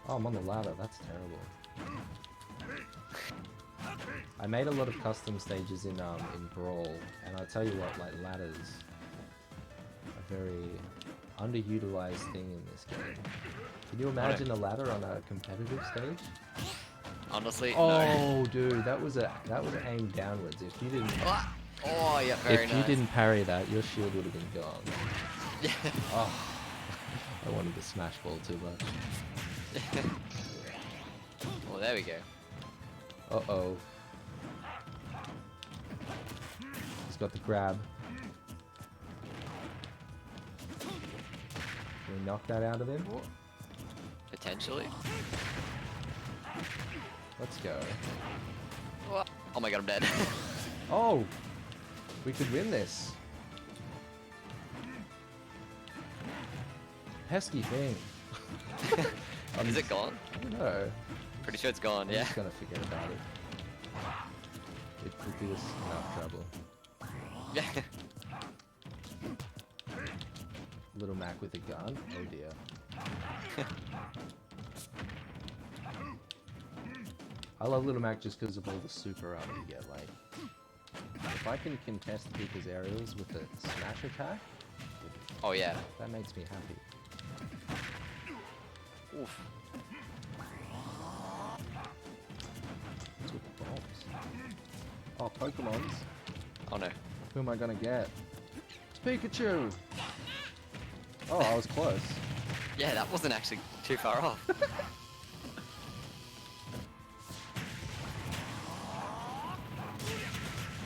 Oh, I'm on the ladder. That's terrible. I made a lot of custom stages in Brawl, and I tell you what, like ladders, a very underutilized thing in this game. Can you imagine a ladder on a competitive stage? Honestly, no. Oh, dude, that was aimed downwards. Ah! Oh, yeah, very If you nice. didn't parry that, your shield would have been gone. Yeah. Oh, I wanted the smash ball too much. Well, there we go. Uh-oh. He's got the grab. Can we knock that out of him? Potentially. Let's go. Oh my god, I'm dead. Oh! We could win this. Pesky thing. Is it gone? I don't know. Pretty sure it's gone, I'm yeah. just gonna forget about it. It could do us enough trouble. Yeah. Little Mac with a gun? Oh dear. I love Little Mac just because of all the super armor you get. Like, if I can contest people's aerials with a smash attack, Oh yeah. that makes me happy. Oof. What's with the bombs? Oh, Pokemons. Oh no. Who am I gonna get? It's Pikachu! Oh, I was close. Yeah, that wasn't actually too far off.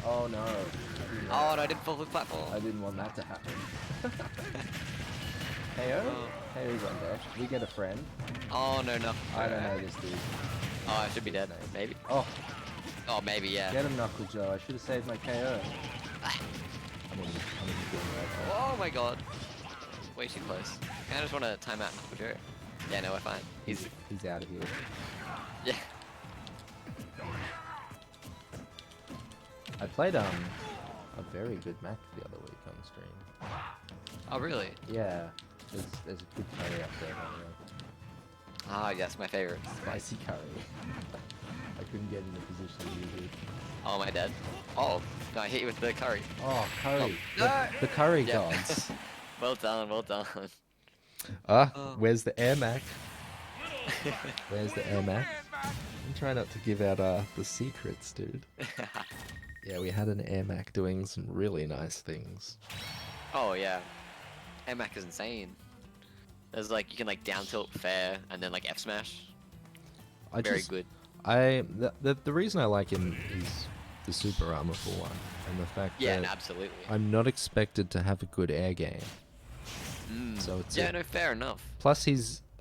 Oh no. Oh no, I didn't fall the platform. I didn't want that to happen. KO? KO's on deck. We get a friend. Oh no, no. I don't know this dude. Oh, I should be dead. Maybe. Oh, Oh, maybe, yeah. get him, Knuckle Joe. I should have saved my KO. I'm gonna be doing right now. Oh my god. Way too close. I just want to time out Knuckle Joe. Yeah, no, we're fine. He's He's out of here. yeah. I played a very good Mac the other week on stream. Oh really? Yeah, there's a good curry up there. By the way. Ah, yes, my favorite. Spicy curry. I couldn't get in a position to use it. Oh, am I dead? Oh, no, I hit you with the curry. Oh, curry. Oh, no! The curry Yeah. gods. Well done, well done. Where's the Air Mac? Where's the Air Mac? I'm trying not to give out the secrets, dude. Yeah, we had an Air Mac doing some really nice things. Oh yeah. Mac is insane. There's like, you can like down tilt fair and then like F smash. Very good. The reason I like him is the super armor for one, and the fact Yeah, that no, absolutely. I'm not expected to have a good air game. So it's Yeah, no, fair enough. plus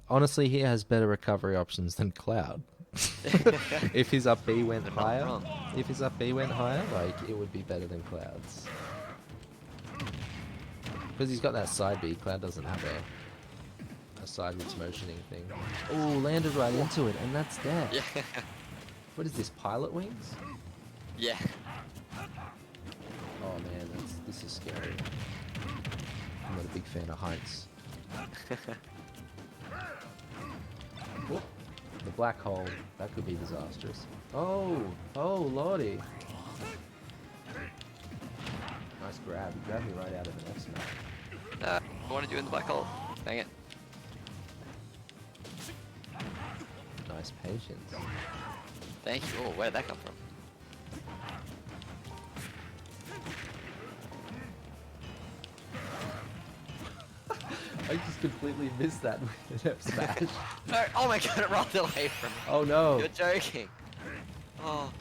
honestly he has better recovery options than Cloud. If his up B went You're not higher, wrong. like it would be better than Cloud's. Because he's got that side B. Cloud doesn't have a sideways motioning thing. Oh, landed right into it, and that's dead. Yeah. What is this, pilot wings? Yeah. Oh man, this is scary. I'm not a big fan of heights. Whoop. The black hole, that could be disastrous. Oh lordy. Nice grab. You grabbed me right out of an F smash. I wanted you in the black hole. Dang it. Nice patience. Thank you. Oh, where did that come from? I just completely missed that with an F smash. No! Oh my god, it rolled away from me. Oh no. You're joking. Oh.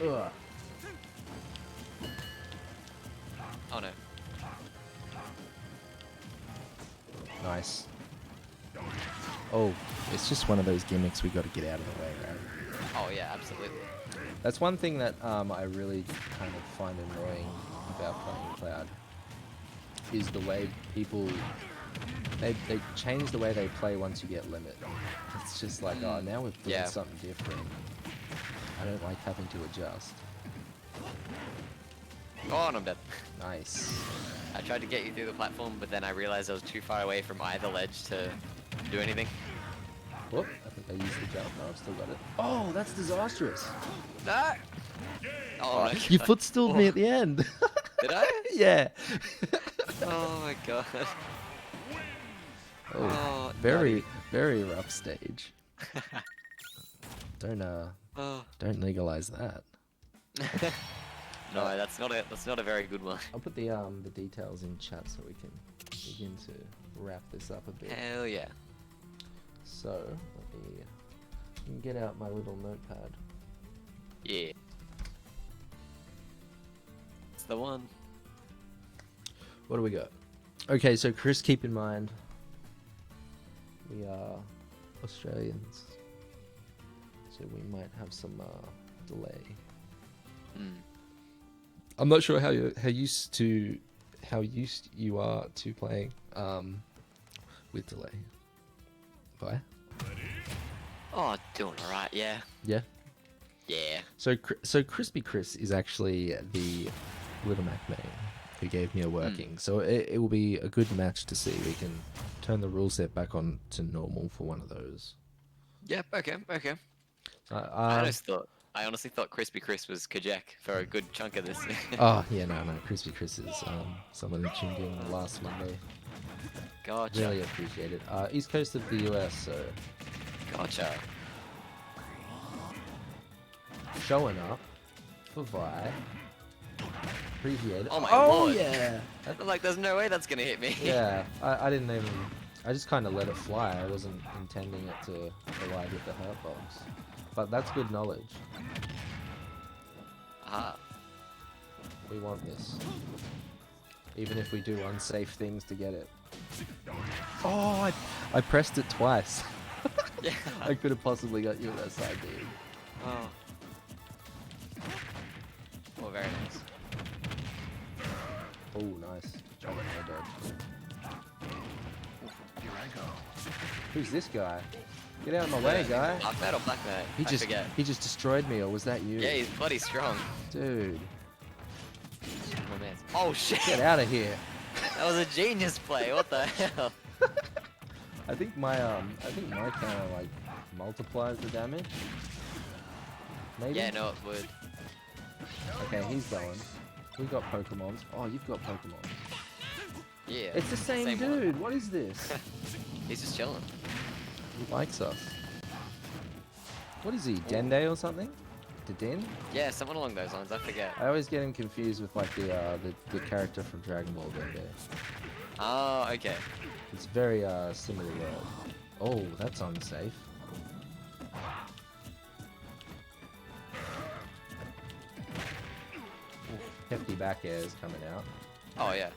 Ugh. Oh no. Nice. Oh, it's just one of those gimmicks we got to get out of the way, right? Oh yeah, absolutely. That's one thing that I really kind of find annoying about playing Cloud is the way people they change the way they play once you get limit. It's just like, oh, now we're doing Yeah. something different. I don't like having to adjust. Oh, and I'm dead. Nice. I tried to get you through the platform, but then I realized I was too far away from either ledge to do anything. Whoop, I think I used the jump. No, I've still got it. Oh, that's disastrous. No! Oh my You god. footstooled me at the end. Did I? Yeah. Oh my god. Oh, Oh, very rough stage. Don't Oh. don't legalize that. No, that's not a very good one. I'll put the details in chat so we can begin to wrap this up a bit. Hell yeah. So let me get out my little notepad. Yeah. It's the one. What do we got? Okay, so Chris, keep in mind we are Australians, so we might have some delay. Mm. I'm not sure how used you are to playing with delay. Bye. Oh, doing alright, yeah. Yeah. Yeah. So Crispy Chris is actually the Little Mac main who gave me a working. So it will be a good match to see. We can turn the rule set back on to normal for one of those. Yep, okay. I honestly thought Crispy Chris was Kajek for a good chunk of this. Oh yeah, no, Crispy Chris is someone who tuned in last Monday. Gotcha. Really appreciate it. East coast of the US, so Gotcha. showing up for Vi. Appreciate it. Oh my oh lord. yeah. I'm like, there's no way that's gonna hit me. Yeah, I didn't even. I just kind of let it fly. I wasn't intending it to collide with the hurt box. But that's good knowledge. Aha. We want this. Even if we do unsafe things to get it. Oh, I pressed it twice. Yeah. I could have possibly got you with that side B. Oh. Oh, very nice. Oh, nice. Jump my dodge. Here I go. Who's this guy? Get out of my way, guy. Dark Knight or Black Knight? I forget. He just destroyed me, or was that you? Yeah, he's bloody strong. Dude, My man. Oh shit! get out of here. That was a genius play. What the hell? I think my counter like multiplies the damage. Maybe. Yeah, no, it would. Okay, he's going. We've got Pokemons. Oh, you've got Pokemons. Yeah. It's the same one. dude. What is this? He's just chilling. He likes us. What is he? Dende or something? Dedenne? Yeah, someone along those lines. I forget. I always get him confused with like the character from Dragon Ball Dende. Oh, okay. It's very similar world. Oh, that's unsafe. Hefty back air is coming out. Oh yeah.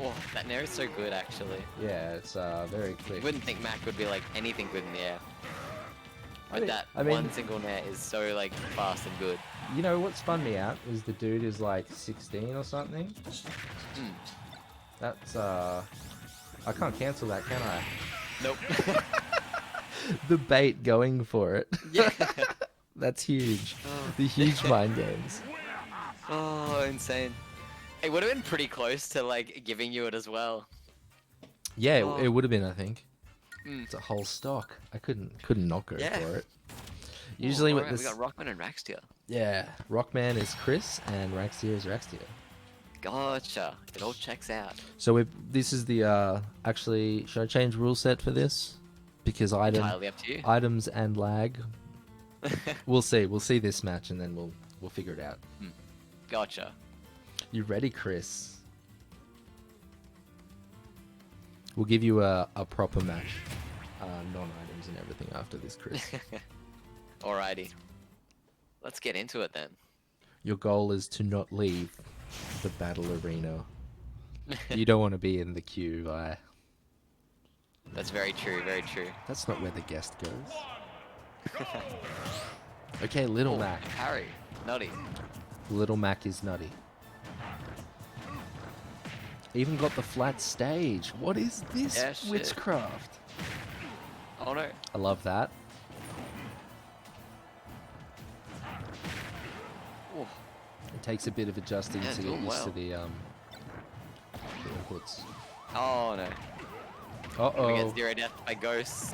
Oh, that nair is so good actually. Yeah, it's very You quick. wouldn't think Mac would be like anything good in the air. But mean- that I mean- one single nair is so like fast and good. You know what spun me out is the dude is like 16 or something. Mm. That's I can't cancel that, can I? Nope. The bait going for it. Yeah. That's huge. Oh. The huge mind games. Oh, insane. It would have been pretty close to like giving you it as well. Yeah, Oh. it would have been, I think. Mm. It's a whole stock. I couldn't knock her Yeah. for it. Usually Oh, with alright, this, we got Rockman and Raxtia. yeah, Rockman is Chris and Raxtia is Raxtia. Gotcha. It all checks out. So this is the actually, should I change rule set for this? Because Entirely up to you. items and lag. We'll see. We'll see this match and then we'll figure it out. Gotcha. You ready, Chris? We'll give you a proper match. Non-items and everything after this, Chris. Alrighty. Let's get into it then. Your goal is to not leave the battle arena. You don't want to be in the queue. That's very true, very true. That's not where the guest goes. Okay, Little Oh, Mac. Harry. Nutty. Little Mac is nutty. Even got the flat stage. What is this Yeah, shit. witchcraft? Oh no. I love that. Ooh. It takes a bit of adjusting Yeah, to get doing used well. to the inputs. Oh no. We get Uh-oh. zero death by ghosts.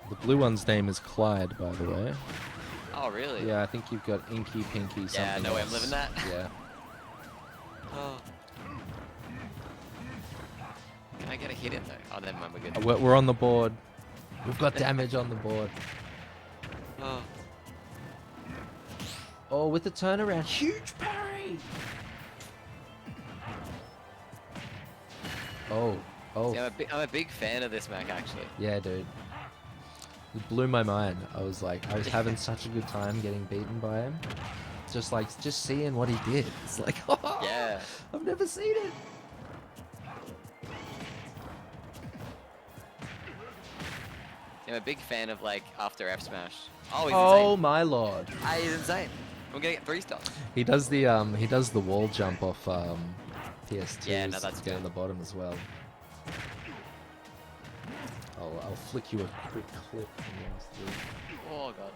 The blue one's name is Clyde, by the way. Oh really? Yeah, I think you've got Inky, Pinky, something Yeah, no way I'm else. living that. Yeah. Oh. Can I get a hit in though? Oh, never mind, we're good. We're on the board. We've got damage on the board. Oh. Oh, with the turnaround. Huge parry! Oh. Oh. See, I'm a big fan of this Mac, actually. Yeah, dude. It blew my mind. I was having such a good time getting beaten by him. Just seeing what he did. It's like, oh, Yeah. I've never seen it. I'm a big fan of, like, after F smash. Oh, he's Oh insane. my lord. Ah, he's insane. I'm gonna get 3 stars. He does the wall jump off PS2 Yeah, no, that's down good. the bottom as well. I'll flick you a quick clip from last week. Oh, God.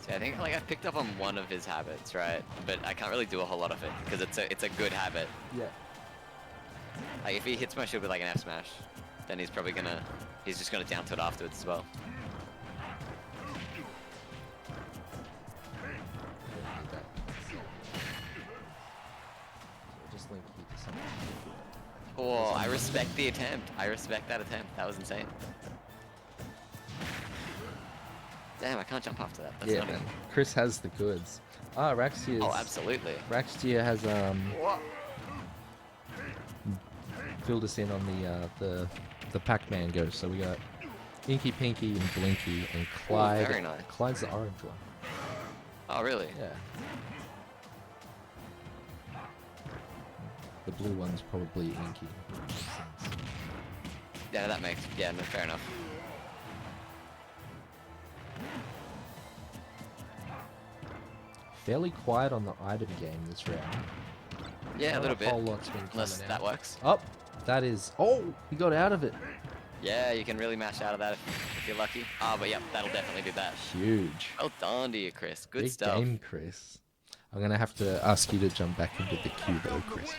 See, I think, like, I've picked up on one of his habits, right? But I can't really do a whole lot of it, because it's a good habit. Yeah. Like, if he hits my shield with, like, an F smash, then he's just gonna down tilt afterwards as well. Just link you to something. Oh, I respect the attempt. I respect that attempt. That was insane. Damn, I can't jump after that. That's Yeah, not man. even... Chris has the goods. Raxtia's. Oh, absolutely. Raxtia has filled us in on the Pac-Man ghost. So we got Inky, Pinky, and Blinky, and Clyde. very nice. Clyde's the orange one. Oh, really? Yeah. The blue one's probably Inky. Makes sense. Yeah, that makes... Yeah, no, fair enough. Fairly quiet on the item game this round. Yeah, a Not little bit. whole lot's been Unless coming that out. works. Oh, that is. Oh, he got out of it. Yeah, you can really mash out of that if you're lucky. Ah, but yep, that'll definitely be that. Huge. Well done to you, Chris. Good Big stuff. game, Chris. I'm gonna have to ask you to jump back into the queue though, Chris.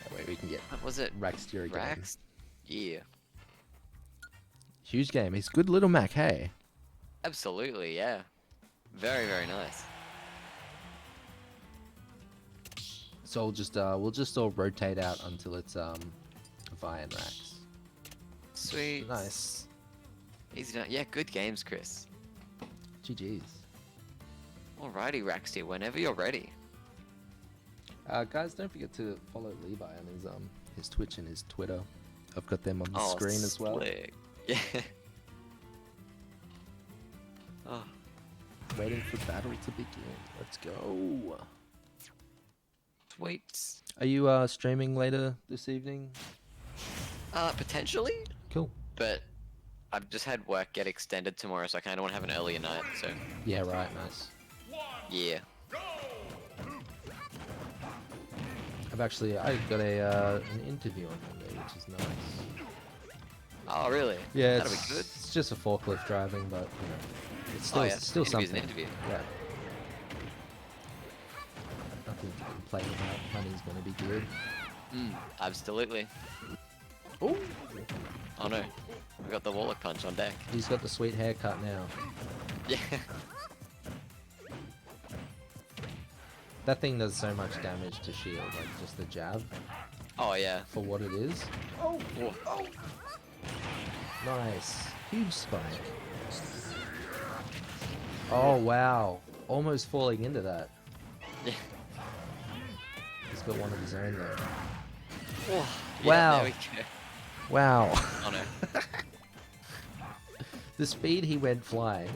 That way we can get What was it? Raxtia again. Rax? Yeah. Huge game. He's good little Mac, hey. Absolutely, yeah. Very, very nice. So we'll just all rotate out until it's Vi and Rax. Sweet. Nice. Easy done. Yeah, good games, Chris. GG's. Alrighty, Raxtia, whenever you're ready. Guys, don't forget to follow Levi on his Twitch and his Twitter. I've got them on the screen as well. Slick. Yeah. Oh. Waiting for battle to begin. Let's go. Sweet. Are you streaming later this evening? Potentially, Cool. but I've just had work get extended tomorrow, so I kind of want to have an earlier night, so Yeah, right. Nice. yeah. I got an interview on Monday, which is nice. Oh, really? Yeah, That'll be good. It's just a forklift driving, but you know, it's still Oh, yeah. still Interview's something. an interview. Yeah. Nothing to complain about. Money's gonna be good. Absolutely. Oh, Oh no, we got the Warlock punch on deck. he's got the sweet haircut now. Yeah. That thing does so much damage to shield, like just the jab Oh yeah. for what it is. Oh. Nice. Huge spike. Oh wow. Almost falling into that. Yeah. He's got one of his own though. Oh, yeah, Wow. There we go. Wow. Oh no. The speed he went flying.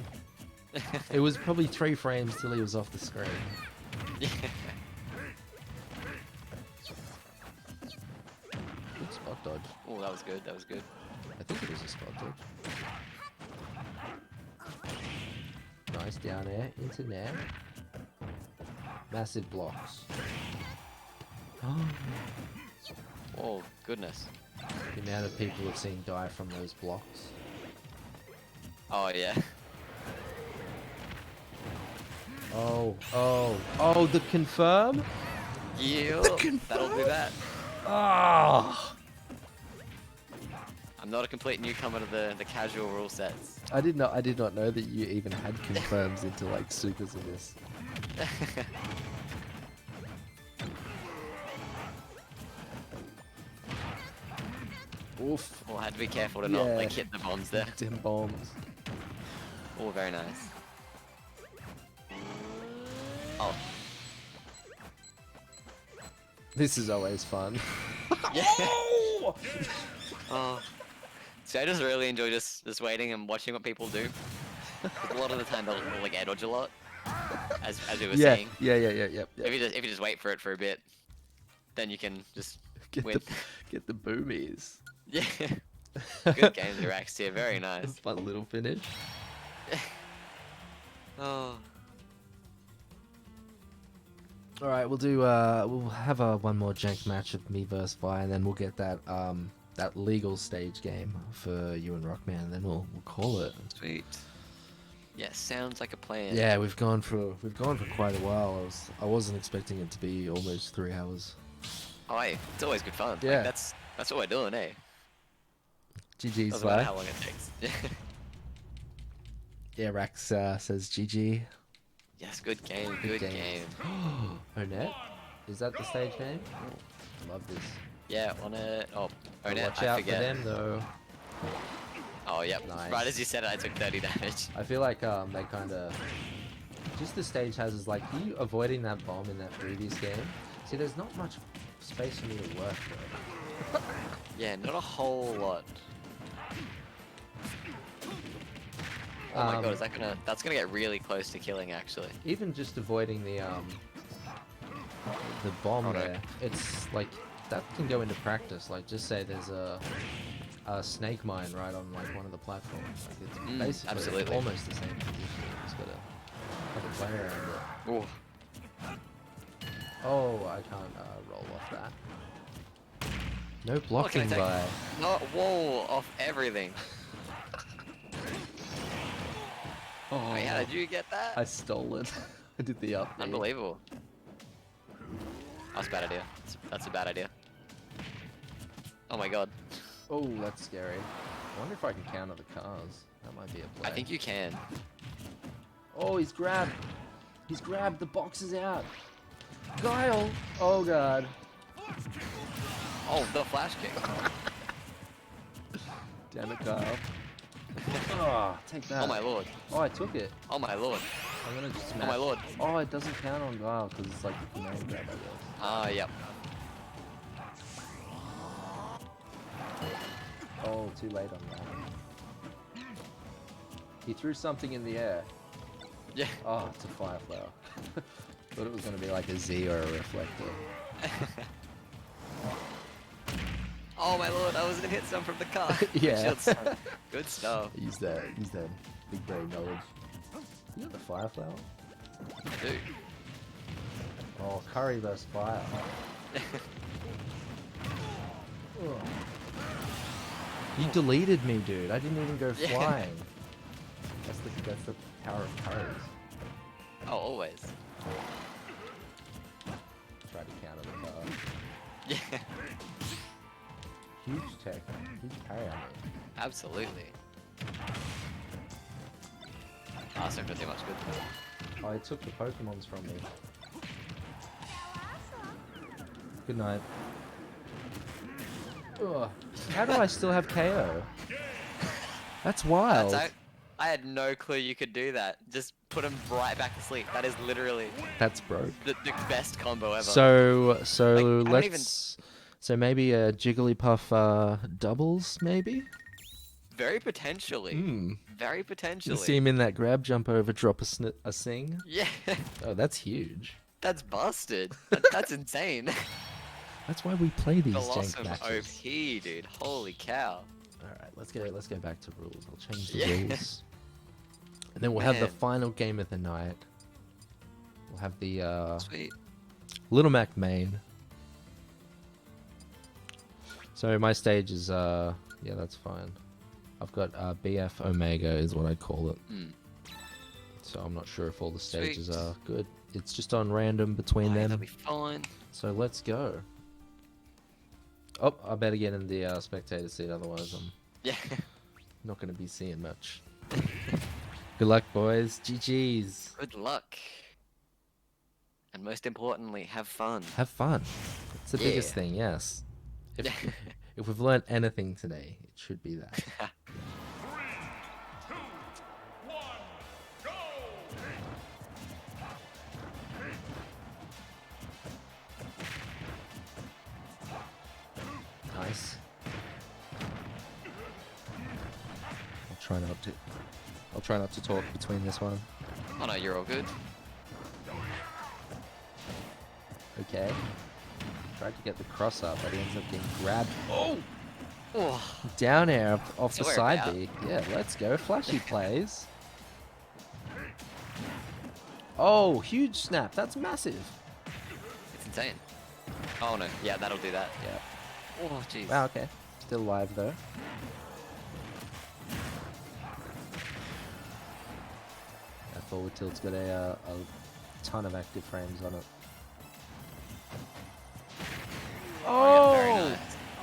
It was probably 3 frames till he was off the screen. Yeah. Good spot dodge. Oh, that was good. That was good. I think it was a spot dodge. Nice down air into now. Massive blocks. Oh goodness. The amount of people we've seen die from those blocks. Oh yeah. Oh, the confirm? Yeah. That'll do that. Ah! I'm not a complete newcomer to the casual rule sets. I did not know that you even had confirms into like supers in this. Oof. Oh, had to be careful to not Yeah. like hit the bombs there. Dim bombs. Oh, very nice. Oh, This is always fun. yeah. Oh. See, I just really enjoy just waiting and watching what people do. 'Cause a lot of the time they'll like air dodge a lot, as we were Yeah, saying. yeah, yeah, yeah, yeah. If you just wait for it for a bit, then you can just Get win. get the boomies. Yeah. Good game, Durax here. Very nice. Fun little finish. Oh. All right, we'll have one more jank match of me versus Vi, and then we'll get that that legal stage game for you and Rockman, and then we'll call it. Sweet. Yeah, sounds like a plan. Yeah, we've gone for quite a while. I wasn't expecting it to be almost 3 hours. Oh, hey, it's always good fun. Yeah. Like, that's what we're doing, eh? GG's, Doesn't matter Vi. how long it takes. Yeah, Rax says GG. Yes, good game. Good game. Onet? Is that the stage name? Love this. Yeah, on it. Oh, But Onet, watch I out forget. for them though. Oh, yep. Nice. Right as you said it, I took 30 damage. I feel like they kind of just the stage has is like you avoiding that bomb in that previous game. See, there's not much space for me to work though. Yeah, not a whole lot. Oh my god, is that that's gonna get really close to killing actually. Even just avoiding the bomb Oh, no. there, it's like that can go into practice. Like, just say there's a snake mine right on like one of the platforms. Like, it's basically absolutely. almost the same position. You just gotta play around it. Ooh. Oh, I can't roll off that. No blocking take- by. No, whoa, off everything. Oh, yeah, did you get that? I stole it. I did the up. Unbelievable. That's a bad idea. That's a bad idea. Oh my god. Oh, that's scary. I wonder if I can counter the cars. That might be a play. I think you can. Oh, he's grabbed. He's grabbed. The box is out. Guile. Oh god. Oh, the flash kick. Damn it, Kyle. Oh, take that. Oh my lord. Oh, I took it. Oh my lord. I'm gonna just Oh smash. my lord. Oh, it doesn't count on Guile because it's like a command grab, I guess. Ah, yep. Oh, too late on that. He threw something in the air. Yeah. Oh, it's a fireflower. Thought it was gonna be like a Z or a reflector. Oh my lord, I was gonna hit some from the car. Yeah. Shield stun. Good stuff. Use that big brain knowledge. You got the fireflower? Dude. Oh, curry versus fire. Oh. You deleted me, dude. I didn't even go Yeah. flying. That's the power of curries. Oh, always. Try to counter the car. Yeah. Huge tech. Huge parry on it. Absolutely. Ah, so pretty much good. Oh, it took the Pokemons from me. Good night. Ugh. How do I still have KO? That's wild. I had no clue you could do that. Just put him right back to sleep. That is literally That's broke. the best combo ever. So Like, I don't even- so maybe a Jigglypuff doubles maybe. Very potentially. Hmm. Very You potentially. see him in that grab, jump over, drop a sing. Yeah. Oh, that's huge. That's busted. That's insane. That's why we play these jank Blossom matches. OP, dude. Holy cow. All right, let's go back to rules. I'll change the Yeah. rules, and then we'll have the Man. final game of the night. We'll have the Sweet. Little Mac main. So my stage is yeah, that's fine. I've got BF Omega is what I call it. Mm. So I'm not sure if all the stages Sweet. are good. It's just on random between That'll them. be fine. So let's go. Oh, I better get in the spectator seat, otherwise I'm Yeah. not going to be seeing much. Good luck, boys. GG's. Good luck. And most importantly, have fun. Have fun. It's the biggest Yeah. thing, yes. If, Yeah. If we've learned anything today, it should be that. 3, 2, 1, go! Nice. I'll try not to. I'll try not to talk between this one. Oh no, you're all good. Okay. Tried to get the cross up, but he ends up getting grabbed. Oh! Oh, Down air off the So we're side about. B. Yeah, let's go. Flashy plays. Oh, huge snap. That's massive. it's insane. Oh no, yeah, that'll do that. Yeah. Oh jeez. Wow, okay. Still live though. That forward tilt's got a ton of active frames on it. Oh, yeah, very nice.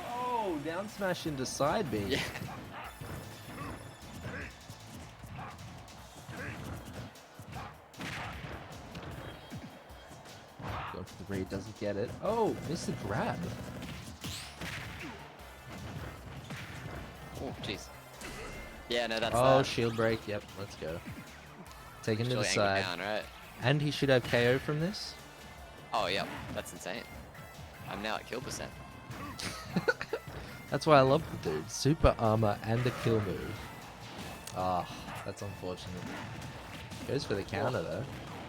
Oh, down smash into side B. Yeah. Going for the read, doesn't get it. Oh, missed the grab. Oh jeez. Yeah, no, that's Oh, that. shield break. Yep, let's go. Take him to the Surely angle side. down, right? And he should have KO from this. Oh, yeah, that's insane. I'm now at kill percent. That's why I love the dude. Super armor and the kill move. Ah, that's unfortunate. Goes for the counter though.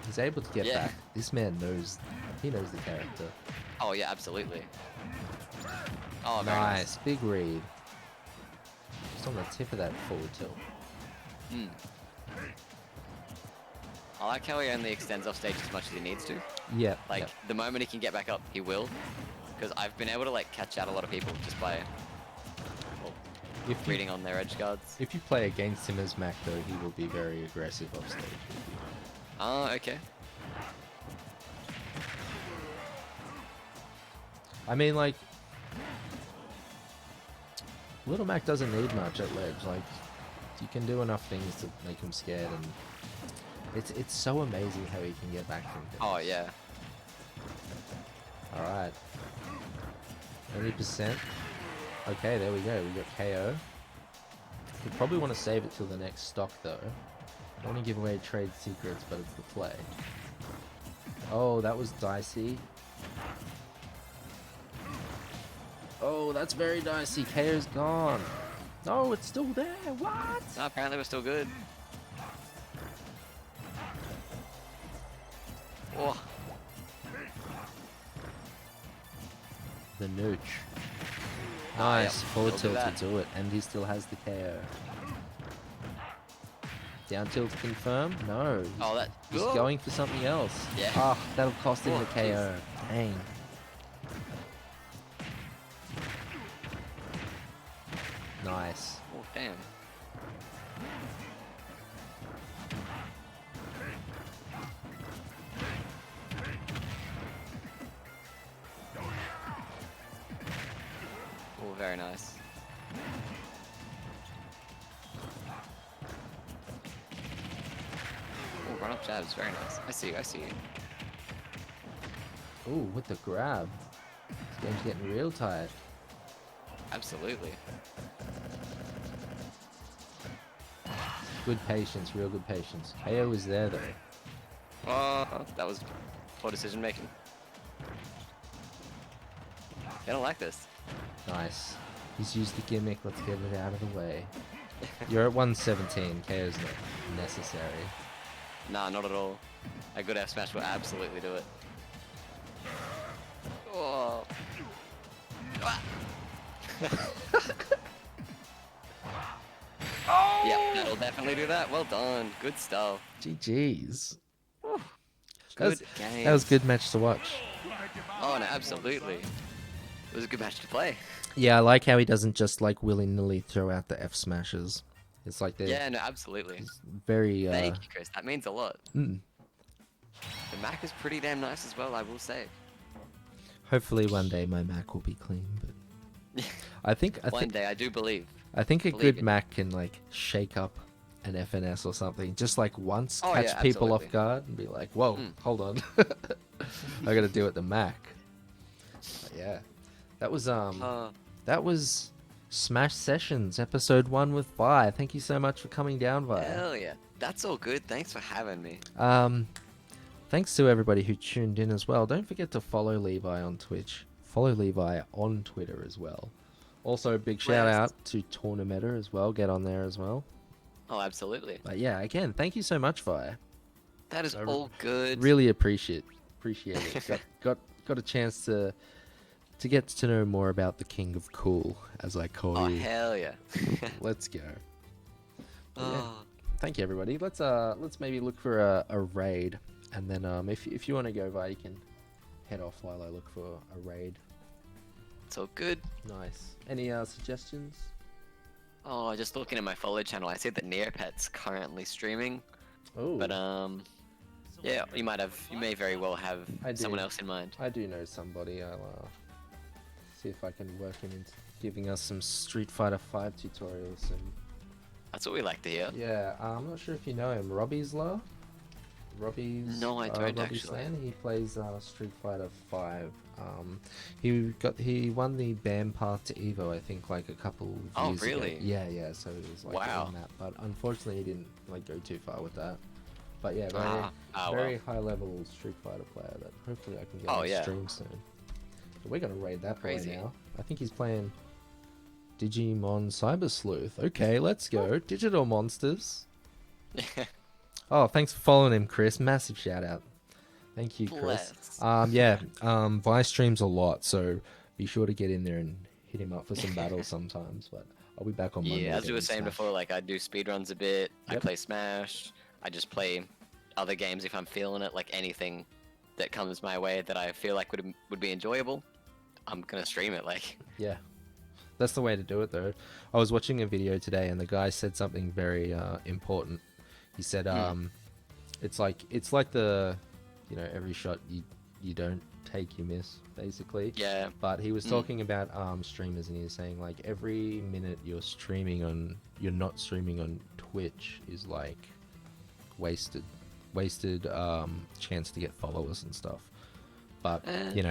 He's able to get Yeah. back. This man knows. He knows the character. Oh yeah, absolutely. Oh, very Nice, big read. Just on the tip of that forward tilt. Mm. I like how he only extends off stage as much as he needs to. Yep. Like, yep. the moment he can get back up, he will. Because I've been able to, like, catch out a lot of people just by well, If you, reading on their edge guards. if you play against him as Mac though, he will be very aggressive off stage. Oh, okay. I mean, like, Little Mac doesn't need much at ledge. Like, you can do enough things to make him scared, and it's so amazing how he can get back from things. Oh, yeah. All right, 20%. Okay, there we go. We got KO. We probably want to save it till the next stock though. Don't want to give away trade secrets, but it's the play. Oh, that was dicey. Oh, that's very dicey. KO's gone. No, it's still there. What? No, apparently we're still good. Oh, The nooch. Ah, Nice. yep, Forward he'll do tilt that. to do it. And he still has the KO. Down tilt confirm? No. oh, that. He's Whoa. going for something else. Yeah. Ah, that'll cost him Oh, the KO. Dang. Nice. Oh, damn. Oh, very nice. Oh, run up jabs, very nice. I see you, I see you. Ooh, with the grab. This game's getting real tight. Absolutely. Good patience, real good patience. KO is there though. Oh, that was poor decision making. I don't like this. Nice. He's used the gimmick, let's get it out of the way. You're at 117, KO's not necessary. Nah, not at all. A good F smash will absolutely do it. Oh. Ah. Yeah, that'll definitely do that. Well done. Good stuff. GG's. Good That was games. good match to watch. Oh, no, absolutely. It was a good match to play. Yeah, I like how he doesn't just like willy-nilly throw out the F smashes. It's like they're Yeah, no, absolutely. very Thank you, Chris. That means a lot. mm. The Mac is pretty damn nice as well, I will say. Hopefully one day my Mac will be clean, but I think One day, I do believe. a believe good it. Mac can like shake up an FNS or something, just like once, Oh, catch yeah, people off absolutely. guard and be like, whoa, Mm. hold on. I gotta do it the Mac. But yeah. That was that was Smash Sessions, episode 1 with Vi. Thank you so much for coming down, Vi. Hell yeah. That's all good. Thanks for having me. Thanks to everybody who tuned in as well. Don't forget to follow Levi on Twitch. Follow Levi on Twitter as well. Also, a big shout out to Tournameta as well. Get on there as well. Oh, absolutely. But yeah, again, thank you so much, Vi. That is all good. Really appreciate it. got a chance to get to know more about the King of Cool, as I call Oh, you. hell yeah. Let's go. But yeah, Oh, thank you, everybody. Let's maybe look for a raid, and then if you want to go, Vi, you can head off while I look for a raid. it's all good. Nice. Any suggestions? Oh, just looking at my follow channel, I see that Neopet's currently streaming. Oh, But yeah, you may very well have I do. someone else in mind. I do know somebody. I'll see if I can work him into giving us some Street Fighter 5 tutorials. And That's what we like to hear. yeah, I'm not sure if you know him, Robbie's Law. No, I don't Robbie actually. Stan. He plays Street Fighter 5. He won the band path to Evo, I think, like a couple Oh, years really? ago. Yeah. So it was like Wow. on that, but unfortunately he didn't like go too far with that. But yeah, Well. very high level Street Fighter player that hopefully I can get Oh, on yeah. stream soon. But we're gonna raid that boy Crazy. now. I think he's playing Digimon Cyber Sleuth. Okay, let's go. Digital Monsters. Oh, thanks for following him, Chris. Massive shout out. Thank you, Chris. Bless. Vi streams a lot, so be sure to get in there and hit him up for some battles sometimes. But I'll be back on Monday. Yeah, as we were doing saying Smash. before, like I do speedruns a bit. I Yep. play Smash. I just play other games if I'm feeling it. Like anything that comes my way that I feel like would be enjoyable, I'm gonna stream it. Like Yeah, that's the way to do it, though. I was watching a video today, and the guy said something very important. He said, it's like the, every shot you don't take, you miss, basically. yeah, But he was talking about streamers, and he was saying like every minute you're not streaming on Twitch is like wasted chance to get followers and stuff. But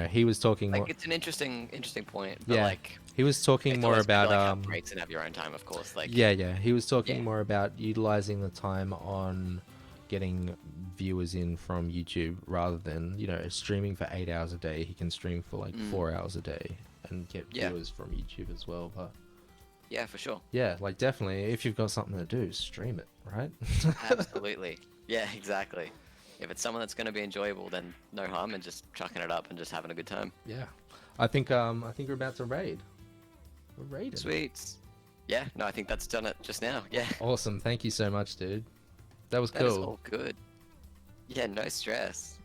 he was talking like more. it's an interesting point. But Yeah, like he was talking it's more always good to, about like, have breaks and have your own time, of course. Like yeah, he was talking Yeah. more about utilizing the time on getting viewers in from YouTube rather than streaming for 8 hours a day. He can stream for like 4 hours a day and get Yeah. viewers from YouTube as well. But yeah, for sure. yeah, like definitely, if you've got something to do, stream it, right? Absolutely. Yeah, exactly. If it's someone that's going to be enjoyable, then no harm in just chucking it up and just having a good time. Yeah, I think we're about to raid. We're raiding. Sweet. Yeah, no, I think that's done it just now. Yeah, Awesome. Thank you so much, dude. That was that is cool. all good. Yeah, no stress.